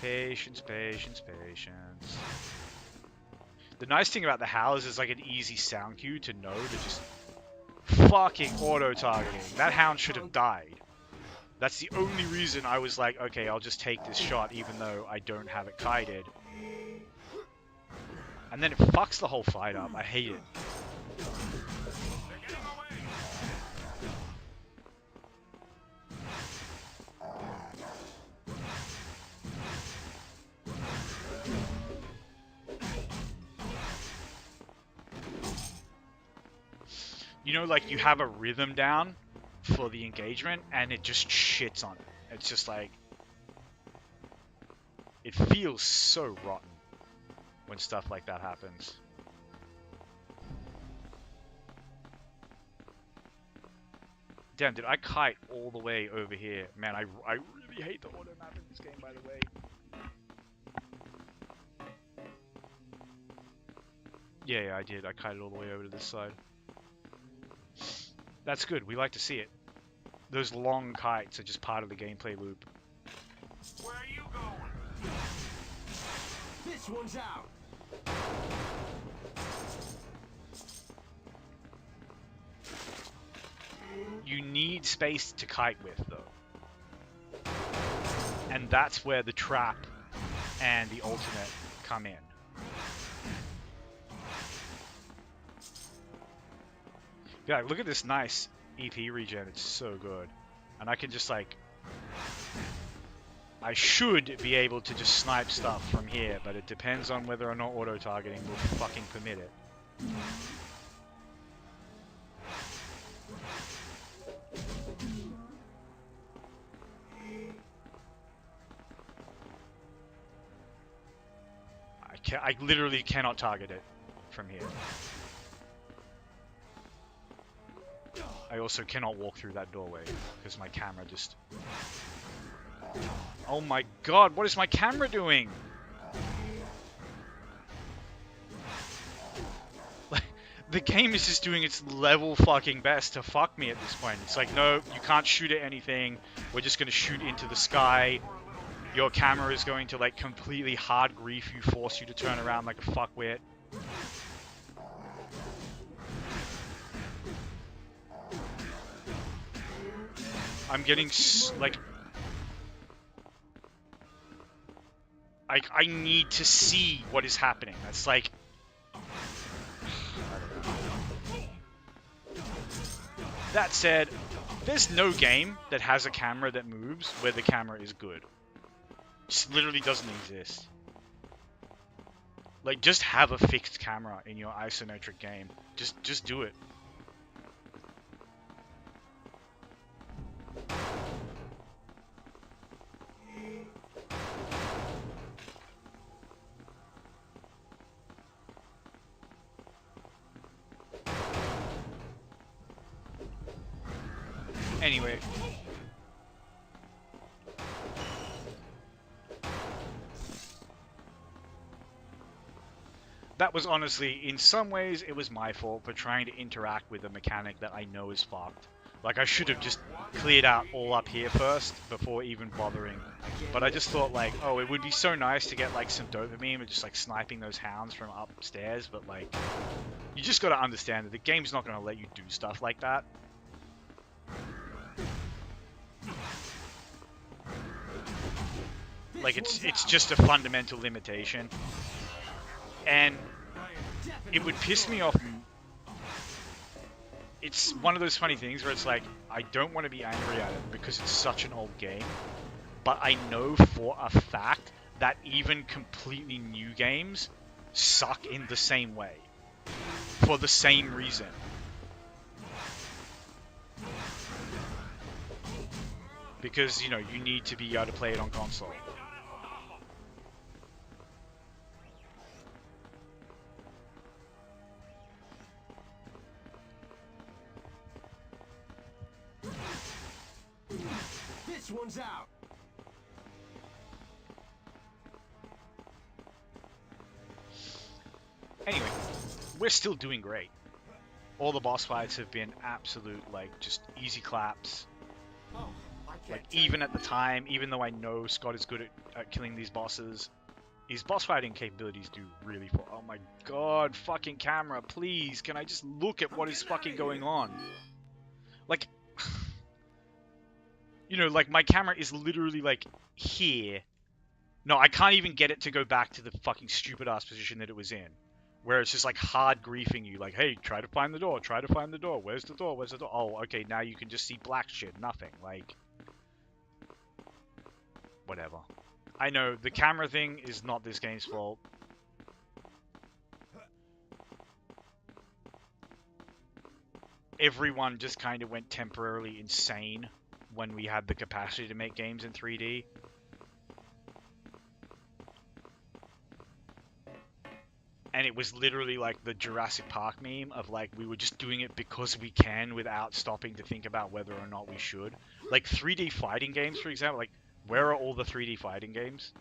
Patience. The nice thing about the howl is it's like an easy sound cue to know to just fucking auto-targeting. That hound should have died. That's the only reason I was like, okay, I'll just take this shot even though I don't have it kited. And then it fucks the whole fight up. I hate it. You know, like you have a rhythm down for the engagement and it just shits on it. It's just like, it feels so rotten when stuff like that happens. Damn, did I kite all the way over here? Man, I really hate the auto map in this game, by the way. Yeah, I did. I kited all the way over to this side. That's good. We like to see it. Those long kites are just part of the gameplay loop. Where are you going? This one's out. You need space to kite with, though. And that's where the trap and the ultimate come in. Yeah, look at this nice EP regen. It's so good. And I can just like... I should be able to just snipe stuff from here, but it depends on whether or not auto-targeting will fucking permit it. I literally cannot target it. from here. I also cannot walk through that doorway because my camera just... Oh my god, what is my camera doing? Like, the game is just doing its level fucking best to fuck me at this point. It's like, no, you can't shoot at anything. We're just gonna shoot into the sky. Your camera is going to like completely hard grief you, force you to turn around like a fuckwit. I'm getting like I need to see what is happening. That's like that said, there's no game that has a camera that moves where the camera is good. Just literally doesn't exist. Like, just have a fixed camera in your isometric game. Just do it. Anyway. That was honestly, in some ways, it was my fault for trying to interact with a mechanic that I know is fucked. Like, I should have just cleared out all up here first before even bothering. But I just thought, like, oh, it would be so nice to get, like, some dopamine with just, like, sniping those hounds from upstairs. But, like, you just gotta understand that the game's not gonna let you do stuff like that. Like, it's just a fundamental limitation. And it would piss me off. It's one of those funny things where it's like, I don't want to be angry at it because it's such an old game. But I know for a fact that even completely new games suck in the same way. For the same reason. Because, you know, you need to be able to play it on console. This one's out. Anyway, we're still doing great. All the boss fights have been absolute, like, just easy claps. Like, even at the time, even though I know Scott is good at killing these bosses, his boss fighting capabilities do really... Oh my god, fucking camera, please, can I just look at what is fucking going on? Like... You know, like, my camera is literally, like, here. No, I can't even get it to go back to the fucking stupid-ass position that it was in. Where it's just, like, hard griefing you. Like, hey, try to find the door, try to find the door. Where's the door, where's the door? Oh, okay, now you can just see black shit, nothing. Like... Whatever. I know, the camera thing is not this game's fault. Everyone just kind of went temporarily insane when we had the capacity to make games in 3D. And it was literally like the Jurassic Park meme of like, we were just doing it because we can without stopping to think about whether or not we should. Like 3D fighting games, for example, like, where are all the 3D fighting games?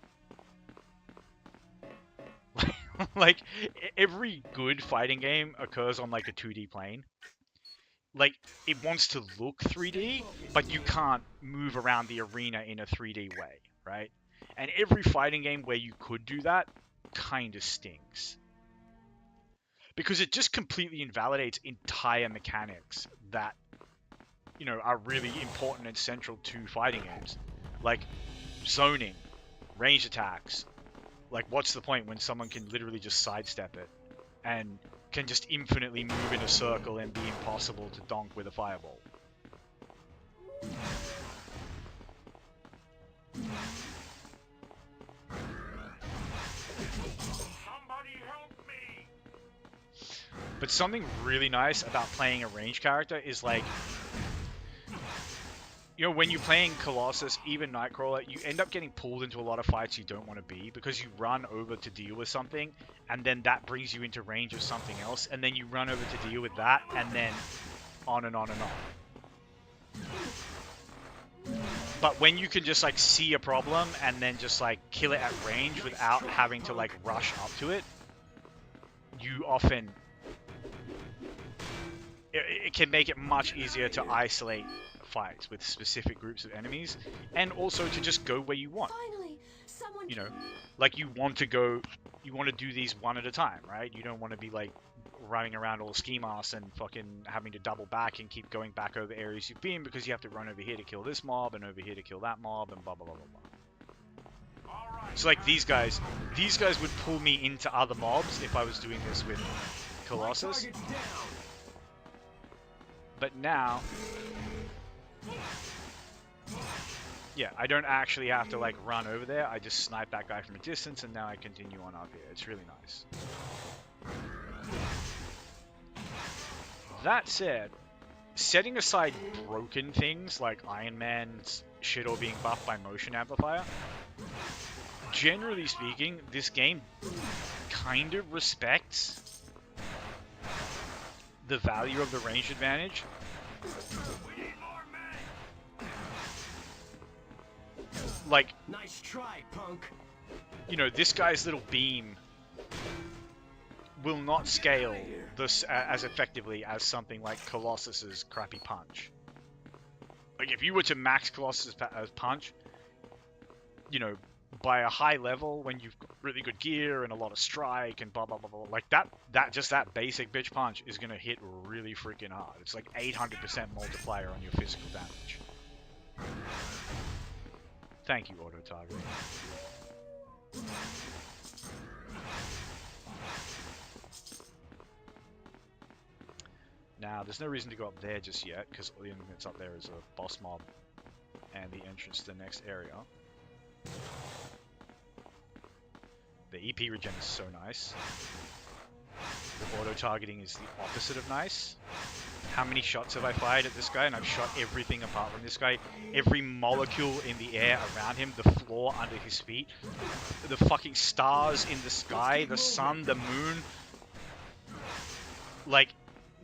Like, every good fighting game occurs on like a 2D plane. Like, it wants to look 3D, but you can't move around the arena in a 3D way, right? And every fighting game where you could do that kind of stinks. Because it just completely invalidates entire mechanics that, you know, are really important and central to fighting games. Like, zoning, ranged attacks. Like, what's the point when someone can literally just sidestep it? And can just infinitely move in a circle and be impossible to donk with a fireball. Somebody help me! But something really nice about playing a ranged character is like, you know, when you're playing Colossus, even Nightcrawler, you end up getting pulled into a lot of fights you don't want to be because you run over to deal with something, and then that brings you into range of something else, and then you run over to deal with that, and then on and on and on. But when you can just like see a problem and then just like kill it at range without having to like rush up to it, you often it can make it much easier to isolate fights with specific groups of enemies, and also to just go where you want. Finally, someone. You know, like you want to do these one at a time, right? You don't want to be like running around all ski masks and fucking having to double back and keep going back over areas you've been because you have to run over here to kill this mob and over here to kill that mob and blah blah blah blah blah. So like these guys would pull me into other mobs if I was doing this with Colossus. But now, yeah, I don't actually have to like run over there. I just snipe that guy from a distance, and now I continue on up here. It's really nice. That said, setting aside broken things like Iron Man's shit all being buffed by motion amplifier, generally speaking, this game kind of respects the value of the range advantage. Like, Nice try, punk. you know, this guy's little beam will not scale this as effectively as something like Colossus's crappy punch. Like, if you were to max Colossus's punch, you know, by a high level, when you've got really good gear and a lot of strike and blah blah blah blah, like that basic bitch punch is gonna hit really freaking hard. It's like 800% multiplier on your physical damage. Thank you, auto targeting. Now, there's no reason to go up there just yet, because all the only thing that's up there is a boss mob and the entrance to the next area. The EP regen is so nice. The auto-targeting is the opposite of nice. How many shots have I fired at this guy? And I've shot everything apart from this guy. Every molecule in the air around him, the floor under his feet, the fucking stars in the sky, the sun, the moon. Like,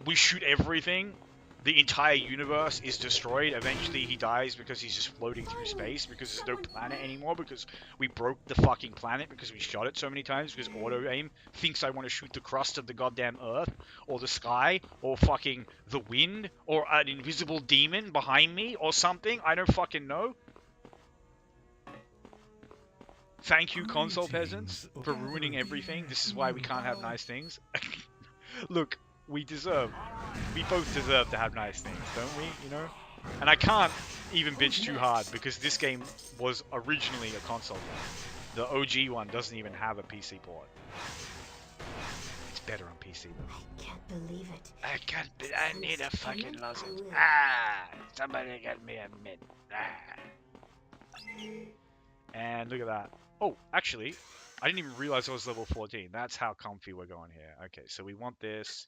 we shoot everything. The entire universe is destroyed. Eventually he dies because he's just floating through space because there's no planet anymore because we broke the fucking planet because we shot it so many times because auto-aim thinks I want to shoot the crust of the goddamn earth or the sky or fucking the wind or an invisible demon behind me or something. I don't fucking know. Thank you, console peasants, for ruining everything. This is why we can't have nice things. Look, we both deserve to have nice things, don't we? You know? And I can't even bitch too hard because this game was originally a console game. The OG one doesn't even have a PC port. It's better on PC though. I can't believe it. I need a fucking lozenge. Ah! Somebody get me a mint. Ah! And look at that. Oh, actually, I didn't even realize I was level 14. That's how comfy we're going here. Okay, so we want this.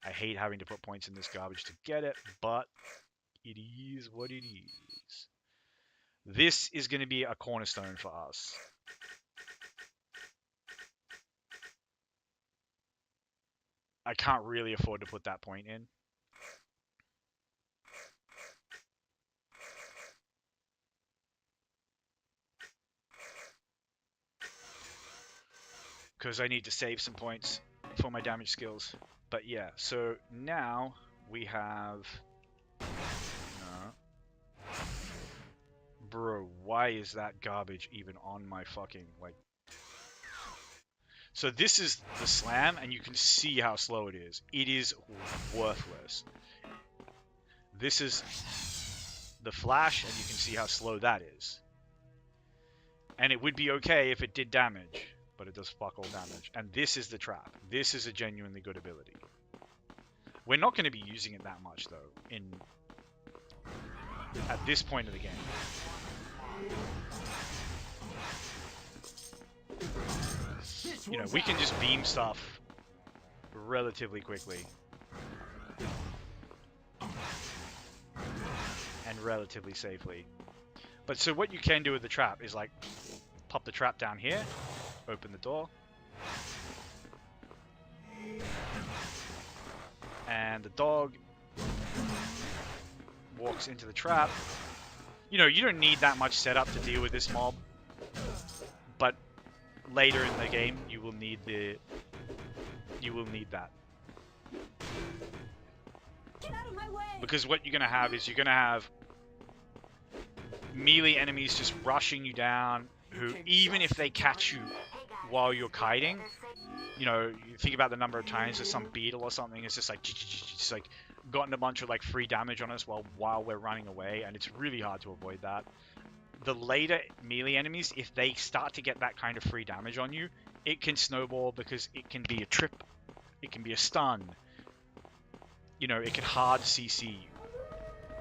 I hate having to put points in this garbage to get it, but it is what it is. This is going to be a cornerstone for us. I can't really afford to put that point in. Because I need to save some points for my damage skills. But yeah, so now we have... Bro, why is that garbage even on my fucking, like... So this is the slam, and you can see how slow it is. It is worthless. This is the flash, and you can see how slow that is. And it would be okay if it did damage, but it does fuck all damage. And this is the trap. This is a genuinely good ability. We're not going to be using it that much, though, at this point of the game. You know, we can just beam stuff relatively quickly. And and relatively safely. But so what you can do with the trap is like pop the trap down here, open the door, and the dog walks into the trap. You know, you don't need that much setup to deal with this mob, but later in the game you will need that. Get out of my way! Because what you're going to have is you're going to have melee enemies just rushing you down, who, even if they catch you while you're kiting, you know, you think about the number of times there's some beetle or something, it's just like gotten a bunch of like free damage on us while we're running away, and it's really hard to avoid that. The later melee enemies, if they start to get that kind of free damage on you, it can snowball, because it can be a trip, it can be a stun, you know, it can hard CC you.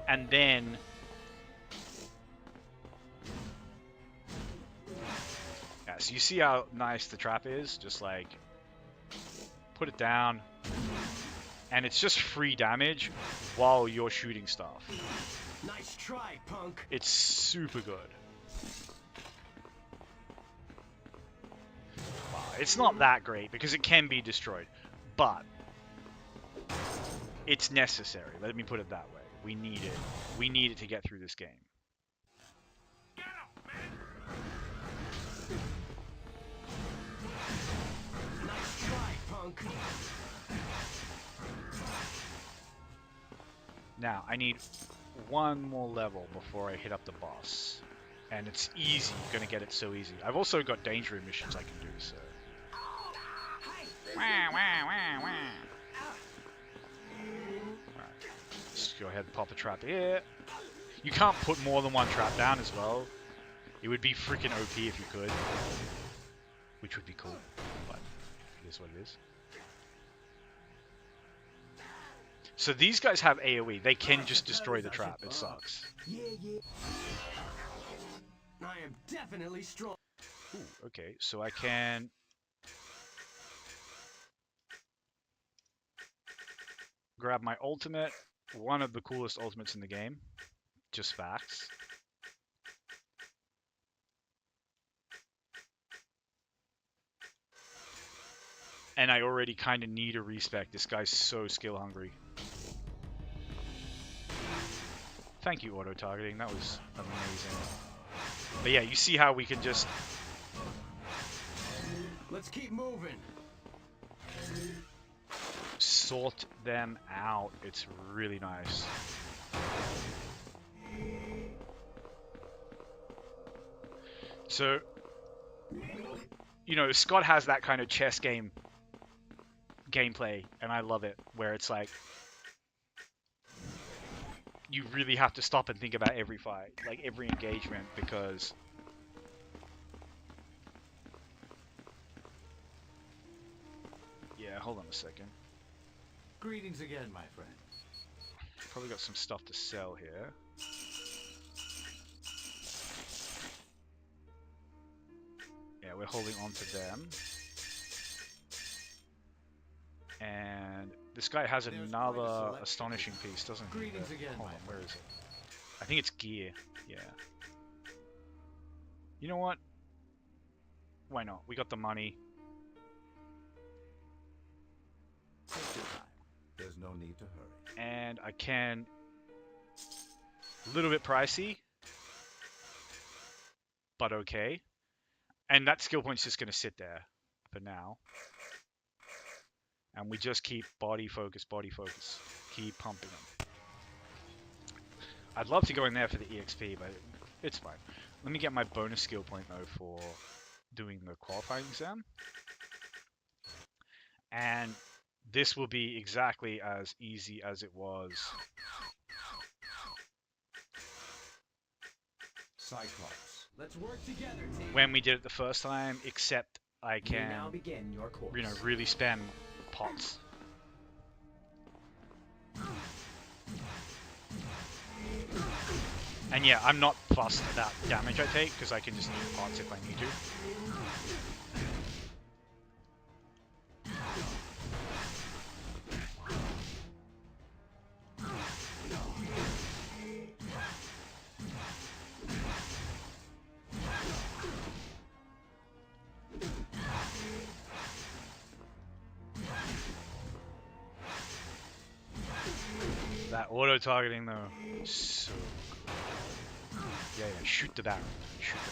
And then yeah, so you see how nice the trap is? Just like put it down, and it's just free damage while you're shooting stuff. Nice try, punk. It's super good. Wow, it's not that great because it can be destroyed, but it's necessary. Let me put it that way. We need it. We need it to get through this game. Get him, man! Nice try, punk. Now, I need one more level before I hit up the boss. And it's easy. You're going to get it so easy. I've also got danger missions I can do, so... Wah, wah, wah, wah. Right. Let's go ahead and pop a trap here. You can't put more than one trap down as well. It would be freaking OP if you could. Which would be cool. But it is what it is. So these guys have AoE. They can just destroy the trap. It sucks. Yeah. I am definitely strong. Ooh, okay, so I can... grab my ultimate. One of the coolest ultimates in the game. Just facts. And I already kind of need a respec. This guy's so skill hungry. Thank you, auto-targeting. That was amazing. But yeah, you see how we can just... Let's keep moving. sort them out. It's really nice. So, you know, Scott has that kind of chess gameplay, and I love it, where it's like, you really have to stop and think about every fight, like every engagement, because yeah, hold on a second. Greetings again, my friend. Probably got some stuff to sell here. Yeah, we're holding on to them. And this guy has another astonishing piece, doesn't he? Greetings again, Hold my on, where friend. is it? I think it's gear. Yeah. You know what? Why not? We got the money. Take your time. There's no need to hurry. And I can... a little bit pricey, but okay. And that skill point's just going to sit there for now. And we just keep body focus, keep pumping them. I'd love to go in there for the EXP, but it's fine. Let me get my bonus skill point though for doing the qualifying exam. And this will be exactly as easy as it was. Cyclops. Let's work together, team. When we did it the first time, except I You can, now begin your course. you know, really spam pots. And yeah, I'm not fussed about damage I take, because I can just eat pots if I need to. Auto targeting though, so good. Yeah, yeah. Shoot the barrel. Shoot the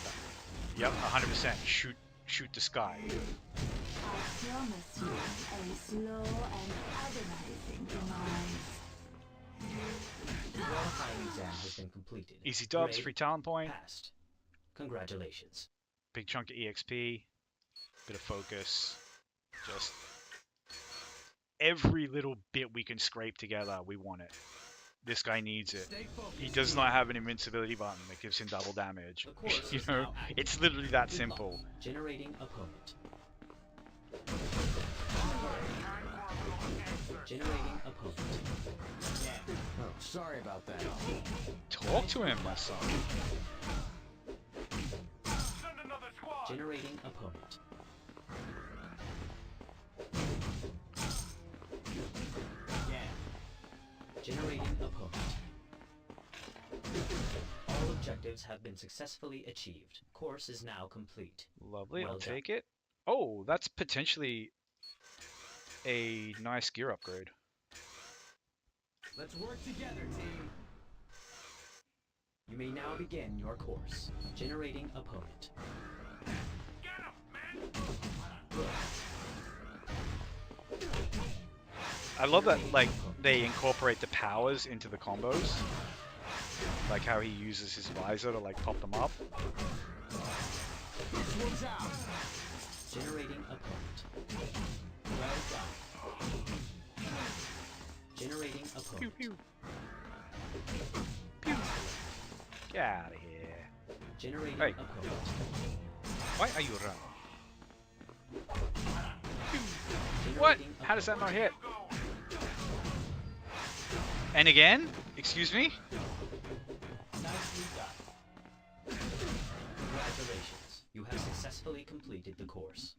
barrel. Yep, 100%. Shoot the sky. I promise you a slow and agonizing demise. The qualifying exam has been completed. Easy dubs, Grade free talent point, passed. Congratulations. big chunk of EXP, bit of focus. Just every little bit we can scrape together, we want it. This guy needs it. Stay focused. He does not have an invincibility button that gives him double damage. The course You is know, now active. it's literally that Good simple. luck. Generating opponent. Generating opponent. Oh, sorry about that. Talk to him, my son. Send another squad. Generating opponent. Generating opponent. All objectives have been successfully achieved. Course is now complete. Lovely, Well I'll done. take it. Oh, that's potentially a nice gear upgrade. Let's work together, team. You may now begin your course. Generating opponent. Get him, man. I love that, like, they incorporate the powers into the combos. Like how he uses his visor to, like, pop them up. This one's out. Generating opponent. Well done. Generating Pew opponent. pew. Pew. Get out of here. Generating Hey. opponent. Why are you running? Generating What? How does that not hit? And again? Excuse me? Nicely done. Congratulations. You have successfully completed the course.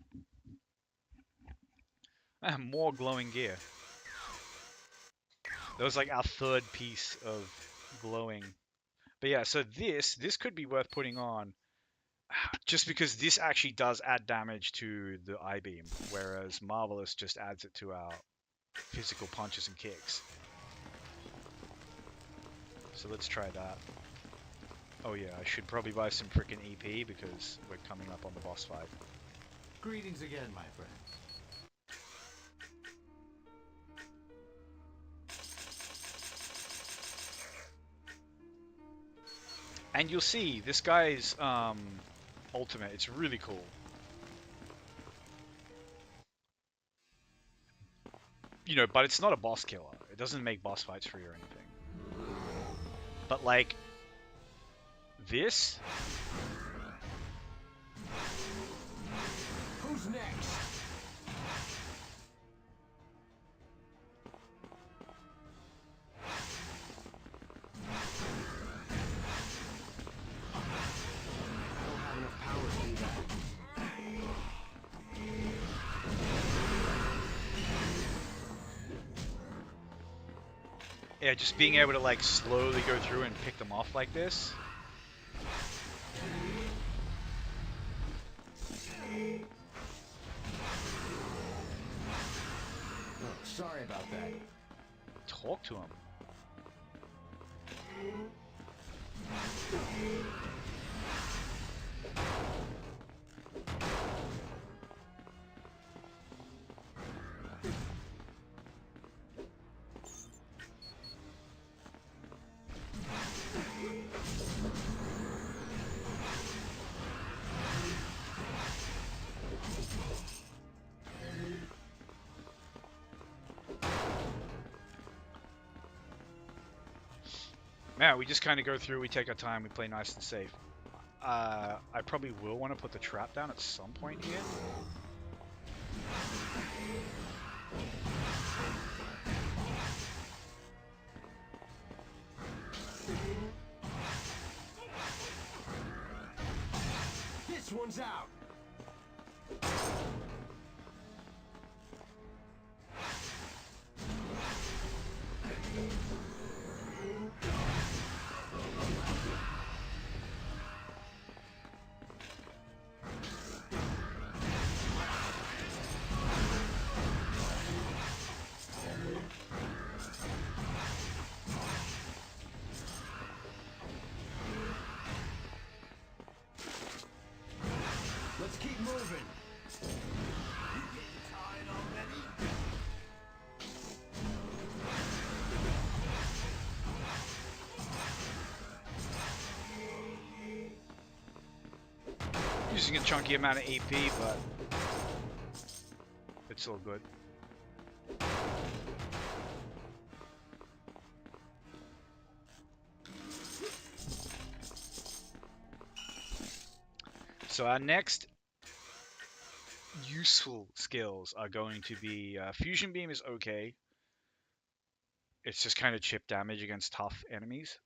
More glowing gear. That was like our third piece of glowing. But yeah, so this could be worth putting on just because this actually does add damage to the I-beam, whereas Marvelous just adds it to our physical punches and kicks. So let's try that. Oh yeah, I should probably buy some freaking EP because we're coming up on the boss fight. Greetings again, my friend. And you'll see this guy's ultimate. It's really cool. You know, but it's not a boss killer. It doesn't make boss fights free or anything. But like this, Who's next? I don't have enough power to do that. yeah, just being able to like slowly go through and pick them off like this. Oh, sorry about that. Talk to him. Yeah, we just kind of go through, we take our time, we play nice and safe. I probably will want to put the trap down at some point here. This one's out. losing a chunky amount of AP, but it's all good. So our next useful skills are going to be Fusion Beam is okay. It's just kind of chip damage against tough enemies.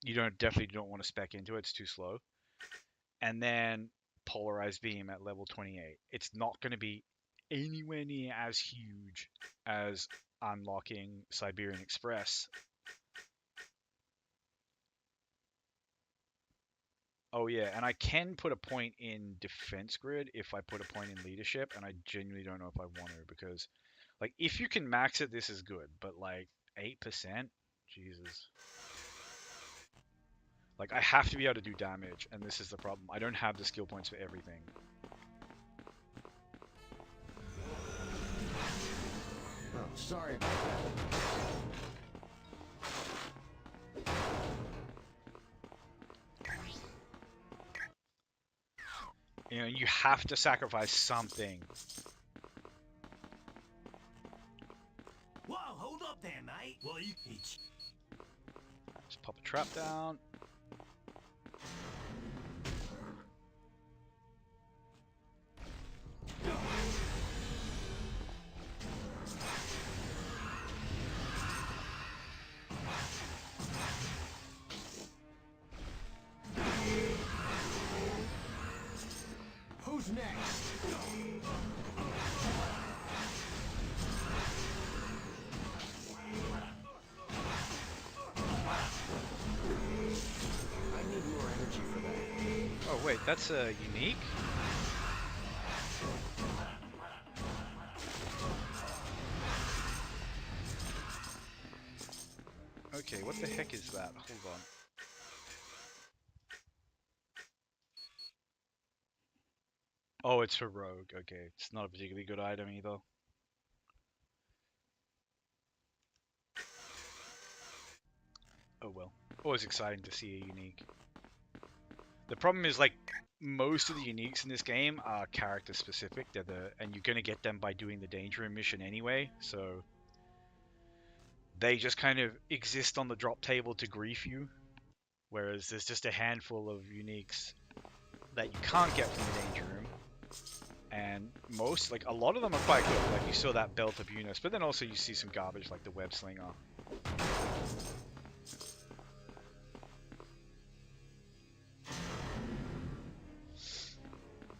You definitely don't want to spec into it, it's too slow. And then Polarized Beam at level 28. It's not going to be anywhere near as huge as unlocking Siberian Express. Oh yeah, and I can put a point in Defense Grid if I put a point in Leadership, and I genuinely don't know if I want to, because like if you can max it, this is good, but like 8%, Jesus. Like I have to be able to do damage, and this is the problem. I don't have the skill points for everything. Oh, sorry about that. You know, you have to sacrifice something. Whoa, hold up there, mate. Well, you each. Just pop a trap down. Who's next? I need more energy for that. Oh wait, that's a unique? Okay, what the heck is that? Hold on. Oh, it's for Rogue. Okay, it's not a particularly good item either. Oh well. Always exciting to see a unique. The problem is, like, most of the uniques in this game are character specific. And you're gonna get them by doing the danger room mission anyway, so they just kind of exist on the drop table to grief you. Whereas there's just a handful of uniques that you can't get from the danger room. And like a lot of them are quite good. Like you saw that Belt of Eunice, but then also you see some garbage like the Web Slinger.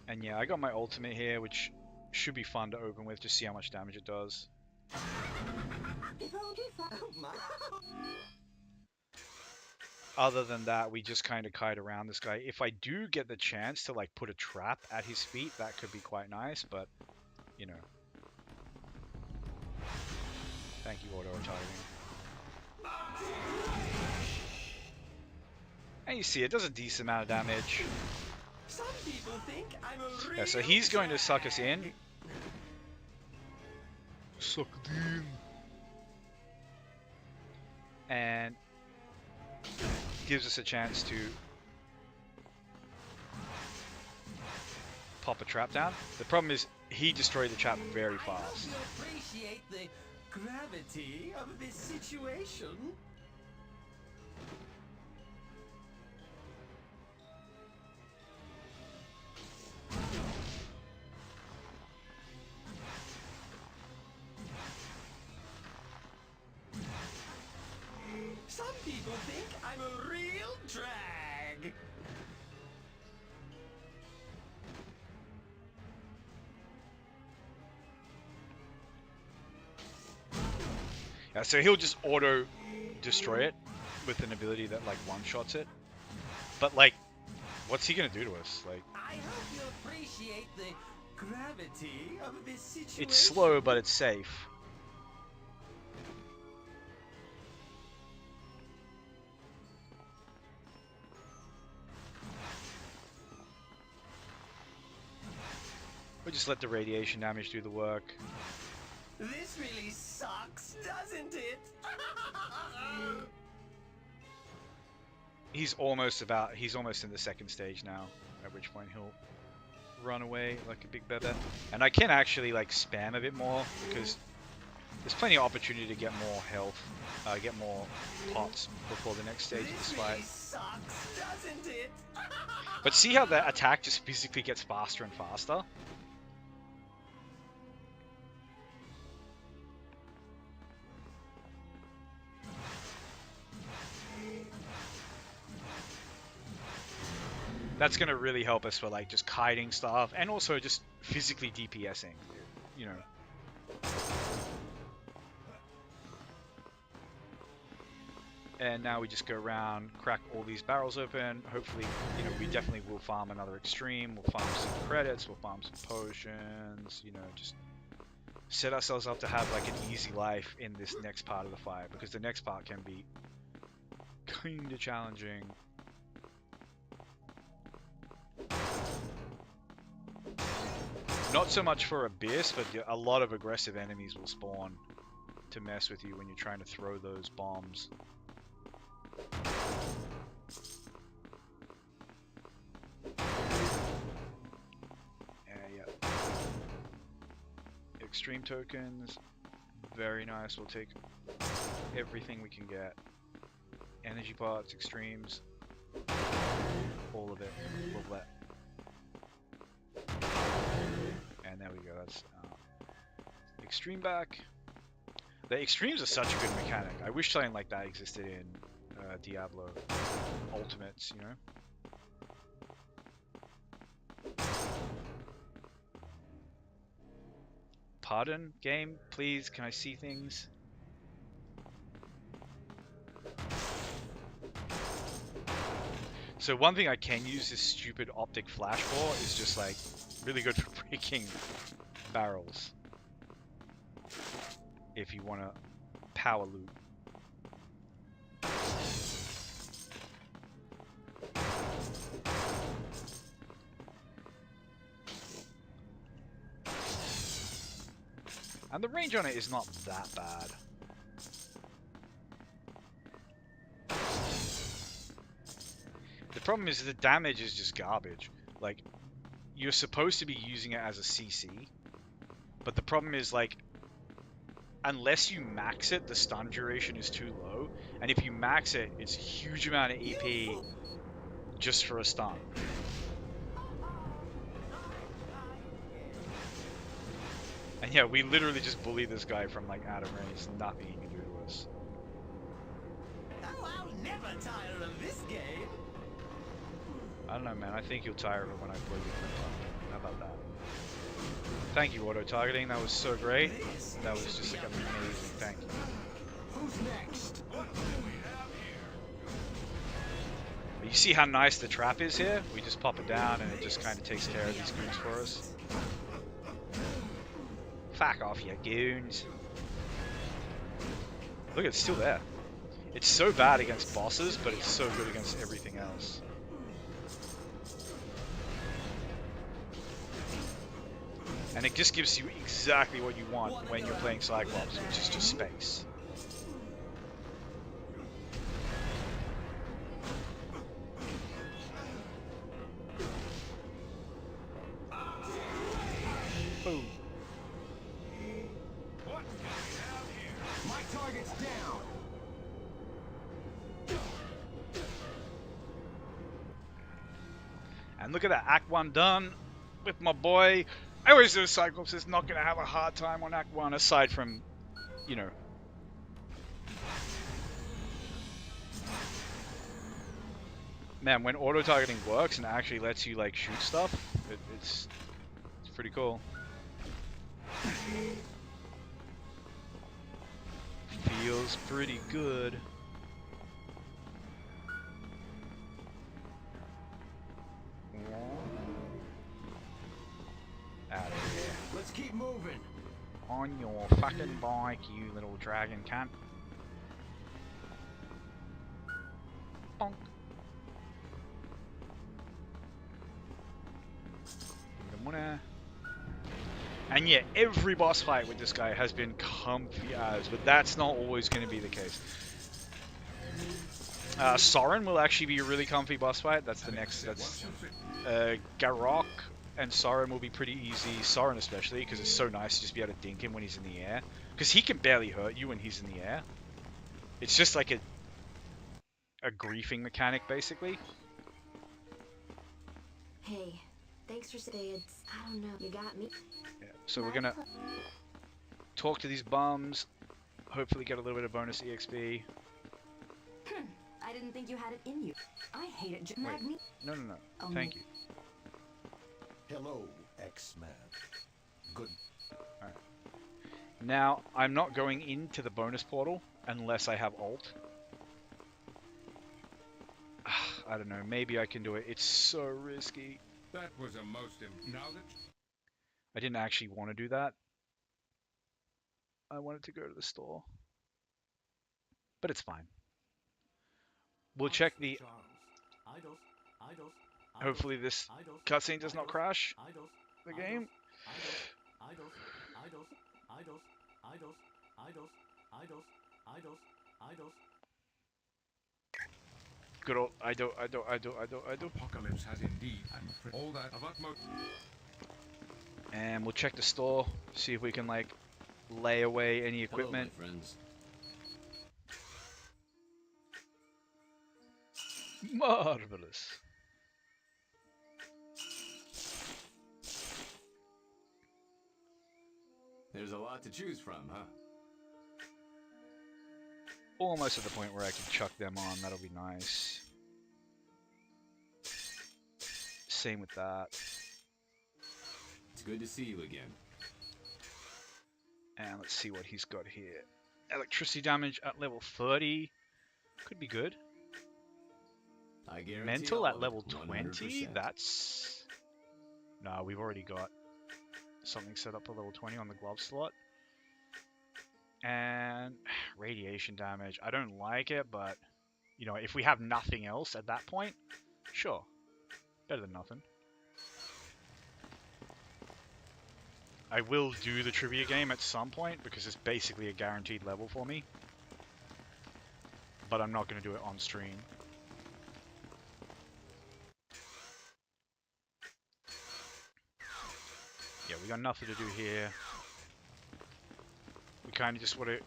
And yeah, I got my ultimate here, which should be fun to open with, just see how much damage it does. Other than that, we just kind of kite around this guy. If I do get the chance to like put a trap at his feet, that could be quite nice, but you know. Thank you, auto-targeting. And you see, it does a decent amount of damage. Some people think I'm a real Yeah, so he's going to suck us in. Suck it in. And gives us a chance to pop a trap down. The problem is he destroyed the trap very fast. I hope you appreciate the gravity of this situation. Some people think I'm a real drag. Yeah, so he'll just auto destroy it with an ability that like one-shots it. But like, what's he gonna do to us? Like, I hope you appreciate the gravity of this situation. it's slow, but it's safe. We'll just let the radiation damage do the work. This really sucks, doesn't it? He's almost in the second stage now. at which point he'll run away like a big bebe. And I can actually like spam a bit more because there's plenty of opportunity to get more health, get more pots before the next stage of this fight. Sucks, doesn't it? But see how the attack just physically gets faster and faster? That's going to really help us for like just kiting stuff and also just physically DPSing, you know. And now we just go around, crack all these barrels open. Hopefully, you know, we definitely will farm another extreme. We'll farm some credits, we'll farm some potions, you know, just set ourselves up to have like an easy life in this next part of the fight, because the next part can be kind of challenging. Not so much for Abyss, but a lot of aggressive enemies will spawn to mess with you when you're trying to throw those bombs. Yeah. Extreme tokens, very nice. We'll take everything we can get. Energy pots, extremes, all of it. Love that. And there we go, that's extreme back. The extremes are such a good mechanic. I wish something like that existed in Diablo Ultimates, you know? Pardon, game? Please, can I see things? So one thing I can use this stupid optic flash for is just like really good for breaking barrels if you want to power loot. And the range on it is not that bad. The problem is the damage is just garbage. Like, you're supposed to be using it as a CC, but the problem is, like, unless you max it, the stun duration is too low, and if you max it, it's a huge amount of EP just for a stun. And yeah, we literally just bully this guy from like out of range. There's nothing he can do to us. Oh, I'll never tire of this game. I don't know, man. I think you'll tire of it when I blow your clip up. How about that? Thank you, auto-targeting. That was so great. That was just like amazing. Thank you. Who's next? What do we have here? But you see how nice the trap is here? We just pop it down and it just kind of takes care of these goons for us. Fuck off, you goons. Look, it's still there. It's so bad against bosses, but it's so good against everything else. And it just gives you exactly what you want when you're playing Cyclops, which is just space. Boom. What do we have here? My target's down. And look at that, Act 1 done with my boy. I always know Cyclops is not going to have a hard time on Act 1, aside from, you know. Man, when auto-targeting works and actually lets you, like, shoot stuff, it's pretty cool. Feels pretty good. Out of here. Let's keep moving. On your fucking bike, you little dragon cunt. Bonk. And yeah, every boss fight with this guy has been comfy as, but that's not always going to be the case. Soren will actually be a really comfy boss fight. That's the next. That's Garok and Soren will be pretty easy. Soren especially because it's so nice to just be able to dink him when he's in the air. Because he can barely hurt you when he's in the air. It's just like a griefing mechanic basically. Hey, thanks for saying. I don't know. You got me. Yeah. So we're gonna talk to these bums. Hopefully get a little bit of bonus EXP. I didn't think you had it in you. I hate it. Wait. No. Thank you. Hello, X-Man. Good. Alright. Now, I'm not going into the bonus portal unless I have ult. I don't know. Maybe I can do it. It's so risky. That was a most now that I didn't actually want to do that. I wanted to go to the store. But it's fine. We'll check the... Hopefully this cutscene does not crash the game. Good old I do. apocalypse has indeed, I'm afraid, all that of utmost. And we'll check the store, see if we can like lay away any equipment. Hello, my friends. Marvelous. There's a lot to choose from, huh? Almost at the point where I can chuck them on. That'll be nice. Same with that. It's good to see you again. And let's see what he's got here. Electricity damage at level 30. Could be good. I guarantee Mental all at of level it, 20? 100%. That's... No, we've already got something set up for level 20 on the glove slot. And radiation damage. I don't like it, but, you know, if we have nothing else at that point, sure. Better than nothing. I will do the trivia game at some point, because it's basically a guaranteed level for me. But I'm not going to do it on stream. Yeah, we got nothing to do here. We kind of just want to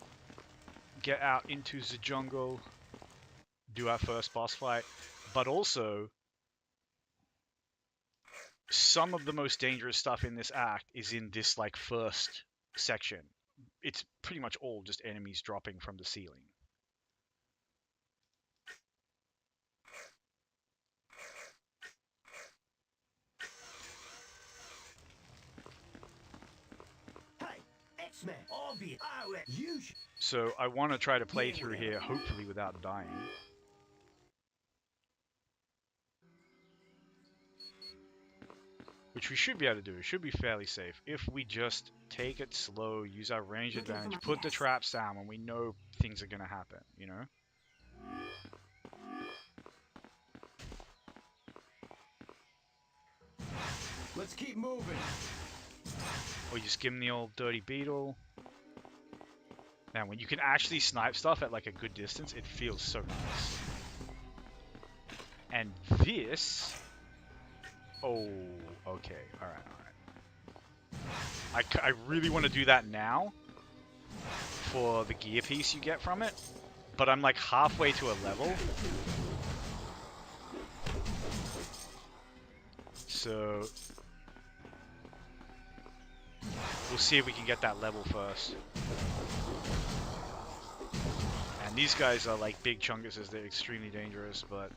get out into the jungle, do our first boss fight, but also some of the most dangerous stuff in this act is in this like first section. It's pretty much all just enemies dropping from the ceiling. X-Men, obvious. You should. So I want to try to play through here, hopefully without dying. Which we should be able to do. It should be fairly safe. If we just take it slow, use our range advantage, put the traps down when we know things are going to happen, you know? Let's keep moving. Or you just give them the old dirty beetle. Man, when you can actually snipe stuff at like a good distance, it feels so nice. And this... Oh, okay. Alright, alright. I really want to do that now for the gear piece you get from it, but I'm like halfway to a level. So we'll see if we can get that level first. And these guys are like big chunguses, they're extremely dangerous, but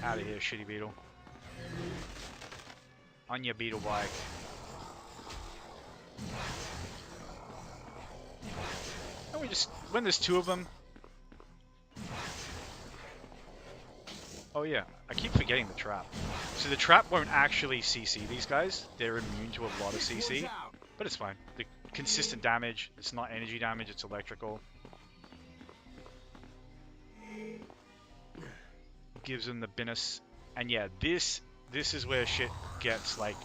out of here, shitty beetle. On your beetle bike. And we just, when there's two of them. Oh yeah, I keep forgetting the trap. So the trap won't actually CC these guys. They're immune to a lot of CC. But it's fine. The consistent damage, it's not energy damage, it's electrical. Gives them the business. And yeah, this is where shit gets like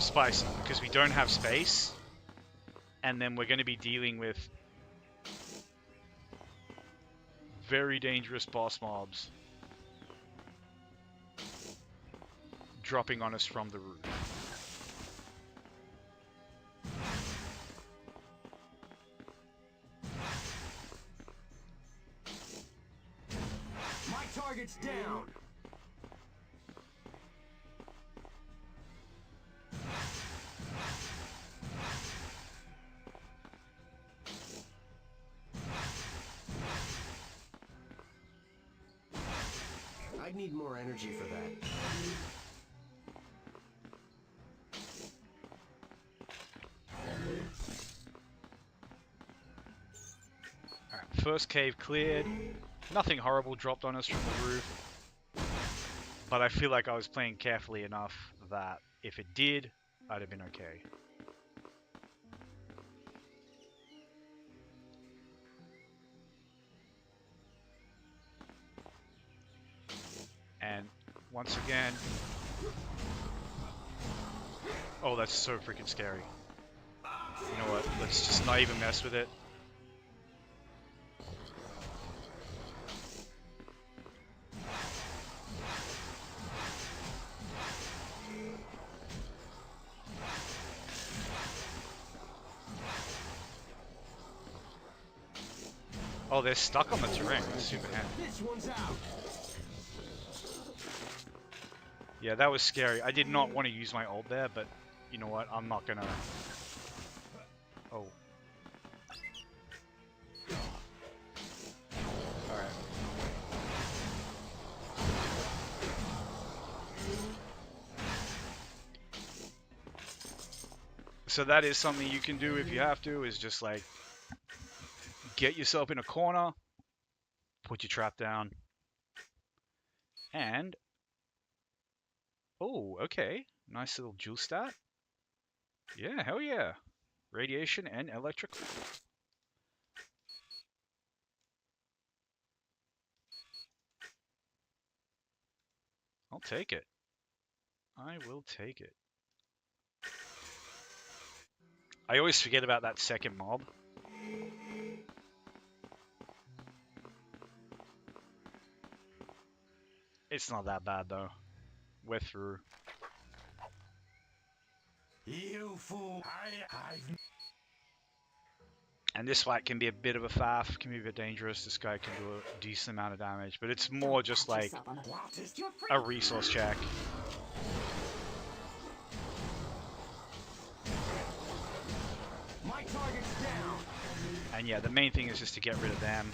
spicy because we don't have space, and then we're going to be dealing with very dangerous boss mobs dropping on us from the roof. My target's down. I'd need more energy for that. Alright, first cave cleared. Nothing horrible dropped on us from the roof. But I feel like I was playing carefully enough that if it did, I'd have been okay. And once again... Oh, that's so freaking scary. You know what? Let's just not even mess with it. Oh, they're stuck on the terrain. That's super handy. This one's out. Yeah, that was scary. I did not want to use my ult there, but you know what? I'm not gonna... Oh. Alright. So that is something you can do if you have to, is just like... Get yourself in a corner, put your trap down, and... Oh, okay. Nice little jewel stat. Yeah, hell yeah. Radiation and electrical. I'll take it. I will take it. I always forget about that second mob. It's not that bad though. We're through. You fool! And this fight can be a bit of a faff, can be a bit dangerous. This guy can do a decent amount of damage, but it's more just like a resource check. My target's down. And yeah, the main thing is just to get rid of them.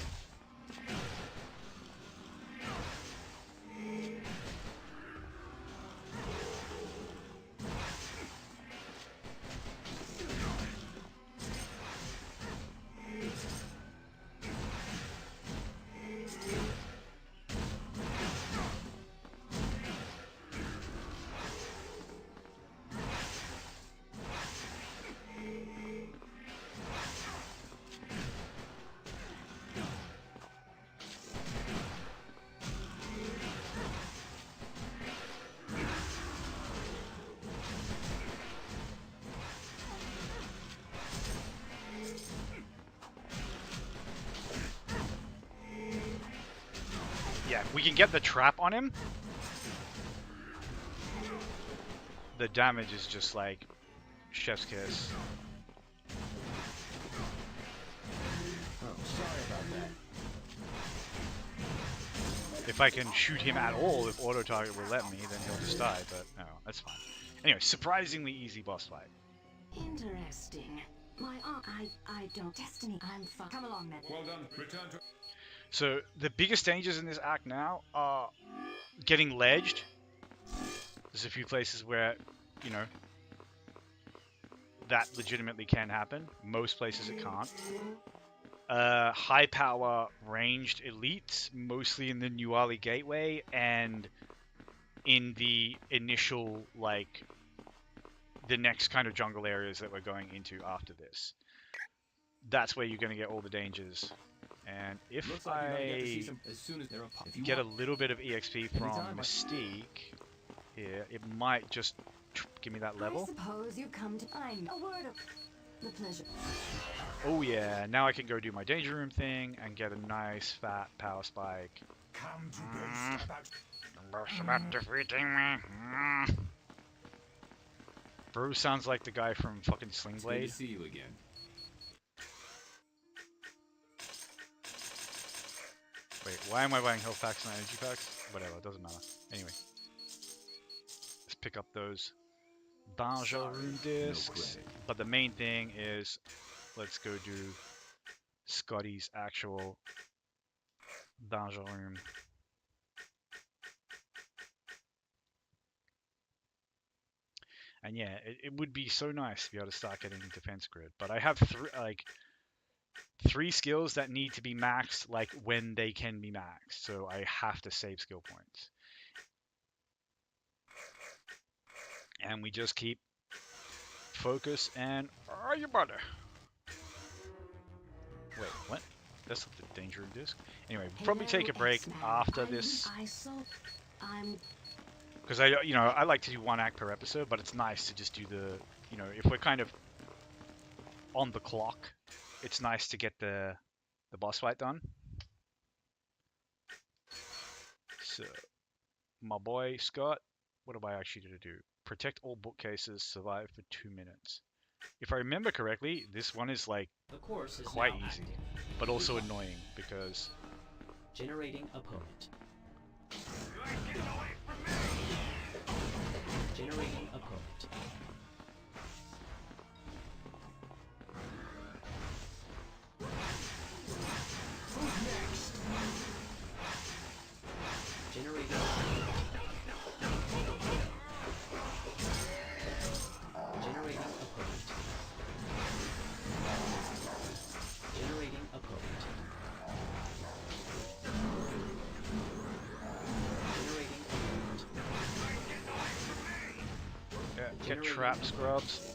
Yeah, if we can get the trap on him, the damage is just like chef's kiss. Oh, sorry about that. If I can shoot him at all, if auto target will let me, then he'll just die, but no, that's fine. Anyway, surprisingly easy boss fight. Interesting. I don't. Destiny, I'm fine. Come along, then. Well done. Return to... So the biggest dangers in this act now are getting ledged. There's a few places where, you know, that legitimately can happen. Most places it can't. High power ranged elites, mostly in the New Ali Gateway and in the initial, like, the next kind of jungle areas that we're going into after this. That's where you're going to get all the dangers. And if Looks like you're gonna get to see I some as soon as they're up. If you get a want. little bit of EXP from Anytime, Mystique here, it might just give me that I level. suppose you've come to. I'm a word of the pleasure. Oh yeah, now I can go do my danger room thing and get a nice fat power spike. Come to boast about Boast about defeating me. Bro sounds like the guy from fucking Sling It's good Blade. to see you again. Wait, why am I buying health packs and energy packs? Whatever, it doesn't matter. Anyway, let's pick up those danger room discs. credit. But the main thing is, let's go do Scotty's actual danger room. And yeah, it would be so nice to be able to start getting defense grid. But I have three skills that need to be maxed like when they can be maxed. So I have to save skill points. And we just keep focus and are you butter? Wait, what? That's not the danger room disc. Anyway, we'll probably take a break after this. Because I like to do one act per episode, but it's nice to just do the, if we're kind of on the clock, it's nice to get the boss fight done. So, my boy Scott, what am I actually going to do? Protect all bookcases, survive for 2 minutes. If I remember correctly, this one is like The course is quite now easy, active. but also annoying because Generating opponent. Generating opponent. Generating opponent. Generating opponent. Generating opponent. Generating opponent. yeah, get Generating trapped, scrubs.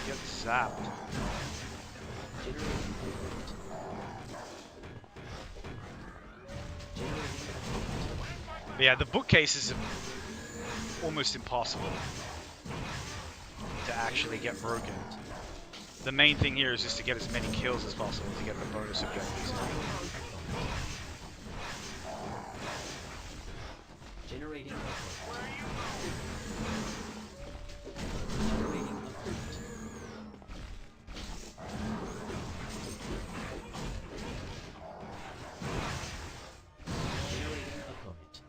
Get zapped. Generating opponent. Generating opponent. But yeah, the bookcases are almost impossible to actually get broken. The main thing here is just to get as many kills as possible to get the bonus objectives. Generating opponent. Generating opponent. Generating opponent.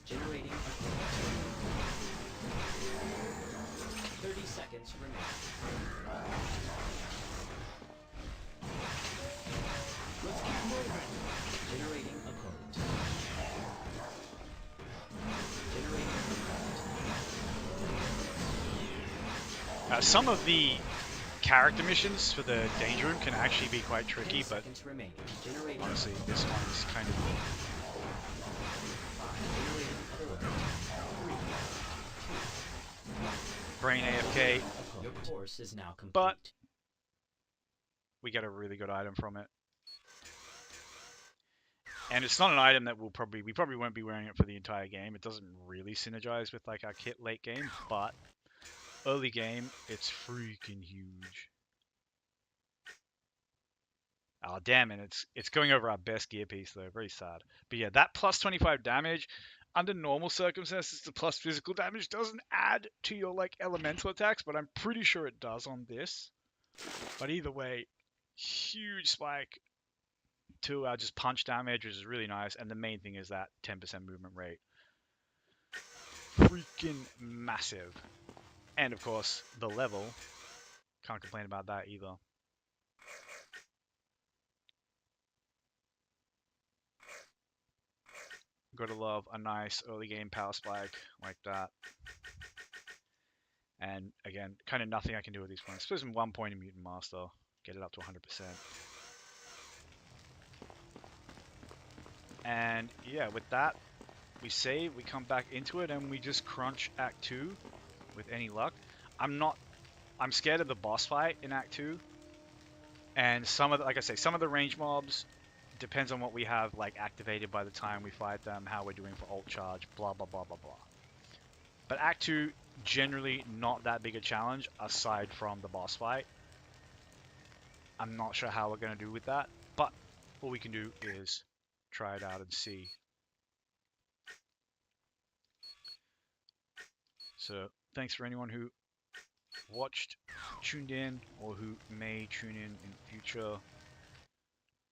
Generating opponent. 30 seconds remaining. Let's keep moving. Generating opponent. Generating opponent. Some of the character missions for the danger room can actually be quite 10 tricky, but seconds remaining. Generating honestly, this one's kind of... Generating opponent. brain AFK. Your course is now complete. But we get a really good item from it. And it's not an item that we probably won't be wearing it for the entire game. It doesn't really synergize with like our kit late game, but early game, it's freaking huge. Oh damn it, it's going over our best gear piece though, very sad. But yeah, that plus 25 damage, under normal circumstances, the plus physical damage doesn't add to your like elemental attacks, but I'm pretty sure it does on this. But either way, huge spike to our just punch damage, which is really nice. And the main thing is that 10% movement rate. Freaking massive. And of course, the level. Can't complain about that either. Gotta love a nice early game power spike like that. And again, kind of nothing I can do with these points. Suppose in 1 point in Mutant Master, get it up to 100%. And yeah, with that, we save, we come back into it, and we just crunch Act 2 with any luck. I'm scared of the boss fight in Act 2. And some of the, like I say, some of the range mobs depends on what we have like activated by the time we fight them, how we're doing for ult charge, blah blah blah blah blah. But Act 2, generally not that big a challenge aside from the boss fight. I'm not sure how we're going to do with that, but all we can do is try it out and see. So thanks for anyone who watched, tuned in, or who may tune in future.